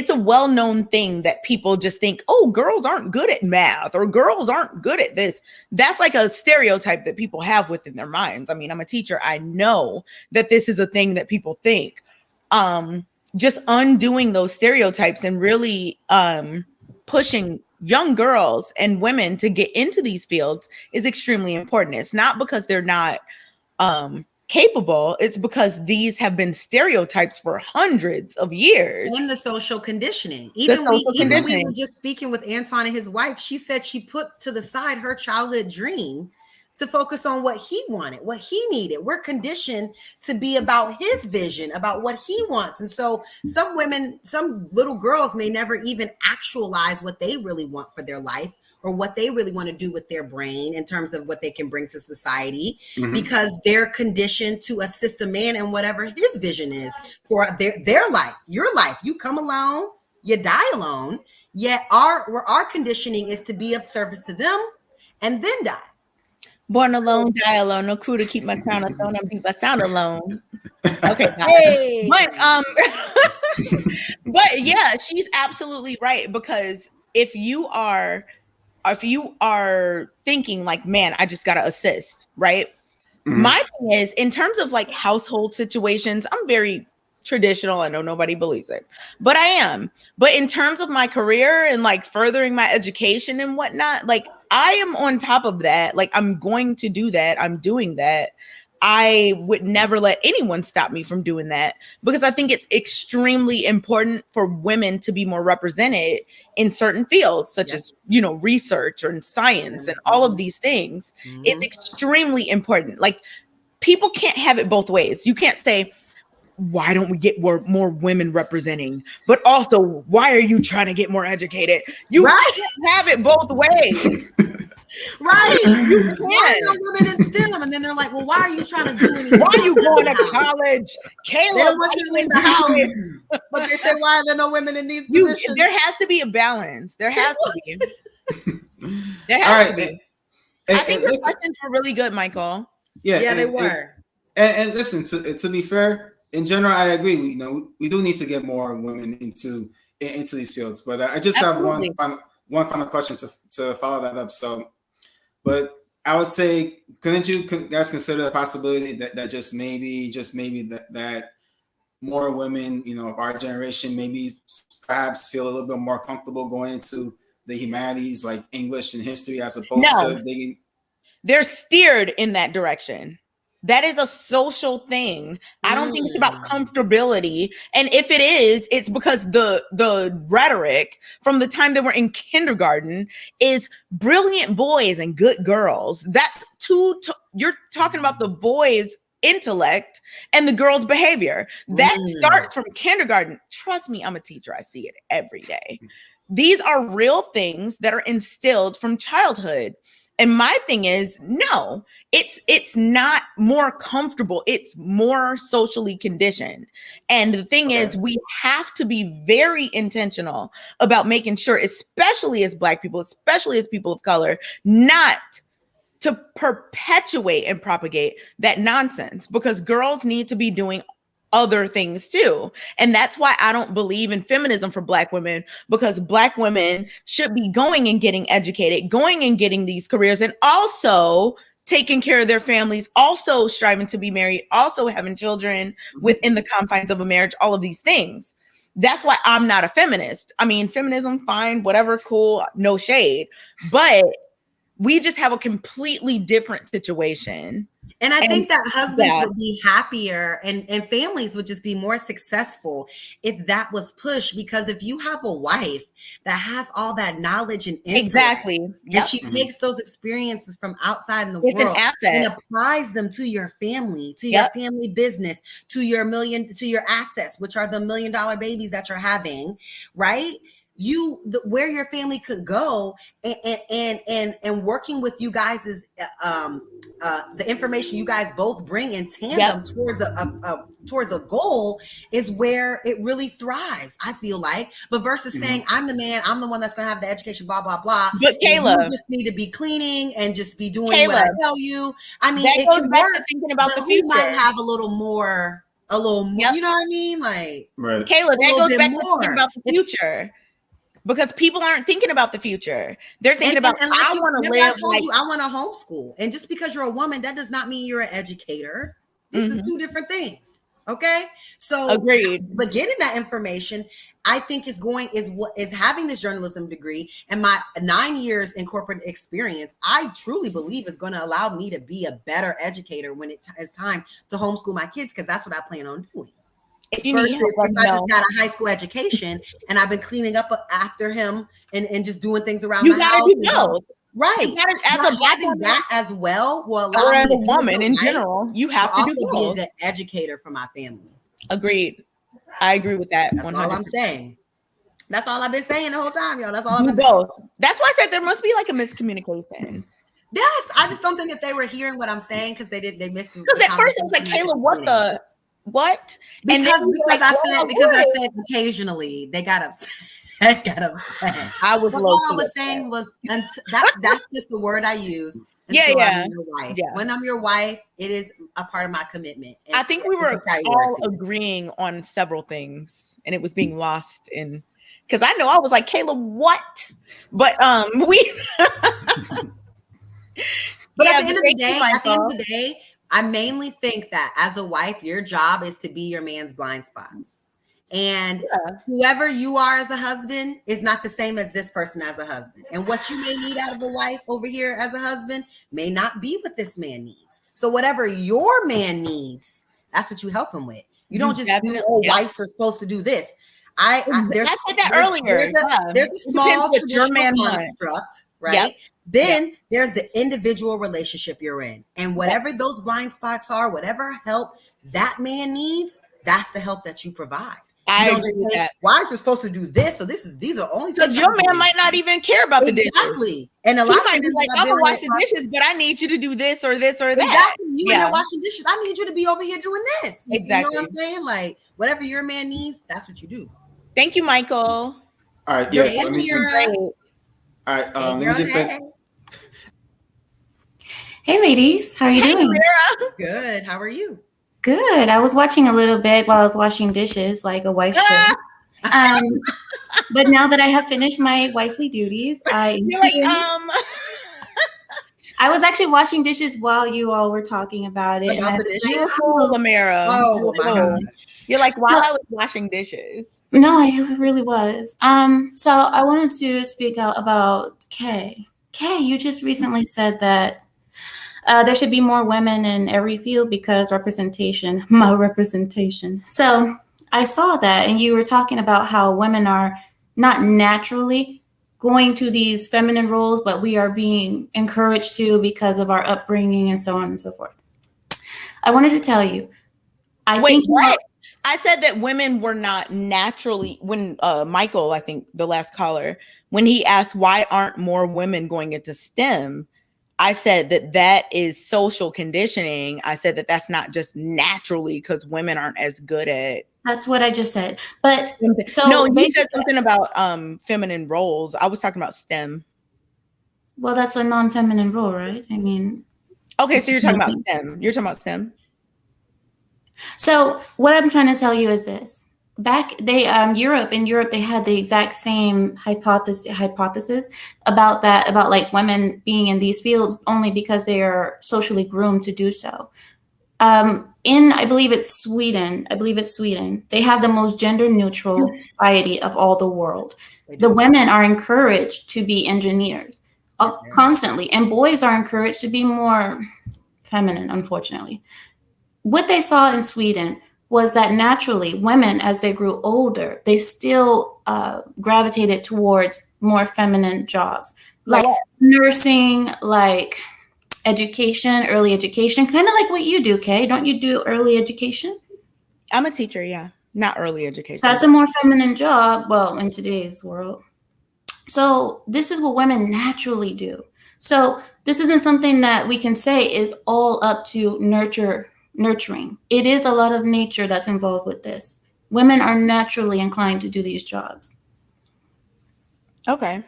a well-known thing that people just think, oh, girls aren't good at math or girls aren't good at this. That's like a stereotype that people have within their minds. I mean, I'm a teacher. I know that this is a thing that people think. Just undoing those stereotypes and really pushing young girls and women to get into these fields is extremely important. It's not because they're not capable, it's because these have been stereotypes for hundreds of years. And the social conditioning. Even we were just speaking with Antoine and his wife. She said she put to the side her childhood dream to focus on what he wanted, what he needed. We're conditioned to be about his vision, about what he wants. And so some women, some little girls may never even actualize what they really want for their life or what they really want to do with their brain in terms of what they can bring to society, because they're conditioned to assist a man in whatever his vision is for their life, your life. You come alone, you die alone, yet our conditioning is to be of service to them and then die. Born alone, die alone. No crew to keep my crown. I don't beat my sound alone. Okay, hey. But yeah, she's absolutely right, because if you are thinking like, man, I just gotta assist, right? My thing is, in terms of household situations, I'm very traditional. I know nobody believes it, but I am. But in terms of my career and furthering my education and whatnot, I am on top of that. I'm going to do that. I'm doing that. I would never let anyone stop me from doing that, because I think it's extremely important for women to be more represented in certain fields, such as, research or science and all of these things. It's extremely important. People can't have it both ways. You can't say, why don't we get more women representing? But also, why are you trying to get more educated? You can't have it both ways. Right. You Why can. no women in STEM? And then they're like, well, why are you trying to do anything? Why are you outside going the to house? college? They Kayla, don't want why you to you leave in the house. college? But they say, why are there no women in these You, positions? there has to be a balance. There has to be. There All has right. to be. And I think your listen, questions were really good, Michael. Yeah, they were. And listen, to be fair, in general, I agree. We do need to get more women into these fields. But I just Absolutely. have one final question to follow that up. So, but I would say, couldn't you guys consider the possibility that just maybe that more women, of our generation, maybe perhaps feel a little bit more comfortable going into the humanities like English and history as opposed to digging? They're steered in that direction. That is a social thing. I don't think it's about comfortability. And if it is, it's because the rhetoric from the time they were in kindergarten is brilliant boys and good girls. That's you're talking about the boys' intellect and the girls' behavior. That starts from kindergarten. Trust me, I'm a teacher. I see it every day. These are real things that are instilled from childhood. And my thing is, no, it's not more comfortable. It's more socially conditioned. And the thing is, we have to be very intentional about making sure, especially as Black people, especially as people of color, not to perpetuate and propagate that nonsense, because girls need to be doing other things too. And that's why I don't believe in feminism for Black women, because Black women should be going and getting educated, going and getting these careers, and also taking care of their families, also striving to be married, also having children within the confines of a marriage, all of these things. That's why I'm not a feminist. I mean, feminism, fine, whatever, cool, no shade. But we just have a completely different situation. And I think that husbands would be happier and families would just be more successful if that was pushed. Because if you have a wife that has all that knowledge and intellect, and she takes those experiences from outside in the world and applies them to your family, to your family business, to your assets, which are the $1 million babies that you're having, right? Where your family could go, and working with you guys is the information you guys both bring in tandem towards a goal is where it really thrives, I feel like. But versus saying, I'm the man, I'm the one that's going to have the education, blah, blah, blah. But Kayla, you just need to be cleaning and just be doing what I tell you. I mean, that it goes can back work, to thinking about but the who future. might have a little more, you know what I mean? Like, right. Kayla, that goes back to more. thinking about the future. Because people aren't thinking about the future. They're thinking about, like I want to live. I told you, I want to homeschool. And just because you're a woman, that does not mean you're an educator. This is two different things. Okay. So agreed. But getting that information, I think is having this journalism degree and my 9 years in corporate experience, I truly believe is going to allow me to be a better educator when it is time to homeschool my kids, because that's what I plan on doing. If you need help, if I just got a high school education and I've been cleaning up after him and just doing things around the house. You gotta do both. Right. As a Black woman, that as well will allow or me as to a woman in general, you have to do both. Be a good educator for my family. Agreed. I agree with that. That's 100%. All I'm saying. That's all I've been saying the whole time, y'all. That's all I've been saying. That's why I said there must be like a miscommunication. Yes, I just don't think that they were hearing what I'm saying because they missed. Because at first I was like, Kayla, what? Because I said occasionally they got upset. I was all I was saying was that's just the word I use. I'm your wife. When I'm your wife, it is a part of my commitment. I think we were all agreeing on several things, and it was being lost in, because I know I was like, Kayla, what? But we. But at the end of the day, I mainly think that as a wife, your job is to be your man's blind spots. And whoever you are as a husband is not the same as this person as a husband. And what you may need out of a wife over here as a husband may not be what this man needs. So whatever your man needs, that's what you help him with. You don't just do, wives are supposed to do this. I said that earlier. There's a small traditional construct, right? Yep. Then there's the individual relationship you're in. And whatever those blind spots are, whatever help that man needs, that's the help that you provide. I You don't agree just with say, that. wives are supposed to do this, so these are only Because things your I'm man doing. might not even care about the dishes. Exactly. And a He lot of might be men like, that I'm I've gonna been wash with the dishes, but I need you to do this or this or that. exactly. You in Yeah. there washing dishes. I need you to be over here doing this. You know what I'm Exactly. saying? Like whatever your man needs, that's what you do. Thank you, Michael. All right, Your yes. answers Amira. were great. All right, Hey, let me girl, just hey. say. Hey, ladies, how are you Hey, doing? Amira. Good. How are you? Good. I was watching a little bit while I was washing dishes, like a wife should. But now that I have finished my wifely duties, You're like, I was actually washing dishes while you all were talking about it, and About I the was dishes? you were cool, Amira. Oh, You were my cool. God. You're like, while Well- I was washing dishes. no, I really was. So I wanted to speak out about Kay. Kay, you just recently said that there should be more women in every field because representation, my representation. So I saw that, and you were talking about how women are not naturally going to these feminine roles, but we are being encouraged to because of our upbringing and so on and so forth. I wanted to tell you, I Wait, think what? I said that women were not naturally, when Michael, I think the last caller, when he asked why aren't more women going into STEM, I said that is social conditioning. I said that that's not just naturally because women aren't as good at. that's what I just said. But so no, you said basically, something about feminine roles. I was talking about STEM. well, that's a non-feminine role, right? I mean, Okay, so you're talking about STEM. You're talking about STEM. so what I'm trying to tell you is this. Back in Europe they had the exact same hypothesis about that, about like women being in these fields only because they are socially groomed to do so. I believe it's Sweden, they have the most gender neutral society of all the world. The women are encouraged to be engineers constantly, and boys are encouraged to be more feminine, unfortunately. What they saw in Sweden was that naturally women, as they grew older, they still gravitated towards more feminine jobs, like nursing, like education, early education, kind of like what you do, Kay. Don't you do early education? I'm a teacher, yeah. Not early education. That's a more feminine job, well, in today's world. So this is what women naturally do. So this isn't something that we can say is all up to nurturing. It is a lot of nature that's involved with this. Women are naturally inclined to do these jobs. Okay.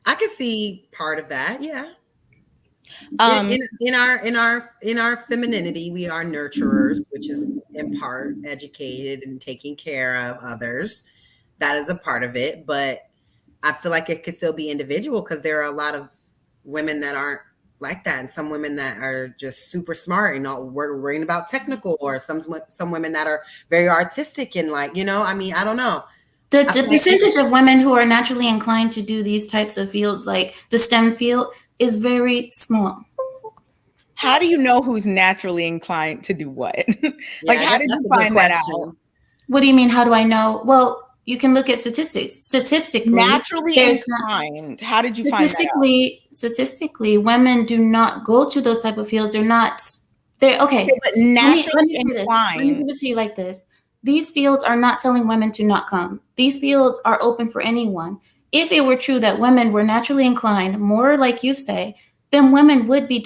I can see part of that, yeah. In our femininity, we are nurturers, which is in part educated and taking care of others. That is a part of it, but I feel like it could still be individual because there are a lot of women that aren't like that, and some women that are just super smart and not worrying about technical, or some women that are very artistic and like, I mean, I don't know. The percentage of women who are naturally inclined to do these types of fields, like the STEM field, is very small. How do you know who's naturally inclined to do what? Like, how did you find that out? What do you mean? How do I know? Well, you can look at statistics. Statistically, naturally inclined. How did you find that out? Statistically, women do not go to those type of fields. They're okay. But naturally let me say inclined. Let me give it to you like this. These fields are not telling women to not come. These fields are open for anyone. If it were true that women were naturally inclined, more like you say, then women would be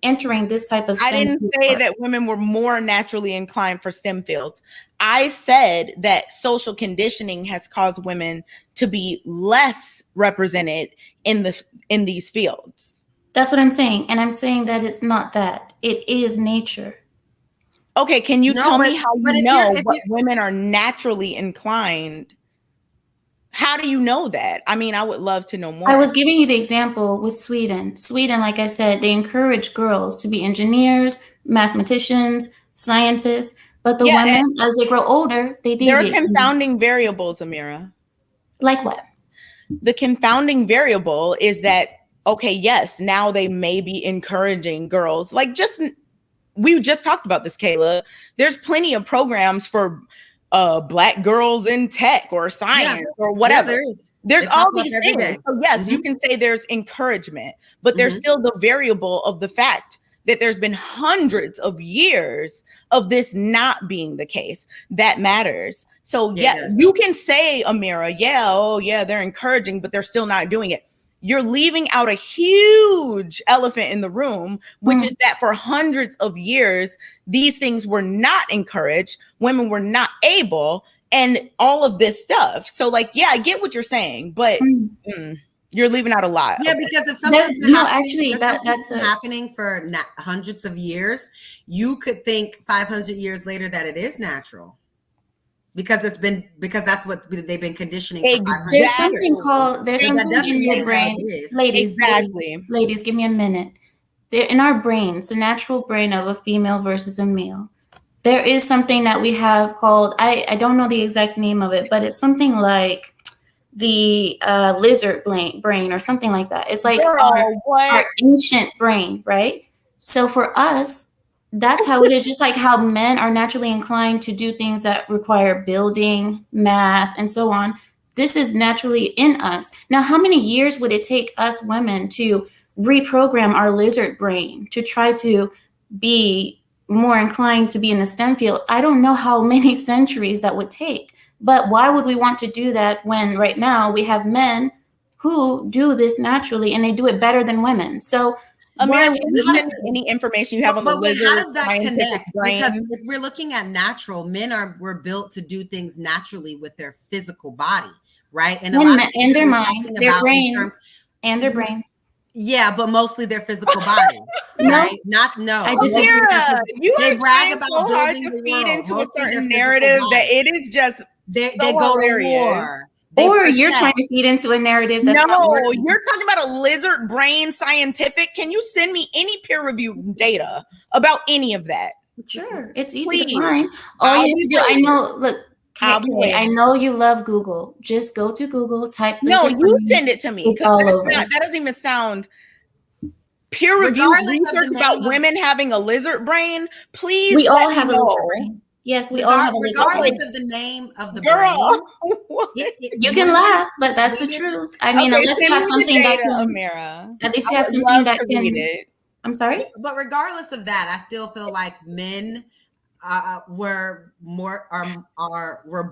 entering this type of STEM. I didn't say that women were more naturally inclined for STEM fields. I said that social conditioning has caused women to be less represented in these fields. That's what I'm saying. And I'm saying that it's not that. It is nature. Okay, can you tell me how you know what women are naturally inclined? How do you know that? I mean, I would love to know more. I was giving you the example with Sweden. Sweden, like I said, they encourage girls to be engineers, mathematicians, scientists, but the women, as they grow older, they deviate. There are confounding variables, Amira. Like what? The confounding variable is that, okay, yes, now they may be encouraging girls. Like, we just talked about this, Kayla. There's plenty of programs for Black girls in tech or science or whatever. Yeah, there's all these things. So yes, you can say there's encouragement, but there's still the variable of the fact that there's been hundreds of years of this not being the case. That matters. So you can say, Amira, they're encouraging, but they're still not doing it. You're leaving out a huge elephant in the room, which is that for hundreds of years, these things were not encouraged. Women were not able, and all of this stuff. So like, yeah, I get what you're saying, but you're leaving out a lot. Yeah, because if something's been happening for hundreds of years, you could think 500 years later that it is natural. Because that's what they've been conditioning for 500 There's years. there's something in your brain. Ladies, give me a minute. In our brains, the natural brain of a female versus a male, there is something that we have called, I don't know the exact name of it, but it's something like the lizard brain or something like that. It's like our ancient brain, right? So for us, that's how it is. Just like how men are naturally inclined to do things that require building, math, and so on. This is naturally in us. Now, how many years would it take us women to reprogram our lizard brain to try to be more inclined to be in the STEM field? I don't know how many centuries that would take. But why would we want to do that when right now we have men who do this naturally and they do it better than women? So Amira, can you send any information you have on the lizard? How does that connect? Brain? Because if we're looking at natural, were built to do things naturally with their physical body, right? And a lot of and their mind, their brain, and their brain. Yeah, but mostly their physical body, right? I disagree. They brag about so hard to feed into a certain narrative that it is just they go to war. You're trying to feed into a narrative that's you're talking about a lizard brain scientific. Can you send me any peer-reviewed data about any of that? Sure, it's easy to find. All you have to do, I know. Look, I know you love Google. Just go to Google, type. You send it to me. That doesn't even sound peer-reviewed research about women having a lizard brain. Please, we all have a lizard brain. Yes, we all have a lizard brain. Regardless of the name of the brain. You can laugh, but that's the truth. I mean, unless you have something that can, Amira. At least you have something that can. I'm sorry? But regardless of that, I still feel like men were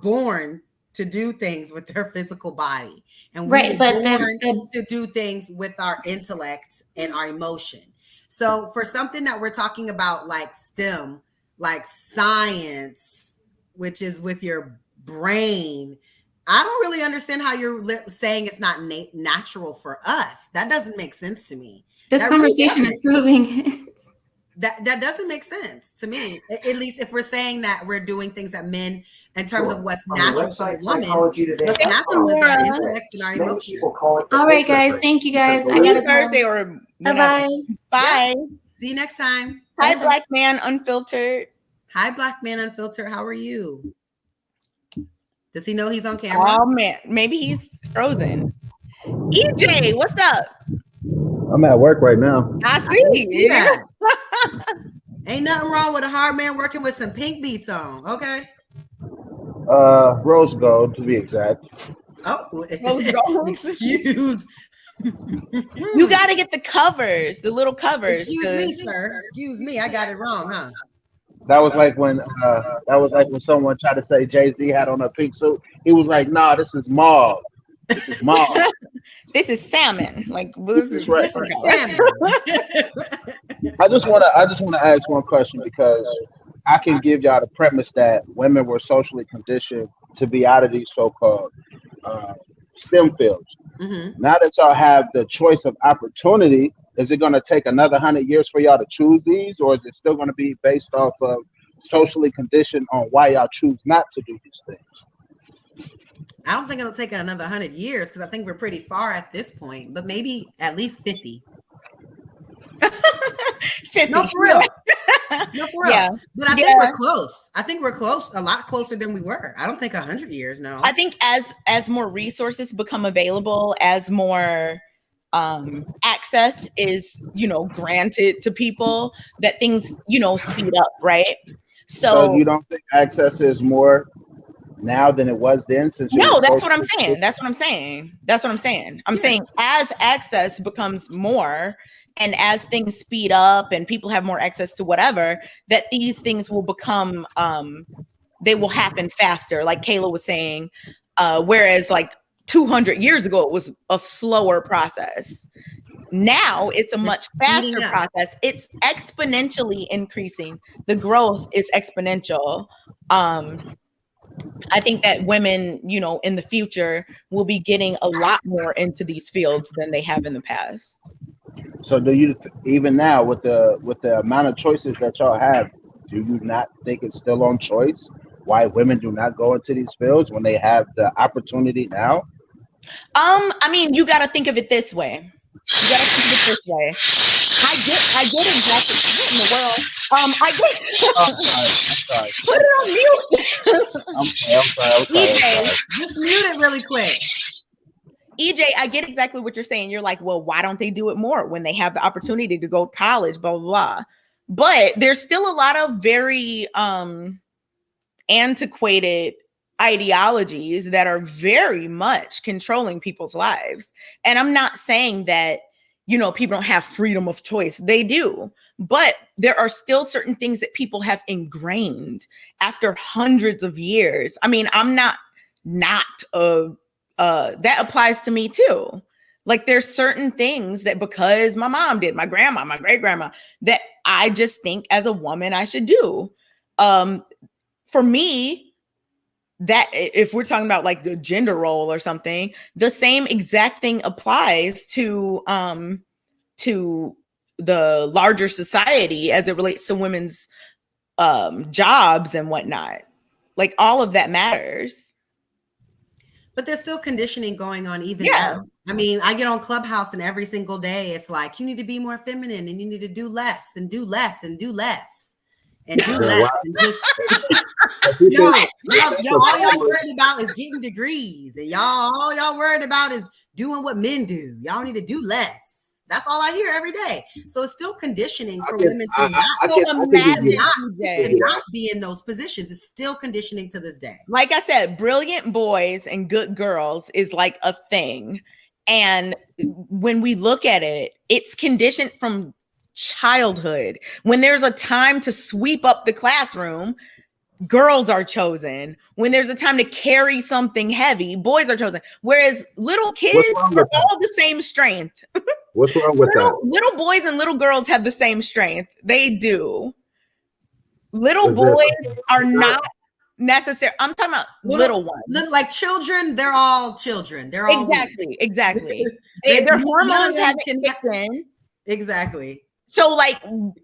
born to do things with their physical body. And we were born to do things with our intellect and our emotion. So for something that we're talking about like STEM, like science, which is with your brain, I don't really understand how you're saying it's not natural for us. That doesn't make sense to me. This conversation is proving it. That doesn't make sense to me. At least if we're saying that we're doing things that men, in terms of what's natural for the woman, what's natural is our intellect and our emotion. All right, guys. Thank you, guys. I gotta Thursday or bye. Bye. See you next time. Hi, Black Man Unfiltered. Hi, Black Man Unfiltered. How are you? Does he know he's on camera? Oh man, maybe he's frozen. EJ, what's up? I'm at work right now. I see that. Ain't nothing wrong with a hard man working with some pink beats on. Okay. Rose gold to be exact. Oh, rose gold. Excuse. You got to get the covers, the little covers. Excuse me, sir. Excuse me. I got it wrong, huh? That was like when someone tried to say Jay-Z had on a pink suit. He was like, "Nah, this is mauve. This is mauve. This is salmon. Like this is salmon." I just want to ask one question because I can give y'all the premise that women were socially conditioned to be out of these so-called STEM fields. Mm-hmm. Now that y'all have the choice of opportunity, is it going to take another 100 years for y'all to choose these, or is it still going to be based off of socially conditioned on why y'all choose not to do these things? I don't think it'll take another 100 years because I think we're pretty far at this point, but maybe at least 50. 50. No, for real. No, for real. Yeah. But I think we're close. I think we're close, a lot closer than we were. I don't think 100 years, no. I think as more resources become available, as more access is, granted to people, that things, speed up, right? So you don't think access is more now than it was then? No, that's what I'm saying. I'm saying as access becomes more and as things speed up and people have more access to whatever, that these things will become they will happen faster, like Kayla was saying. Whereas like 200 years ago, it was a slower process. Now it's a much faster process. It's exponentially increasing. The growth is exponential. I think that women, you know, in the future will be getting a lot more into these fields than they have in the past. So do you, even now with the amount of choices that y'all have, do you not think it's still on choice why women do not go into these fields when they have the opportunity now? I mean, you got to think of it this way. You got to think of it this way. I get exactly what in the world. I get. I'm sorry. Put it on mute. I'm sorry. EJ, just mute it really quick. EJ, I get exactly what you're saying. You're like, well, why don't they do it more when they have the opportunity to go to college, blah, blah, blah. But there's still a lot of very antiquated ideologies that are very much controlling people's lives. And I'm not saying that, you know, people don't have freedom of choice. They do. But there are still certain things that people have ingrained after hundreds of years. I mean, I'm not that applies to me too. Like there's certain things that because my mom did, my grandma, my great grandma, that I just think as a woman I should do. For me, that if we're talking about like the gender role or something, the same exact thing applies to the larger society as it relates to women's jobs and whatnot. Like all of that matters. But there's still conditioning going on even now. I mean, I get on Clubhouse and every single day it's like, you need to be more feminine and you need to do less and do less and do less and do less and just y'all all y'all worried about is getting degrees and all y'all worried about is doing what men do. Y'all need to do less. That's all I hear every day. So it's still conditioning for women to not be in those positions. It's still conditioning to this day. Like I said, brilliant boys and good girls is like a thing. And when we look at it, it's conditioned from childhood. When there's a time to sweep up the classroom, girls are chosen. When there's a time to carry something heavy, boys are chosen. Whereas little kids are all the same strength. What's wrong with that? Little boys and little girls have the same strength. They do. Little boys are not necessary. I'm talking about little ones. Like children, they're all children. They're all exactly. Their hormones haven't kicked in. Exactly. So like, and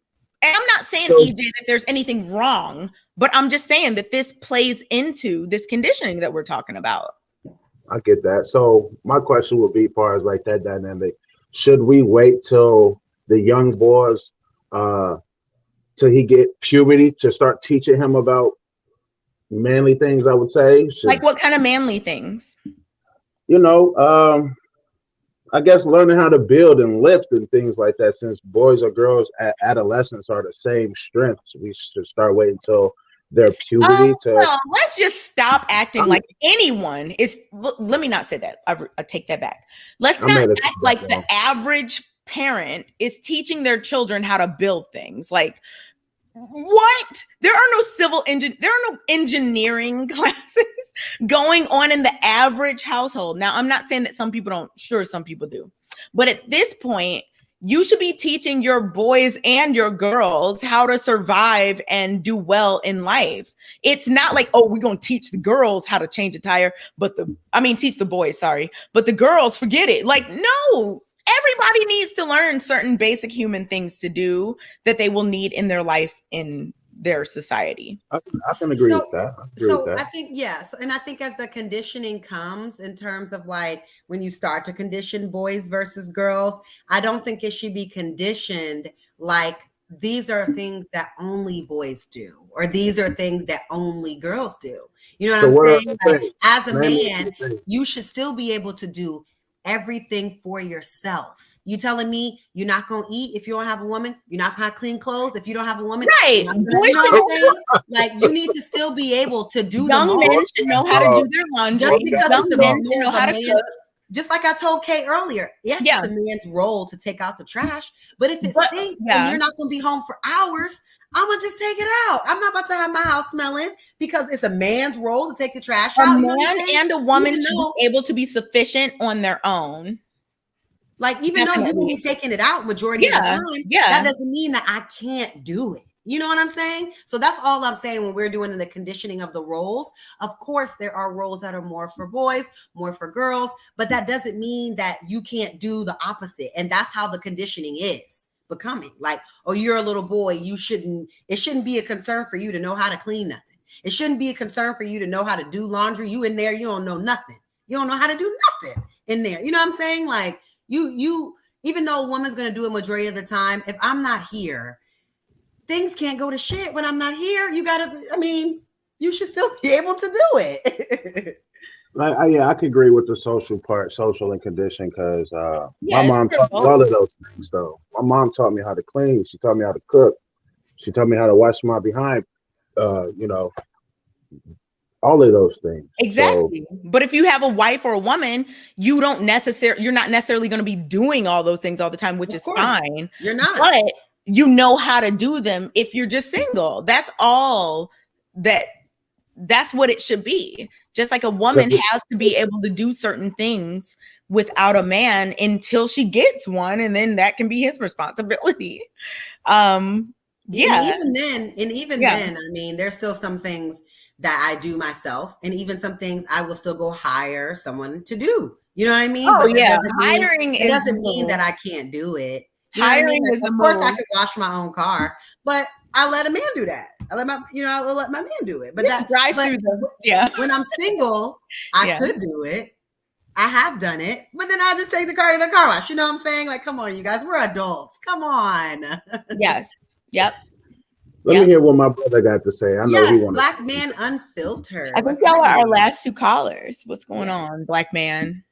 I'm not saying EJ that there's anything wrong, but I'm just saying that this plays into this conditioning that we're talking about. I get that. So my question would be, as far as like that dynamic, should we wait till the young boys, till he get puberty to start teaching him about manly things? I would say. Like what kind of manly things? You know, I guess learning how to build and lift and things like that. Since boys or girls at adolescence are the same strength, so we should start waiting until their puberty to. No, let's just stop acting like anyone is. Let me not say that. I take that back. Let's not act like the average parent is teaching their children how to build things. Like what? There are no engineering classes going on in the average household. Now, I'm not saying that some people don't. Sure, some people do. But at this point, you should be teaching your boys and your girls how to survive and do well in life. It's not like, oh, we're going to teach the girls how to change a tire, teach the boys, sorry. But the girls, forget it. Like, no, everybody needs to learn certain basic human things to do that they will need in their life in their society. I can agree with that. I think, yes. And I think as the conditioning comes in terms of like when you start to condition boys versus girls, I don't think it should be conditioned like these are things that only boys do, or these are things that only girls do. You know what I'm saying? Like, as a man, you should still be able to do everything for yourself. You telling me you're not gonna eat if you don't have a woman? You're not gonna clean clothes if you don't have a woman? Right. You know what I'm saying? Like you need to still be able to do. Young men should know how to do their laundry. Just because it's a men should know how to cook. Just like I told Kay earlier, yes, it's a man's role to take out the trash, but if it stinks and you're not gonna be home for hours, I'm gonna just take it out. I'm not about to have my house smelling because it's a man's role to take the trash A out. man and a woman should be able to be sufficient on their own. Like, even though you will be taking it out majority of the time, that doesn't mean that I can't do it. You know what I'm saying? So that's all I'm saying when we're doing the conditioning of the roles. Of course, there are roles that are more for boys, more for girls, but that doesn't mean that you can't do the opposite. And that's how the conditioning is becoming. Like, oh, you're a little boy. It shouldn't be a concern for you to know how to clean nothing. It shouldn't be a concern for you to know how to do laundry. You in there, you don't know nothing. You don't know how to do nothing in there. You know what I'm saying? Like, you, even though a woman's going to do it majority of the time, if I'm not here, things can't go to shit when I'm not here. You should still be able to do it. I can agree with the social part, social and condition, because my mom taught me all of those things, though. My mom taught me how to clean. She taught me how to cook. She taught me how to wash my behind, all of those things. Exactly. So, but if you have a wife or a woman, you're not necessarily going to be doing all those things all the time, which is fine. You're not. But you know how to do them if you're just single. That's all that's what it should be. Just like a woman has to be able to do certain things without a man until she gets one, and then that can be his responsibility. And even then, I mean, there's still some things that I do myself, and even some things I will still go hire someone to do. You know what I mean? Oh, but it doesn't mean that I can't do it. You hiring is, of course, I could wash my own car, but I let a man do that. I let my man do it. But when I'm single, I could do it. I have done it, but then I'll just take the car to the car wash. You know what I'm saying? Like, come on, you guys, we're adults. Come on. Yes. Yep. Let me hear what my brother got to say. I know he wants Black Man Unfiltered. I think y'all are our last two callers. What's going on, Black Man?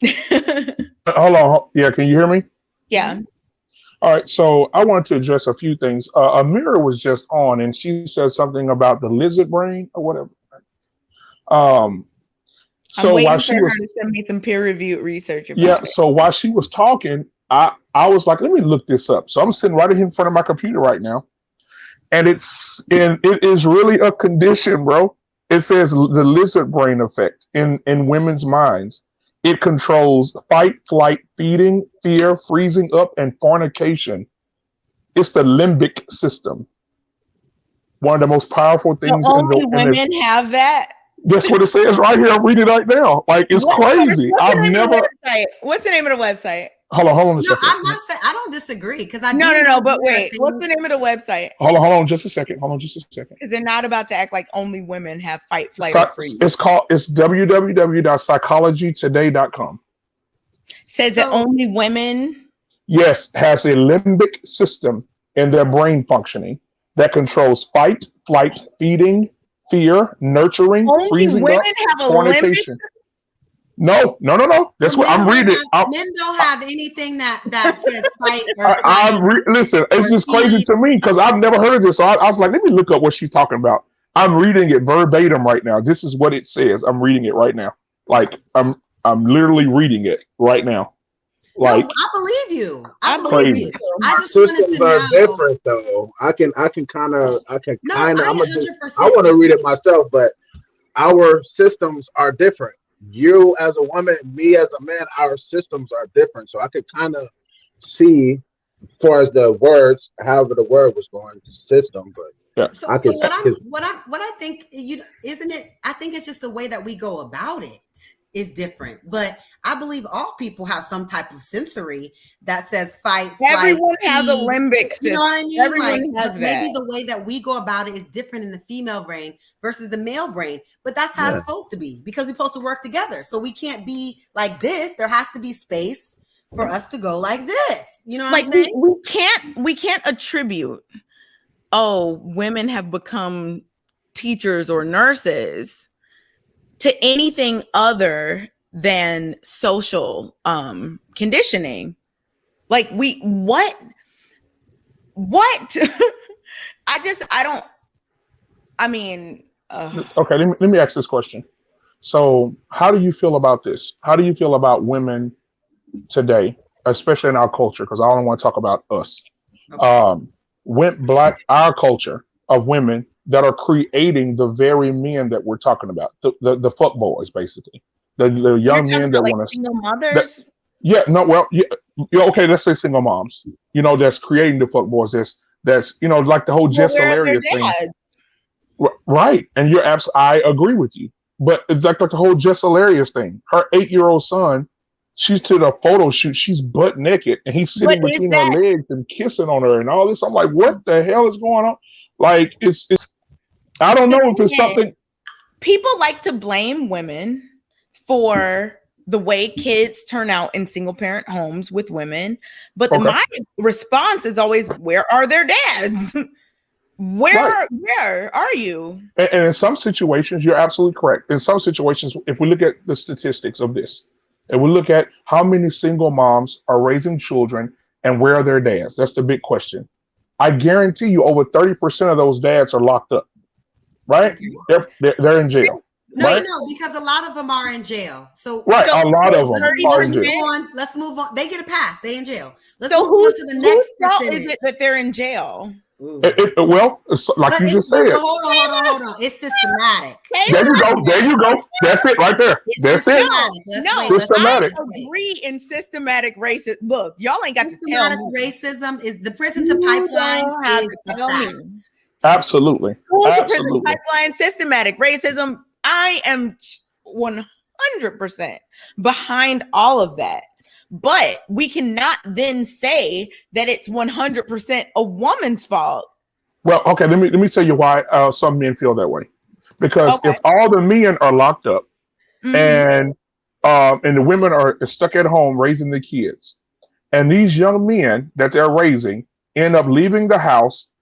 Hold on. Yeah, can you hear me? Yeah. All right. So I wanted to address a few things. Amira was just on, and she said something about the lizard brain or whatever. So I'm waiting while for she her was to send me some peer-reviewed research about it. So while she was talking, I was like, let me look this up. So I'm sitting right in front of my computer right now, and it is really a condition, bro. It says the lizard brain effect in women's minds. It controls fight, flight, feeding, fear, freezing up, and fornication. It's the limbic system. One of the most powerful things. Only women have that. That's what it says right here. I'm reading it right now. Like, it's crazy. What's the name of the website? Hold on a second. I'm not saying I don't disagree because I no. But wait, what's the name of the website? Hold on just a second. Because they're not about to act like only women have fight, flight, or freeze. It's www.psychologytoday.com. Says that only women. Yes, has a limbic system in their brain functioning that controls fight, flight, feeding, fear, nurturing, freezing up, fornication. No. That's what I'm reading. Men don't have anything that says fight or listen, it's just crazy to me because I've never heard of this. So I was like, let me look up what she's talking about. I'm reading it verbatim right now. This is what it says. I'm reading it right now. Like, I'm literally reading it right now. Like, no, I believe you. I believe you. I just systems wanted to are know. different, though. I want to read it myself, but our systems are different. You as a woman, me as a man, our systems are different. So I could kind of see, as far as the words, however the word was going, system. But So what I think isn't it? I think it's just the way that we go about it is different. But I believe all people have some type of sensory that says fight. Everyone flight, has a limbic system. You know what I mean? Everyone has that. Maybe the way that we go about it is different in the female brain versus the male brain. But that's how it's supposed to be because we're supposed to work together. So we can't be like this. There has to be space for us to go like this. You know what I'm saying? We can't attribute, women have become teachers or nurses to anything other than social conditioning. Like what? Okay, let me ask this question. So how do you feel about this? How do you feel about women today, especially in our culture? Because I don't want to talk about us. Okay. went black, our culture of women that are creating the very men that we're talking about, the fuck boys, basically, the You're young talking men about that like want to. single That, mothers. yeah, no, well, yeah, yeah, okay, let's say single moms. That's creating the fuck boys. That's like the whole Well, Jess where are their Hilarious thing. dads? Right, and I agree with you. But it's like the whole Jess Hilarious thing. Her 8-year-old son, she's to the photo shoot. She's butt naked, and he's But sitting is between her that legs and kissing on her and all this. I'm like, what the hell is going on? Like, it's. I don't the know if it's thing is, something. people like to blame women for the way kids turn out in single parent homes with women, but Okay. my response is always, where are their dads? Right. Where are you? And in some situations, you're absolutely correct. In some situations, if we look at the statistics of this, and we look at how many single moms are raising children and where are their dads, that's the big question. I guarantee you over 30% of those dads are locked up, right? They're in jail. No, right? because a lot of them are in jail. So Right, so a lot of them are in let's jail. move on. Let's move on. They get a pass. They in jail. Let's So move on to the next whose fault percentage. is it that they're in jail? Well, it's like you just said. Hold on. It's systematic. There you go. That's it right there. That's it. Systematic. I agree in systematic racism. Look, y'all ain't got to tell me. Racism is the prison to pipeline is a fact. Absolutely. School to prison Absolutely. pipeline, systematic racism. I am 100% behind all of that. But we cannot then say that it's 100% a woman's fault. Well, okay, let me tell you why some men feel that way. Because if all the men are locked up and the women are stuck at home raising the kids, and these young men that they're raising end up leaving the house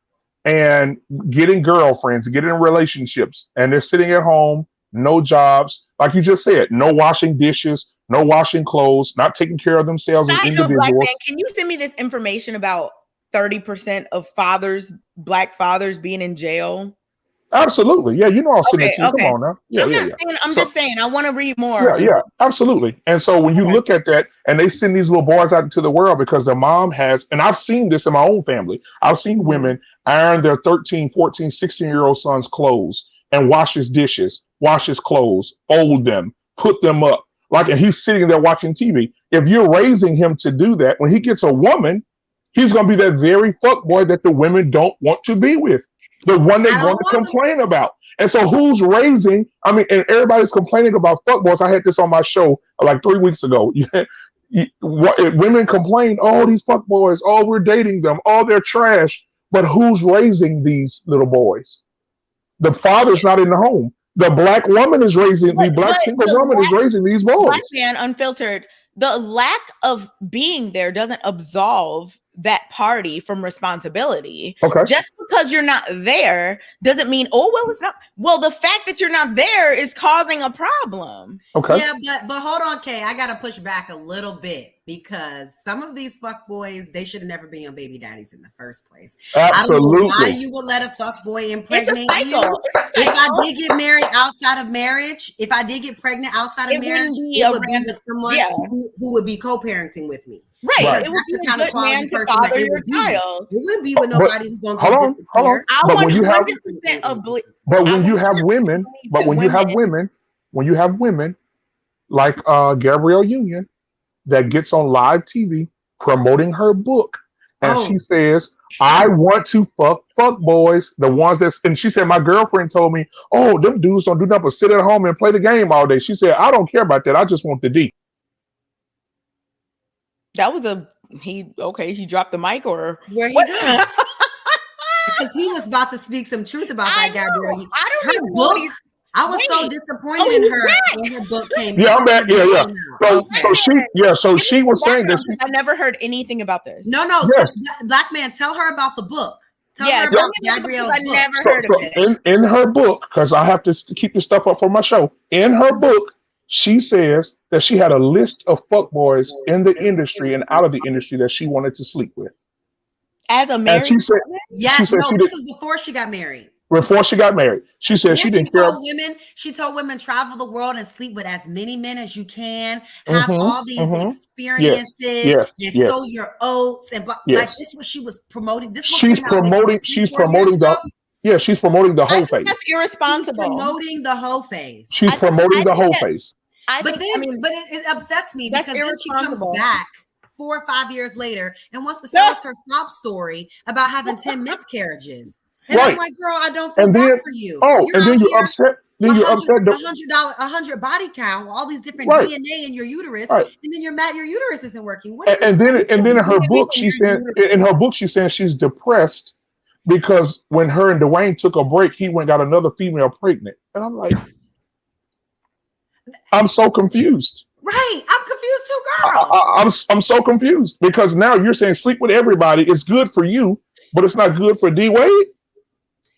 and getting girlfriends, getting relationships, and they're sitting at home, no jobs, like you just said, no washing dishes, no washing clothes, not taking care of themselves as individuals. Black man, can you send me this information about 30% of Black fathers being in jail? Absolutely. Yeah, I'll send it to you. Come on now. Yeah, I'm just saying, I want to read more. Yeah, absolutely. And so when you look at that, and they send these little boys out into the world because their mom has, and I've seen this in my own family, I've seen women iron their 13, 14, 16-year-old son's clothes and wash his dishes, wash his clothes, fold them, put them up. And he's sitting there watching TV. If you're raising him to do that, when he gets a woman, he's going to be that very fuckboy that the women don't want to be with. The one they're going to complain about. And so who's raising? And everybody's complaining about fuckboys. I had this on my show like 3 weeks ago. Women complain, oh, these fuckboys, oh, we're dating them, oh, they're trash. But who's raising these little boys? The father's not in the home. The Black woman is raising, the Black single woman is raising these boys. Black man, unfiltered. The lack of being there doesn't absolve that party from responsibility. Okay. Just because you're not there doesn't mean, it's not. Well, the fact that you're not there is causing a problem. Okay. Yeah, but hold on, Kay. I gotta push back a little bit because some of these fuckboys, they should have never been your baby daddies in the first place. Absolutely. I don't know why you would let a fuckboy impregnate you. If I did get married outside of marriage, if I did get pregnant outside of marriage, it would be with someone who would be co-parenting with me. Right. It would be a good man to father your child. It wouldn't be with nobody who's going to disappear. Hold on. I 100% But when you have women like Gabrielle Union that gets on live TV promoting her book, and she says, I want to fuck boys, the ones and she said, my girlfriend told me, oh, them dudes don't do nothing but sit at home and play the game all day. She said, I don't care about that. I just want the D. That was he dropped the mic or where he did. Because he was about to speak some truth about that Gabrielle. I was so disappointed in her when her book came out. Yeah, I'm back. Yeah. So she was saying that I never heard anything about this. No. Yes. Black man, tell her about the book. Tell her about Gabrielle's book. I never heard of it. In her book, because I have to keep this stuff up for my show. In her book, she says that she had a list of fuckboys in the industry and out of the industry that she wanted to sleep with. As a married woman? This was before she got married. before she got married. She said Yeah, she didn't care. she told women travel the world and sleep with as many men as you can, have all these Yes, experiences yes, and yes, sow your oats and like yes. this what she was promoting. This what She's came out maybe promoting. what, She's 3-4 years promoting ago. she's promoting the I whole think phase. that's She's irresponsible. promoting the whole phase. She's I promoting the think whole that- phase. But it upsets me That's because then she comes irresponsible. back 4 or 5 years later and wants to sell us her sob story about having 10 miscarriages. And Right. I'm like, girl, I don't feel And bad then, for you. and then you're here upset. Then you're upset. $100 body count, all these different Right. DNA in your uterus, Right. and then you're mad your uterus isn't working. And then in her book, she's saying she's depressed because when her and Dwayne took a break, he went and got another female pregnant. And I'm like, I'm so confused. Right. I'm confused too, girl. I'm so confused because now you're saying sleep with everybody. It's good for you, but it's not good for D Wade.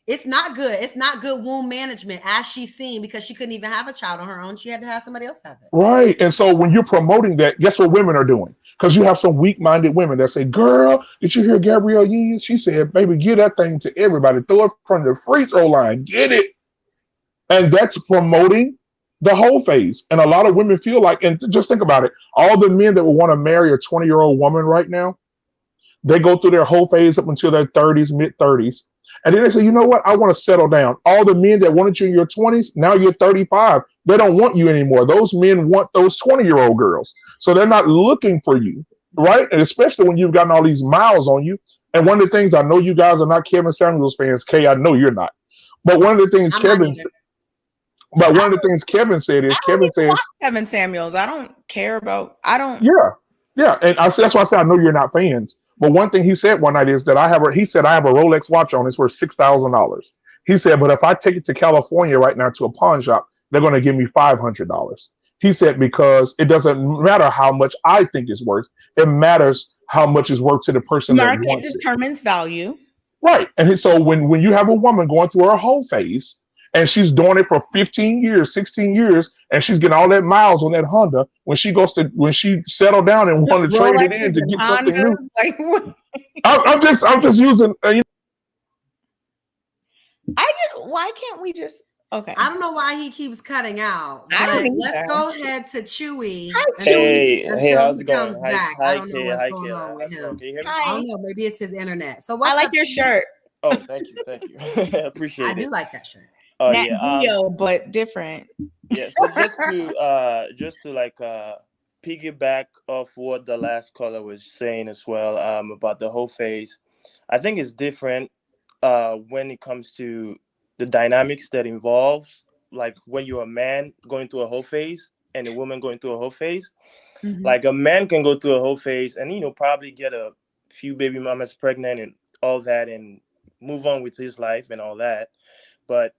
It's not good. It's not good womb management as she's seen because she couldn't even have a child on her own. She had to have somebody else have it. Right. And so when you're promoting that, guess what women are doing? Because you have some weak-minded women that say, girl, did you hear Gabrielle Union? She said, baby, give that thing to everybody. Throw it from the free throw line. Get it. And that's promoting the whole phase. And a lot of women feel like, and just think about it, all the men that would want to marry a 20-year-old woman right now, they go through their whole phase up until their 30s, mid-30s. And then they say, you know what? I want to settle down. All the men that wanted you in your 20s, now you're 35. They don't want you anymore. Those men want those 20-year-old girls. So they're not looking for you, right? And especially when you've gotten all these miles on you. And one of the things, I know you guys are not Kevin Samuels fans. Kay, I know you're not. But one of the things Kevin said is, Kevin says, Kevin Samuels. I don't care about. Yeah. And that's why I said I know you're not fans. But one thing he said one night is that I have a Rolex watch on. It's worth $6,000. He said, but if I take it to California right now to a pawn shop, they're going to give me $500. He said, because it doesn't matter how much I think it's worth. It matters how much is worth to the person that wants it. Market determines value. Right. And so when you have a woman going through her whole phase, and she's doing it for 15 years, 16 years, and she's getting all that miles on that Honda. When she settled down and want to trade it in to get something new. Like, I'm just using. Why can't we just? Okay. I don't know why he keeps cutting out. But let's go ahead to Chewy. Hey, how's it going? I don't know what's going on with him. Can you hear me? I don't know. Maybe it's his internet. So I like your shirt. Oh, thank you. Appreciate it. I do like that shirt. Oh yeah, but different. Yeah, so just to like piggyback off what the last caller was saying as well, about the whole phase. I think it's different when it comes to the dynamics that involves, like when you're a man going through a whole phase and a woman going through a whole phase. Mm-hmm. Like a man can go through a whole phase and probably get a few baby mamas pregnant and all that and move on with his life and all that. But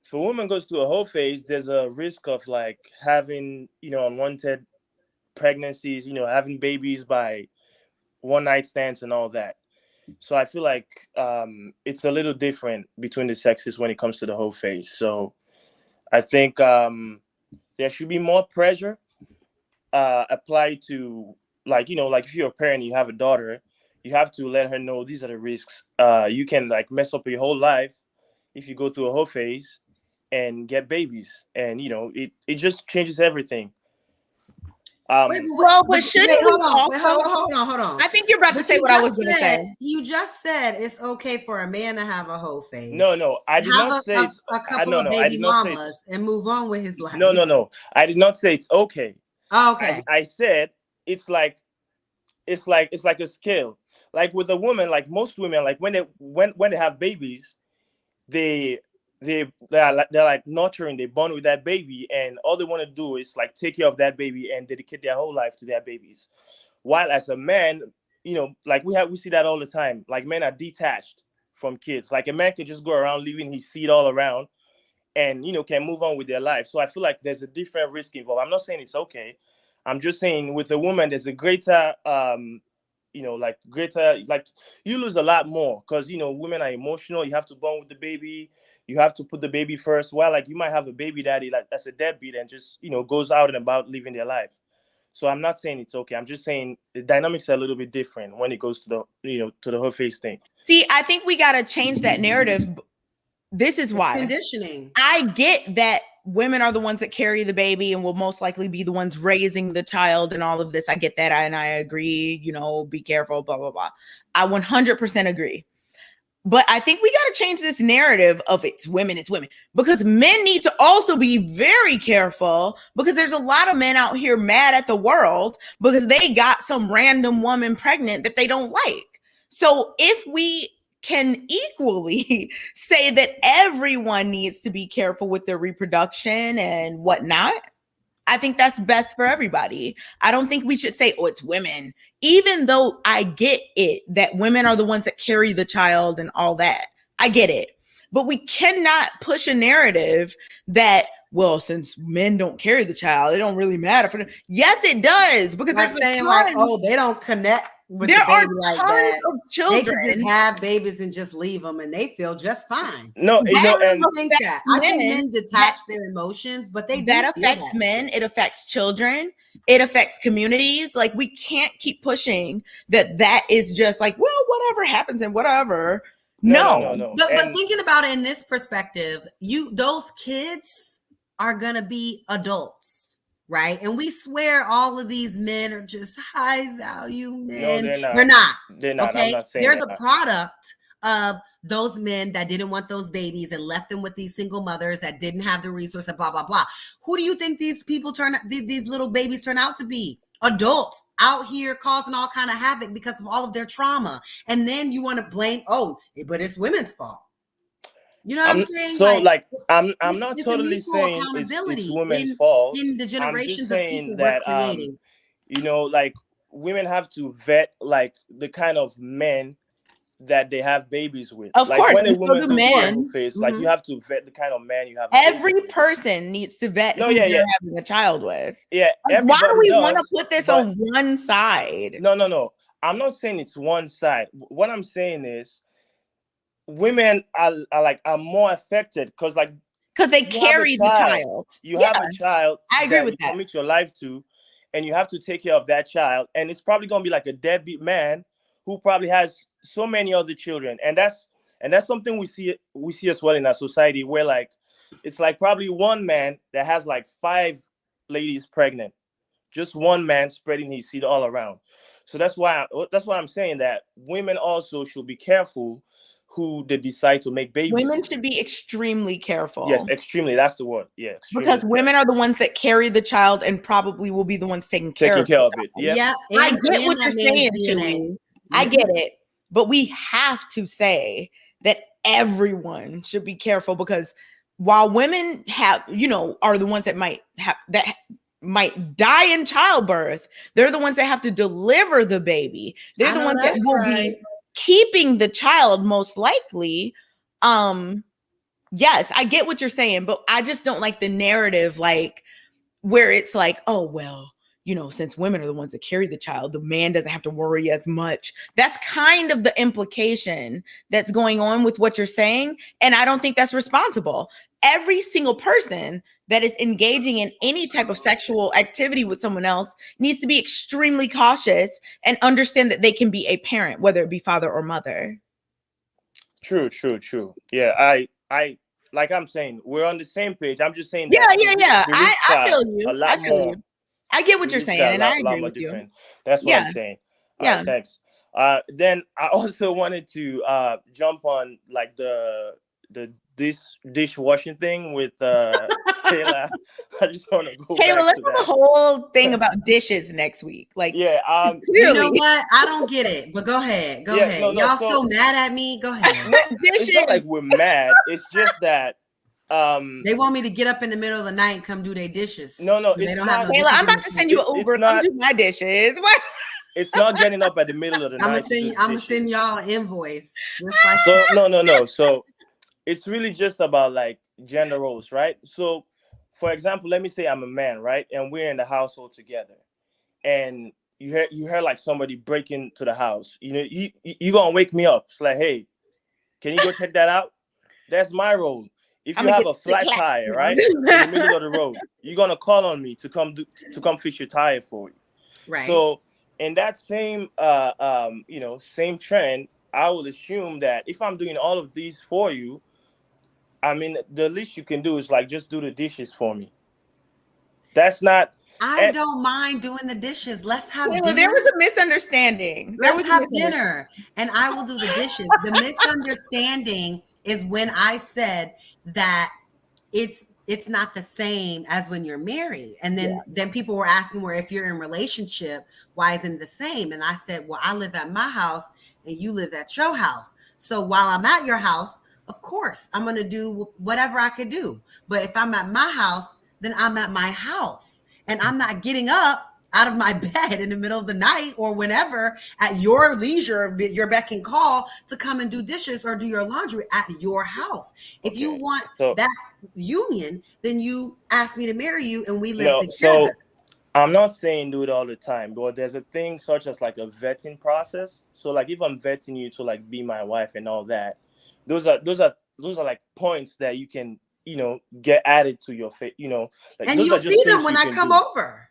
if a woman goes through a whole phase, there's a risk of like having, unwanted pregnancies, having babies by one night stands and all that. So I feel like it's a little different between the sexes when it comes to the whole phase. So I think there should be more pressure applied to, like, like if you're a parent, you have a daughter, you have to let her know these are the risks. You can like mess up your whole life if you go through a whole phase and get babies, and it just changes everything. But hold on. I think you're about to say what I was going to say. You just said it's okay for a man to have a whole phase. No, I did not say a couple of baby mamas and move on with his life. No, I did not say it's okay. Oh, okay. I said it's like a scale. Like with a woman, like most women, like when they have babies, they're like nurturing, they bond with that baby, and all they want to do is like take care of that baby and dedicate their whole life to their babies. While as a man, like we see that all the time. Like men are detached from kids. Like a man can just go around leaving his seed all around and can move on with their life. So I feel like there's a different risk involved. I'm not saying it's okay. I'm just saying with a woman there's a greater like you lose a lot more because women are emotional. You have to bond with the baby. You have to put the baby first. While like you might have a baby daddy like that's a deadbeat and just goes out and about living their life. So I'm not saying it's okay. I'm just saying the dynamics are a little bit different when it goes to the to the whole face thing. See, I think we got to change that narrative this is why. Conditioning. I get that women are the ones that carry the baby and will most likely be the ones raising the child and all of this. I get that. And I agree, be careful, blah, blah, blah. I 100% agree. But I think we got to change this narrative of it's women, because men need to also be very careful, because there's a lot of men out here mad at the world because they got some random woman pregnant that they don't like. So if we can equally say that everyone needs to be careful with their reproduction and whatnot, I think that's best for everybody. I don't think we should say, oh, it's women, even though I get it that women are the ones that carry the child and all that. I get it. But we cannot push a narrative that, well, since men don't carry the child, it don't really matter for them. Yes, it does. Because like saying like, oh, they don't connect with the baby like that. They can just have babies and just leave them and they feel just fine. No, and I think men detach their emotions, but that affects men. It affects children. It affects communities. Like, we can't keep pushing that is just like, well, whatever happens and whatever. No. But thinking about it in this perspective, those kids are gonna be adults. Right. And we swear all of these men are just high value men. No, they're not. They're not. Okay. I'm not saying they're the product of those men that didn't want those babies and left them with these single mothers that didn't have the resource and blah, blah, blah. Who do you think these people these little babies turn out to be? Adults out here causing all kind of havoc because of all of their trauma. And then you want to blame, but it's women's fault. You know what I'm saying? So I'm not totally saying it's women's fault. In the generations of people that, we're creating. Women have to vet the kind of men that they have babies with. Of course, when a woman men, face, you have to vet the kind of man you have. Every person needs to vet who they're having a child with. Yeah. Why do we want to put this on one side? No. I'm not saying it's one side. What I'm saying is, women are more affected because they carry the child. You have a child. I agree with that. You commit your life to, and you have to take care of that child. And it's probably gonna be like a deadbeat man who probably has so many other children. And that's something we see as well in our society, where it's probably one man that has 5 ladies pregnant, just one man spreading his seed all around. So that's why I'm saying that women also should be careful who they decide to make babies. Women should be extremely careful. Yes, extremely. That's the word. Yeah, because women are the ones that carry the child and probably will be the ones taking care of it. Yeah. I get what you're saying, Chewy. I get it. But we have to say that everyone should be careful, because while women are the ones that might die in childbirth, they're the ones that have to deliver the baby. They're the ones that will be keeping the child most likely. Yes, I get what you're saying, but I just don't like the narrative where it's oh, well, since women are the ones that carry the child, the man doesn't have to worry as much. That's kind of the implication that's going on with what you're saying, and I don't think that's responsible. Every single person that is engaging in any type of sexual activity with someone else needs to be extremely cautious and understand that they can be a parent, whether it be father or mother. True. Yeah, I like I'm saying, we're on the same page. I'm just saying that. Yeah. I feel you. A lot more. I get what you're saying, and I agree with you. That's what I'm saying. Yeah. Thanks. Then I also wanted to jump on the dishwashing thing with Kayla. I just want to go Kayla, back let's to have a whole thing about dishes next week. You know what? I don't get it, but go ahead. Go ahead. Y'all so mad at me. Go ahead. It's not like we're mad. It's just that they want me to get up in the middle of the night and come do their dishes. No, they don't have Kayla, I'm about to send you an Uber. Come do my dishes. What? It's not getting up at the middle of the night. I'm gonna send y'all an invoice. So no. So it's really just about gender roles, right? So, for example, let me say I'm a man, right? And we're in the household together, and you hear somebody break into the house. You gonna wake me up. It's hey, can you go check that out? That's my role. If you have a flat tire, right, in the middle of the road, you're gonna call on me to come fix your tire for you. Right. So in that same same trend, I would assume that if I'm doing all of these for you, I mean, the least you can do is like just do the dishes for me. That's not. I And don't mind doing the dishes. Let's have Kayla, dinner. there was a misunderstanding. Let's have dinner and I will do the dishes. The misunderstanding is when I said that it's not the same as when you're married. And then people were asking, well, if you're in a relationship, why isn't it the same? And I said, well, I live at my house and you live at your house. So while I'm at your house, of course, I'm going to do whatever I could do. But if I'm at my house, then I'm at my house. And I'm not getting up out of my bed in the middle of the night or whenever at your leisure, your beck and call to come and do dishes or do your laundry at your house. If you want that union, then you ask me to marry you and we live together. So I'm not saying do it all the time, but there's a thing such as like a vetting process. So like if I'm vetting you to like be my wife and all that, those are like points that you can, get added to your face, like, and you'll see them when I come over.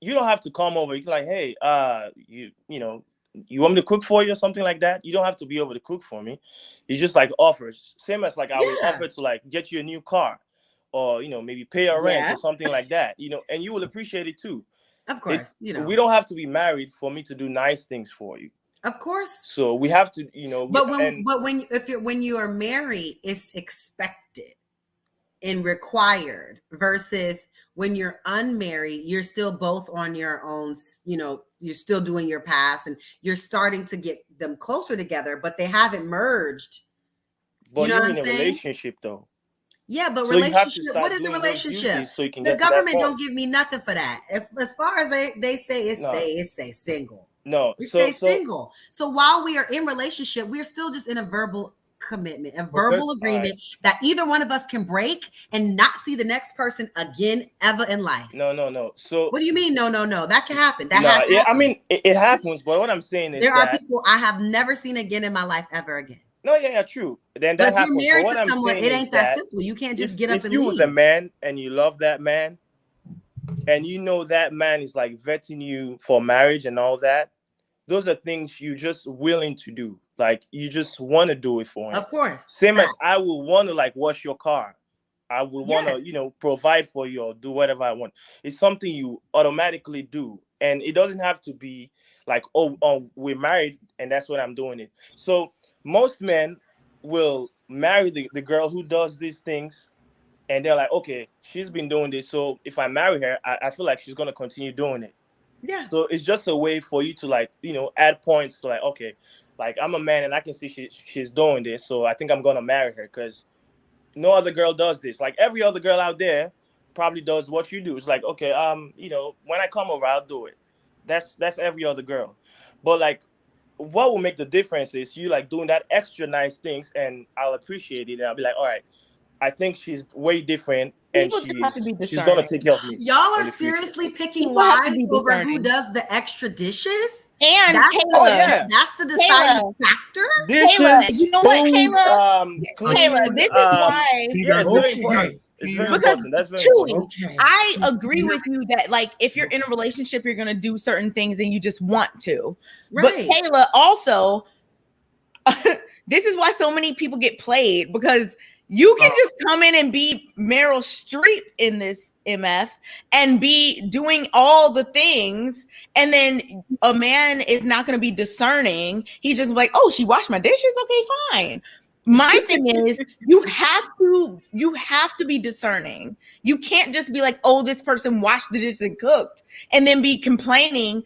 You don't have to come over. You're like, hey, you want me to cook for you or something like that? You don't have to be able to cook for me. You just like offers. Same as like I would offer to like get you a new car or, maybe pay a rent or something like that, and you will appreciate it too. Of course, we don't have to be married for me to do nice things for you. Of course. So we have to, But when you are married, it's expected and required versus when you're unmarried, you're still both on your own, you're still doing your past and you're starting to get them closer together, but they haven't merged. But you're in a relationship though. Yeah, but relationship, what is a relationship? So the government don't give me nothing for that. As far as they say, it say single. No, say single. So while we are in relationship, we are still just in a verbal commitment, a verbal agreement that either one of us can break and not see the next person again ever in life. No. So what do you mean? No. That can happen. That has happened. I mean, it happens. But what I'm saying is there are people I have never seen again in my life ever again. No, true. Then that happens. If you're married to someone, it ain't that simple. You can't just get up and leave. If you was a man and you love that man, and that man is like vetting you for marriage and all that, those are things you just willing to do. Like you just want to do it for him. Of course. Same as I will want to like wash your car. I will want to, provide for you or do whatever I want. It's something you automatically do. And it doesn't have to be like, oh, we're married and that's what I'm doing it. So most men will marry the girl who does these things. And they're like, okay, she's been doing this. So if I marry her, I feel like she's going to continue doing it. Yeah. So it's just a way for you to like, add points to like, okay, like I'm a man and I can see she's doing this. So I think I'm going to marry her because no other girl does this. Like every other girl out there probably does what you do. It's like, okay, when I come over, I'll do it. That's every other girl. But like, what will make the difference is you like doing that extra nice things and I'll appreciate it. And I'll be like, all right, I think she's way different and she's going to take care of me. Y'all are seriously picking wives over who does the extra dishes? And that's the deciding factor? Dishes, Kayla, you know what, Kayla? Kayla, this is why. It's very important. Because truly, I agree with you that like if you're in a relationship, you're gonna do certain things and you just want to. Right. But Kayla, also, this is why so many people get played because you can just come in and be Meryl Streep in this MF and be doing all the things, and then a man is not going to be discerning. He's just like, oh, she washed my dishes. Okay, fine. My thing is you have to be discerning. You can't just be like, oh, this person washed the dishes and cooked and then be complaining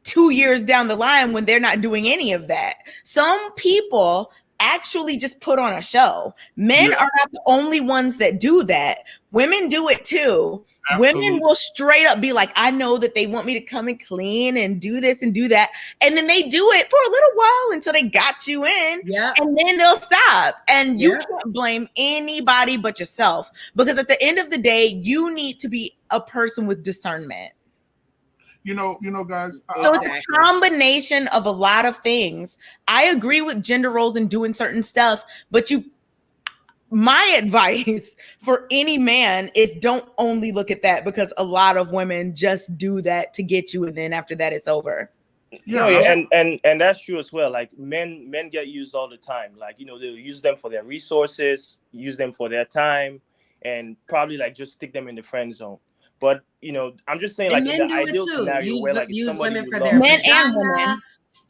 2 years down the line when they're not doing any of that. Some people actually just put on a show. Men are not the only ones that do that. Women do it too. Absolutely. Women will straight up be like, I know that they want me to come and clean and do this and do that. And then they do it for a little while until they got you in. Yeah. And then they'll stop. And you can't blame anybody but yourself. Because at the end of the day, you need to be a person with discernment. You know, guys. So it's a combination of a lot of things. I agree with gender roles and doing certain stuff, but my advice for any man is don't only look at that because a lot of women just do that to get you. And then after that, it's over. No, yeah, and that's true as well. Like men get used all the time. Like, they'll use them for their resources, use them for their time, and probably like just stick them in the friend zone. But I'm just saying, And like in men the do it ideal too. scenario where like it's Use somebody women you for love. their Men and vagina. women.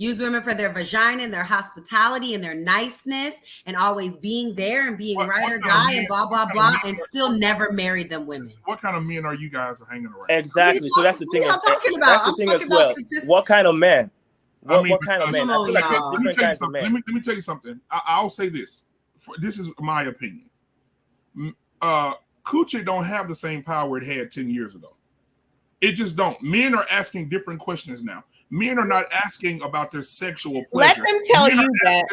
Use women for their vagina and their hospitality and their niceness and always being there and being right or die and blah blah blah, and still never married them women. What kind of men are you guys hanging around? Exactly. So that's the thing. What are you talking about? That's the I'm thing talking as about well. statistics. What kind of man? I mean, what kind of men? I feel like there's y'all. different kinds of men. Let me tell you something. I'll say this. This is my opinion. Coochie don't have the same power it had 10 years ago. It just don't. Men are asking different questions now. Men are not asking about their sexual pleasure. Let them tell you that.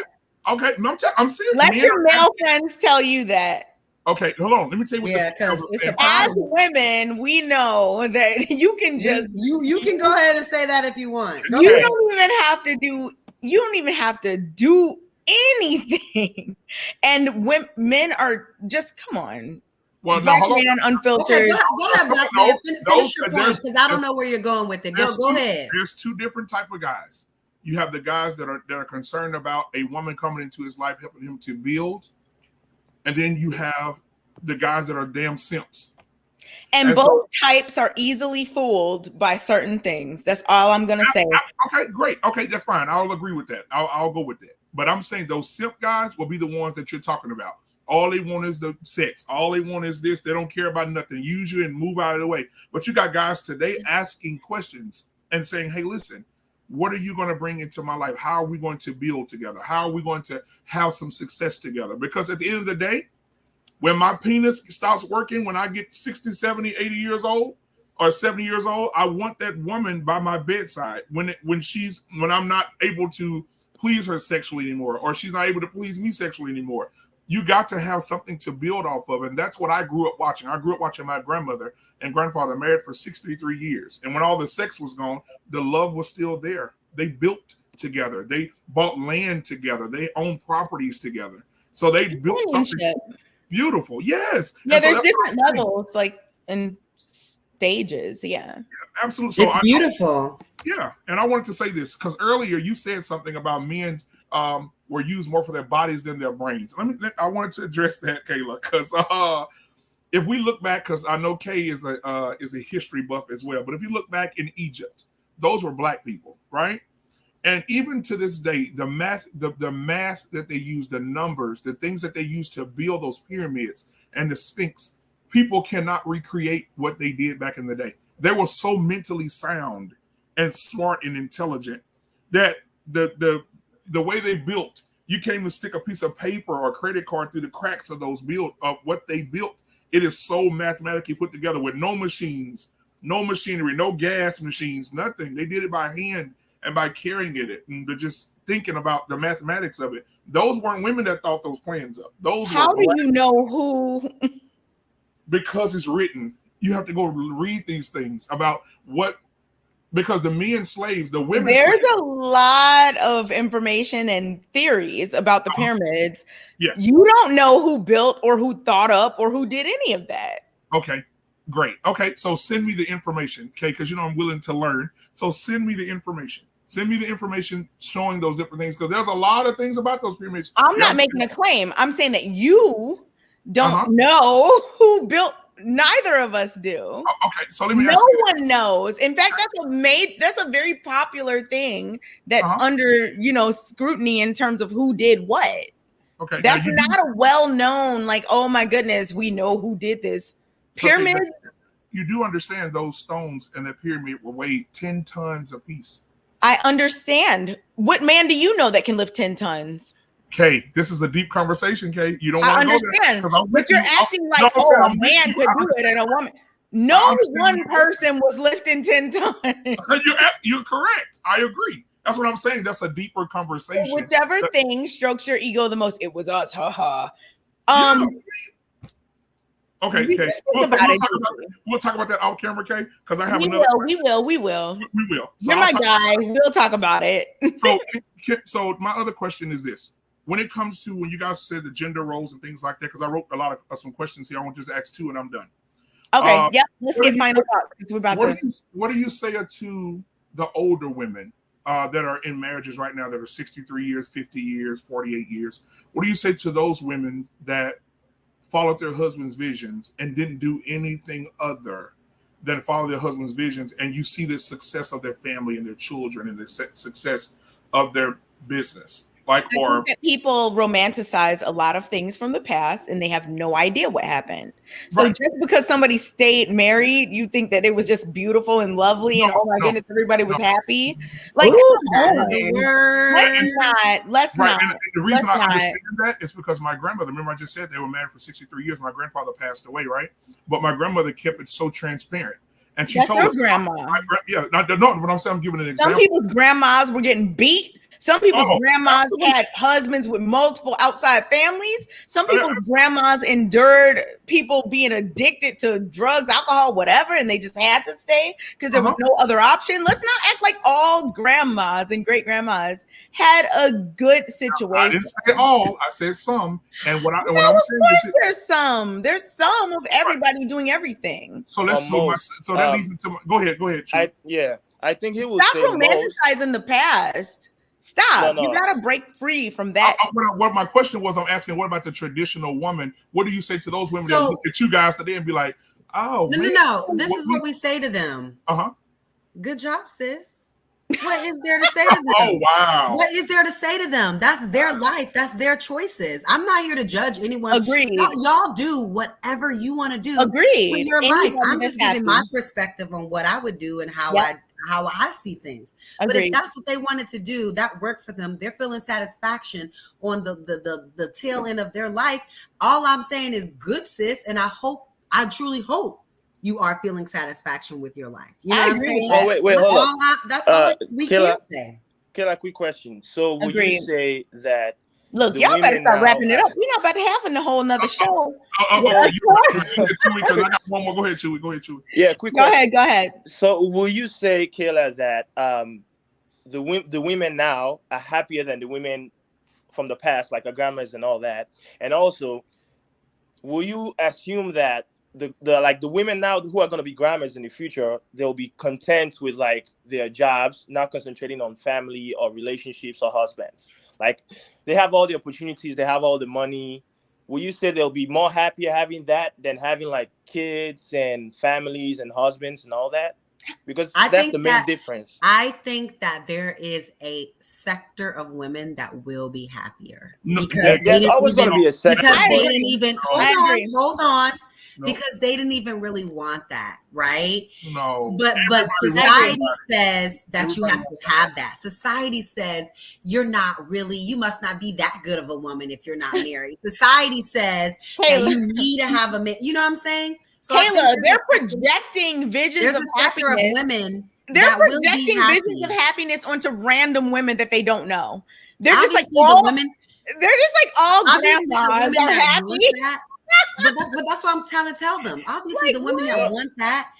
Okay, no, I'm serious. Let your male friends tell you that. Okay, hold on. Let me tell you what Yeah, because it's a As problem. women, we know that you can just you can go ahead and say that if you want. Go you ahead. don't even have to do. You don't even have to do anything. And when men are just come on. Well, Black now, man unfiltered. Okay, go ahead, Black man. Finish your point, because I don't know where you're going with it. Go ahead. There's two different type of guys. You have the guys that are concerned about a woman coming into his life, helping him to build, and then you have the guys that are damn simps. And both types are easily fooled by certain things. That's all I'm gonna say. Okay, great. Okay, that's fine. I'll agree with that. I'll go with that. But I'm saying those simp guys will be the ones that you're talking about. All they want is the sex. All they want is this. They don't care about nothing. Use you and move out of the way. But you got guys today asking questions and saying, hey, listen, what are you going to bring into my life? How are we going to build together? How are we going to have some success together? Because at the end of the day, when my penis stops working, when I get 60, 70, 80 years old or 70 years old, I want that woman by my bedside when I'm not able to please her sexually anymore, or she's not able to please me sexually anymore. You got to have something to build off of. And that's what I grew up watching. I grew up watching my grandmother and grandfather married for 63 years. And when all the sex was gone, the love was still there. They built together. They bought land together. They owned properties together. So they built something beautiful. Yes. Yeah, there's different levels, like in stages. Yeah. Absolutely. So it's beautiful. Yeah. And I wanted to say this because earlier you said something about men's were used more for their bodies than their brains. I wanted to address that, Kayla, because if we look back, because I know Kay is a history buff as well, but if you look back in Egypt, those were black people, right? And even to this day, the math that they use, the numbers, the things that they use to build those pyramids and the Sphinx, people cannot recreate what they did back in the day. They were so mentally sound and smart and intelligent that the way they built, you can't even stick a piece of paper or a credit card through the cracks of what they built. It is so mathematically put together with no machines, no machinery, no gas machines, nothing. They did it by hand and by carrying it and just thinking about the mathematics of it. Those weren't women that thought those plans up. How do you know who? Because it's written. You have to go read these things about what. Because the men slaves, the women There's slaves, a lot of information and theories about the pyramids. Yeah. You don't know who built or who thought up or who did any of that. Okay, great. Okay, so send me the information, okay? Because I'm willing to learn. So send me the information. Send me the information showing those different things because there's a lot of things about those pyramids. I'm not making a claim. I'm saying that you don't know who built. Neither of us do. Okay, so let me ask no you one knows. In fact, that's a very popular thing that's under scrutiny in terms of who did what. Okay, that's not a well-known, like, oh my goodness, we know who did this. Pyramids. Okay, you do understand those stones in the pyramid were weighed 10 tons a piece. I understand. What man do you know that can lift 10 tons? Kay, this is a deep conversation, Kay. You don't want to understand, go there. But you're acting like, a man could do it and a woman. No one person was lifting 10 tons. You're correct. I agree. That's what I'm saying. That's a deeper conversation. So whichever thing strokes your ego the most, it was us. Haha. Okay, Kay. We'll talk about that off camera, Kay, because I have We will. So you're my guy. We'll talk about it. So my other question is this. When it comes to when you guys said the gender roles and things like that, because I wrote a lot of some questions here. I want to just ask two and I'm done. Okay, yep. Let's get final thoughts. We're about What do you say to the older women that are in marriages right now that are 63 years, 50 years, 48 years. What do you say to those women that followed their husband's visions and didn't do anything other than follow their husband's visions, and you see the success of their family and their children and the success of their business? Like, I think that people romanticize a lot of things from the past and they have no idea what happened. So Right. just because somebody stayed married, you think that it was just beautiful and lovely and oh my goodness, everybody was happy. Like, That is the word. Let's Right. not. And the reason Let's I not. understand that is because my grandmother, remember I just said they were married for 63 years. My grandfather passed away, right? But my grandmother kept it so transparent. And she That's told her us, grandma. Yeah, no, what I'm saying, I'm giving an example. Some people's grandmas were getting beat. Some people's grandmas absolutely. had husbands with multiple outside families. Some people's grandmas endured people being addicted to drugs, alcohol, whatever, and they just had to stay because there was no other option. Let's not act like all grandmas and great grandmas had a good situation. I didn't say all. I said some. And what I'm saying is there's some of everybody doing everything. So let's so that leads into my, go ahead. I think he would stop say romanticizing the past. Stop. No. You gotta break free from that. What my question was, I'm asking, what about the traditional woman? What do you say to those women that look at you guys today and be like, oh, No. This is what we say to them. Uh-huh. Good job, sis. What is there to say to them? Oh, wow. What is there to say to them? That's their life. That's their choices. I'm not here to judge anyone. Agreed. Y'all do whatever you want to do. Agreed. With your life. I'm just giving my happy. perspective on what I would do and how I see things. Agreed. But if that's what they wanted to do, that worked for them. They're feeling satisfaction on the tail end of their life. All I'm saying is good, sis. And I truly hope you are feeling satisfaction with your life. You know what I'm saying? Oh, wait, hold on. That's all we can say. Kayla, quick question. So would you say that look, y'all better start wrapping it up. We're not about to have a whole nother show. Because I got one more. Go ahead, Chewy. Yeah, quick question. Go ahead. So will you say, Kayla, that the women now are happier than the women from the past, like our grandmas and all that? And also, will you assume that the women now who are going to be grandmas in the future, they'll be content with like their jobs, not concentrating on family or relationships or husbands? Like they have all the opportunities, they have all the money. Will you say they'll be more happier having that than having like kids and families and husbands and all that? Because that's the main difference. I think that there is a sector of women that will be happier. Because there's always going to be a sector. Because they didn't even hold on. No. Because they didn't even really want that, right? No. But society says that you have to have that. Society says you must not be that good of a woman if you're not married. Society says that you need to have a man. You know what I'm saying? So Kayla, they're projecting visions of happiness. Of women. They're projecting visions of happiness onto random women that they don't know. They're Obviously, just like all grandmas are happy. But that's what I'm trying to tell them. Obviously, the women that want that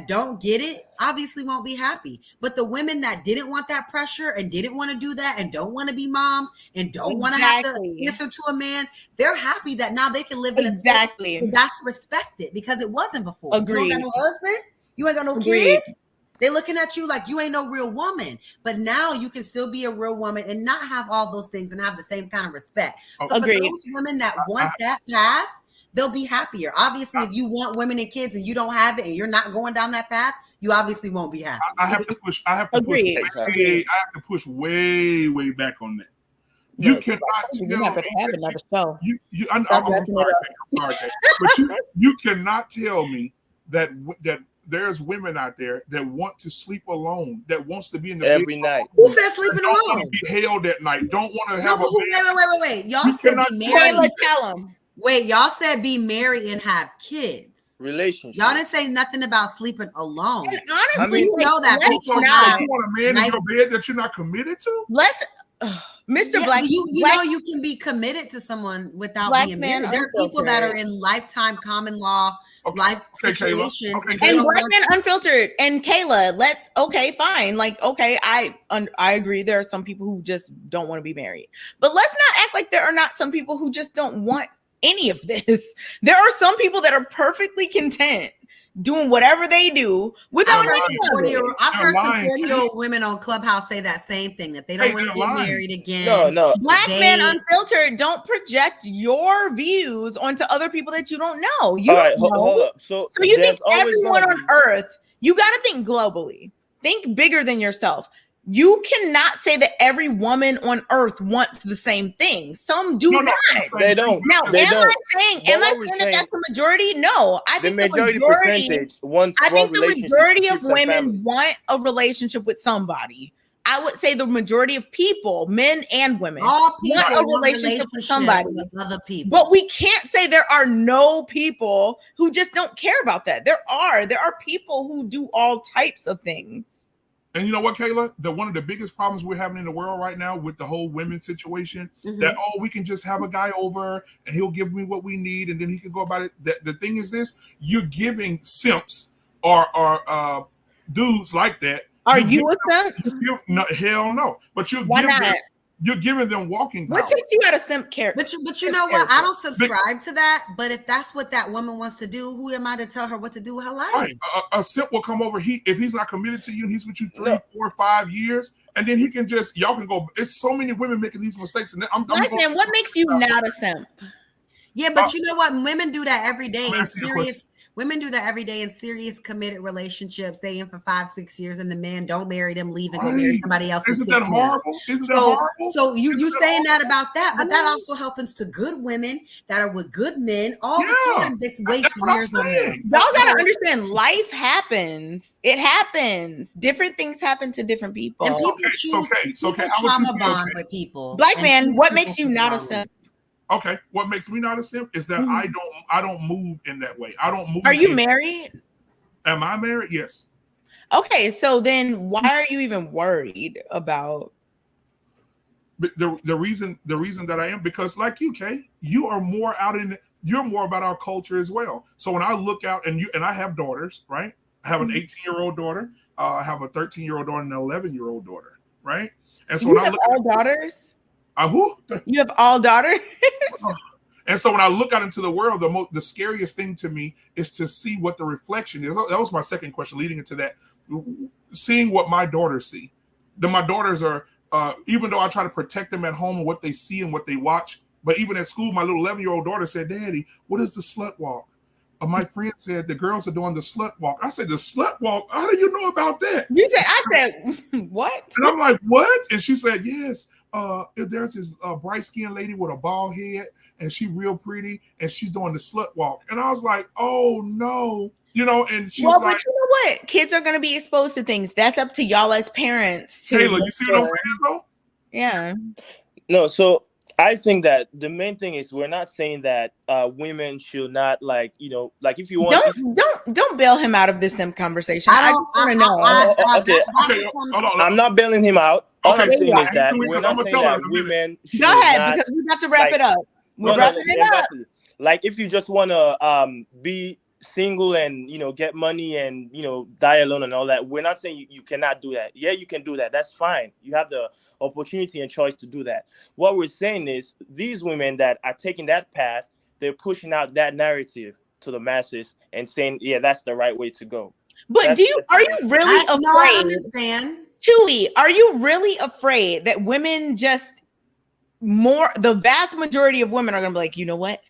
don't get it, obviously won't be happy. But the women that didn't want that pressure and didn't want to do that and don't want to be moms and don't want to have to answer to a man, they're happy that now they can live in a space that's respected because it wasn't before. Agreed. You don't got no husband, you ain't got no kids. They're looking at you like you ain't no real woman. But now you can still be a real woman and not have all those things and have the same kind of respect. So for those women that want that path, they'll be happier. Obviously, if you want women and kids and you don't have it and you're not going down that path, you obviously won't be happy. I have to push way back on that. You cannot tell. I'm sorry, but you cannot tell me that there's women out there that want to sleep alone, that wants to be in the every night. Who said sleeping alone? Don't want to be held at night. Don't want to have wait. Y'all said be married. Kayla, tell them. Wait, y'all said be married and have kids. Relationship. Y'all didn't say nothing about sleeping alone. And honestly, you know that you want a man in your bed that you're not committed to? Mr. Black, you know you can be committed to someone without being married. There are people that are in lifetime common law life situations. And Black Men Unfiltered and Kayla, fine. Like, I agree. There are some people who just don't want to be married, but let's not act like there are not some people who just don't want any of this. There are some people that are perfectly content doing whatever they do without I've heard any some of it. 40-year-old women on Clubhouse say that same thing, that they don't want to get married again. No. Black Men Unfiltered, don't project your views onto other people that you don't know. You All right, don't know. hold up. So you think there's always everyone gonna on earth, you got to think globally. Think bigger than yourself. You cannot say that every woman on earth wants the same thing. Some do not. They don't. Now, They am don't. I saying that that's the majority? No. I think the majority majority percentage wants I think the relationships, majority of friendships, and women families. want a relationship with somebody. I would say the majority of people, men and women, All people want a want relationship with somebody. with other people. But we can't say there are no people who just don't care about that. There are people who do all types of things. And you know what, Kayla? One of the biggest problems we're having in the world right now with the whole women situation, that, we can just have a guy over and he'll give me what we need and then he can go about it. The thing is this, you're giving simps or dudes like that. Are you a simp? No, hell no. But you're giving them walking power. What takes you out of simp character? But you know what? I don't subscribe to that. But if that's what that woman wants to do, who am I to tell her what to do with her life? Right. A simp will come over. If he's not committed to you and he's with you 3, 4, 5 years, and then he can y'all can go. It's so many women making these mistakes. And Black man, what makes you not a simp? Yeah, but you know what? Women do that every day in serious. Women do that every day in serious committed relationships. They in for 5, 6 years, and the man don't marry them, leave and go marry somebody else. Isn't that horrible? Isn't that horrible? So you saying that about that, but that also happens to good women that are with good men all the time. This wastes years on them. Y'all gotta understand, life happens. It happens. Different things happen to different people. And people choose trauma bond with people. Black man, what makes you not a simp? Okay, what makes me not a simp is that I don't move in that way. I don't move. Are you married? Am I married? Yes. Okay, so then why are you even worried about? But the reason that I am, because like you, Kay, you are more you're more about our culture as well. So when I look out and I have daughters, right? I have an 18-year-old daughter. I have a 13-year-old daughter and an 11-year-old daughter, right? And so you when I have look all daughters. Who? You have all daughters? And so when I look out into the world, the scariest thing to me is to see what the reflection is. That was my second question leading into that. Seeing what my daughters see. My daughters are, even though I try to protect them at home and what they see and what they watch, but even at school, my little 11-year-old daughter said, "Daddy, what is the slut walk?" My friend said, "The girls are doing the slut walk." I said, "The slut walk? How do you know about that?" I said, "What?" And I'm like, "What?" And she said, "Yes. There's this bright-skinned lady with a bald head, and she's real pretty, and she's doing the slut walk." And I was like, "Oh no." And she's like, but you know what? Kids are going to be exposed to things. That's up to y'all as parents. Kayla, you see what I'm saying, though? Yeah. No, so I think that the main thing is we're not saying that women should not if you want. Don't bail him out of this simp conversation. I just want to know. Okay, I'm not bailing him out. All I'm saying is that we're not saying that women should go ahead not, because we're about to wrap it up. We're wrapping it up. Like if you just want to be single and get money and die alone and all that, we're not saying you cannot do that. Yeah, you can do that. That's fine. You have the opportunity and choice to do that. What we're saying is these women that are taking that path, they're pushing out that narrative to the masses and saying, yeah, that's the right way to go. But are you really afraid? No, I understand. Chewy, are you really afraid that women the vast majority of women are going to be like, you know what?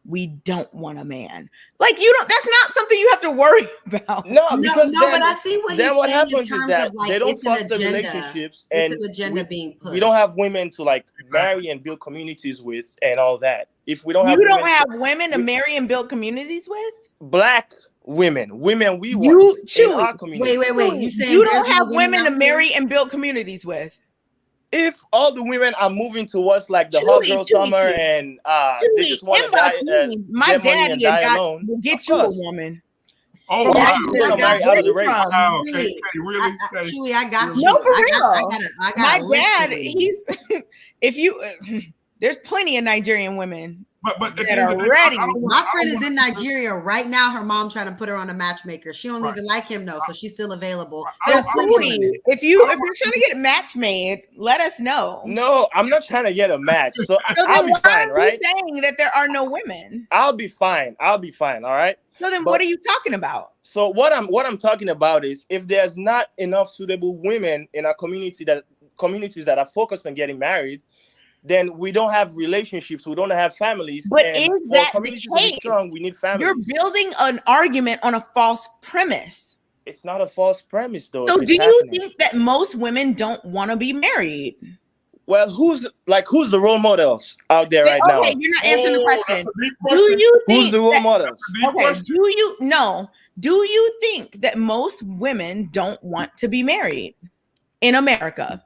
We don't want a man. Like that's not something you have to worry about. No, because but I see what he's saying. What happens in terms is that of like, they don't it's an foster agenda. relationships, It's and an agenda being pushed. We don't have women to marry and build communities with and all that. If we don't have women to marry and build communities with? Black women we want in our community. Wait. You saying you don't have women to marry and build communities with? If all the women are moving towards the hot girl summer and they just want to die, my daddy will get you a woman. Oh, wow. Out of the race. Wow, okay, really? Chewy, I got you. No, for real. I got my dad, there's plenty of Nigerian women. But that are ready. My friend is in Nigeria right now. Her mom trying to put her on a matchmaker. She don't even like him though, so she's still available. If you're trying to get a match made, let us know. No, I'm not trying to get a match. So I'll be fine, right? Saying that there are no women. I'll be fine. All right. So then, what are you talking about? So what I'm talking about is, if there's not enough suitable women in our communities that are focused on getting married, then we don't have relationships, we don't have families. But And is for that the communities to be case? strong, we need You're families. building an argument on a false premise. It's not a false premise, though. So if it's do you happening. think that most women don't want to be married? Well, who's the role models out there right now? Okay, you're not answering the That's question. a deep Do question. you Who's think the role that, models? Deep okay, question. do you think that most women don't want to be married in America?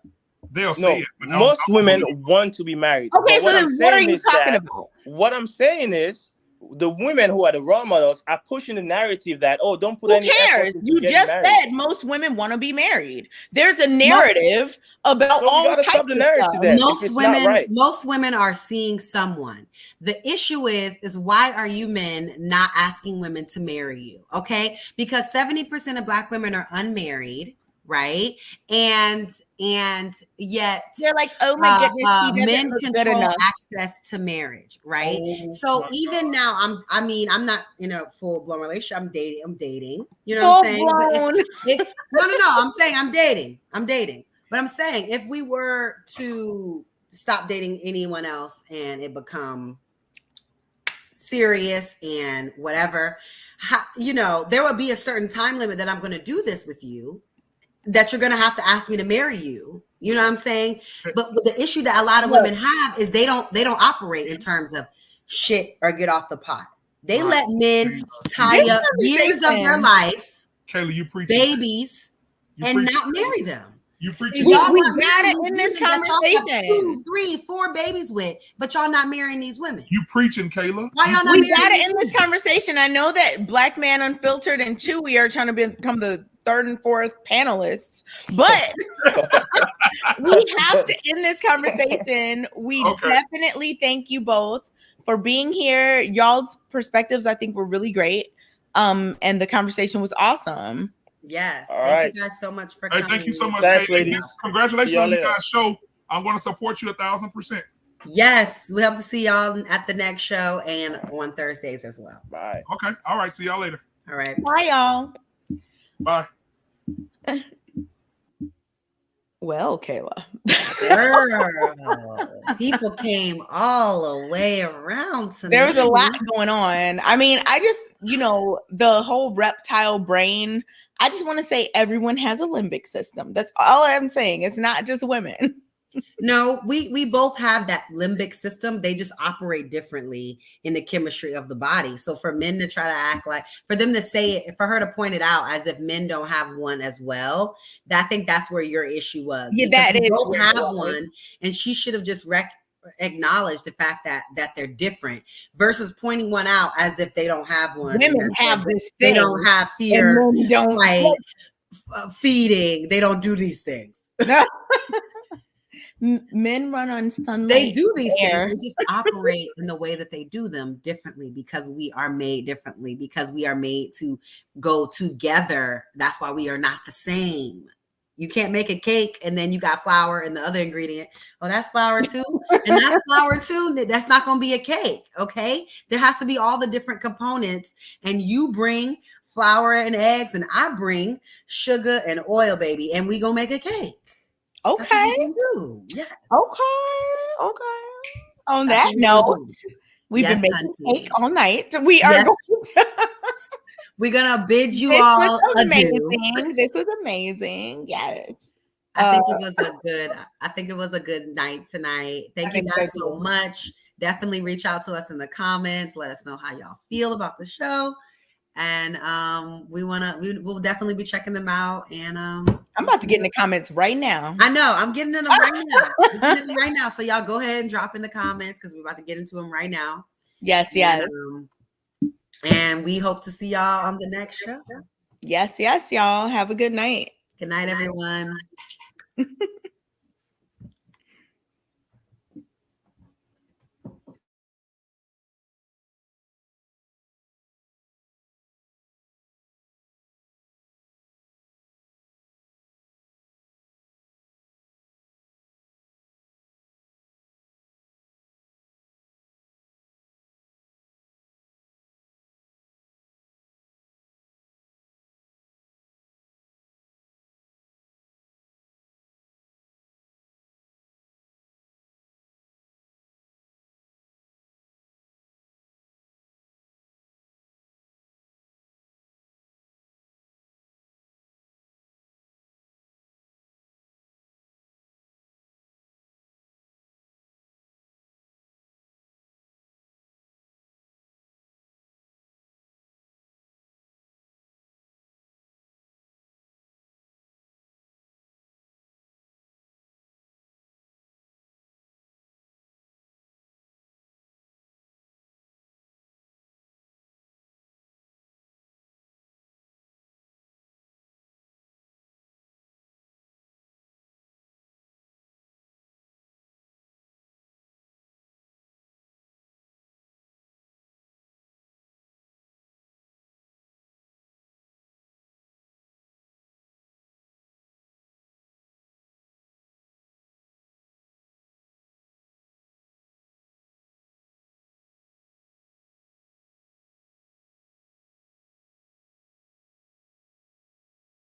They'll say No, it, but most women want to be married. Okay, But so then what are you talking that, about? what I'm saying is, the women who are the role models are pushing the narrative that, oh, don't put Who any effort cares? into You getting just married. said most women want to be married. There's a narrative about So we all gotta types stop the of narrative stuff. then. If it's not right. Most women are seeing someone. The issue is why are you men not asking women to marry you? Okay, because 70% of Black women are unmarried, right? And yet They're like, oh my goodness, he doesn't men look good control enough. access to marriage, right? Oh So my even God. now, I'm not in a full blown relationship. I'm dating. You know what I'm saying? But Full-blown. no. I'm saying I'm dating. But I'm saying if we were to stop dating anyone else and it become serious and whatever, there would be a certain time limit that I'm going to do this with you, that you're going to have to ask me to marry you. You know what I'm saying? But the issue that a lot of women have is they don't operate in terms of shit or get off the pot. They let men tie up years of their life, Kayla, you preach babies, and not marry them. You preach. We got it in this conversation. 2, 3, 4 babies with, but y'all not marrying these women. You preaching, Kayla. Why y'all not We marrying got it these in this women? conversation. I know that Black Man Unfiltered and Chewy are trying to become the 3rd and 4th panelists, but we have to end this conversation. We definitely thank you both for being here. Y'all's perspectives, I think, were really great. And the conversation was awesome. Yes. All thank right. you guys so much for Hey, coming. thank you so much, Thanks, Kayla. ladies. Congratulations See y'all on you later. guys' show. I'm going to support you 1,000%. Yes, we hope to see y'all at the next show and on Thursdays as well. Bye. Okay. All right. See y'all later. All right. Bye, y'all. Bye. Well, Kayla. Girl, people came all the way around tonight. There was a lot going on. I mean, I just, the whole reptile brain, I just want to say everyone has a limbic system. That's all I'm saying. It's not just women. No, we both have that limbic system. They just operate differently in the chemistry of the body. So for men to try to act like, for them to say it, for her to point it out as if men don't have one as well, I think that's where your issue was. Yeah, Because that we is both where it have was. one, and she should have just acknowledged the fact that they're different versus pointing one out as if they don't have one. Women have this They thing. don't have fear, And men don't. like feeding. They don't do these things. Men run on sunlight. They do these air. things. They just operate in the way that they do them differently because we are made differently, because we are made to go together. That's why we are not the same. You can't make a cake and then you got flour and the other ingredient. Oh, that's flour too. And that's flour too. That's not going to be a cake. Okay. There has to be all the different components, and you bring flour and eggs and I bring sugar and oil, baby. And we going to make a cake. Okay. Yes. Okay. On that note, we've been making cake all night. We are We're gonna bid you this all was amazing. adieu. This was amazing. Yes. I think it was a good night tonight. Thank you guys so much. Definitely reach out to us in the comments. Let us know how y'all feel about the show. And we'll definitely be checking them out. And I'm about to get in the comments right now. I know I'm getting in them right now. So y'all go ahead and drop in the comments because we're about to get into them right now. Yes. And we hope to see y'all on the next show. Yes, y'all. Have a good night. Good night, everyone.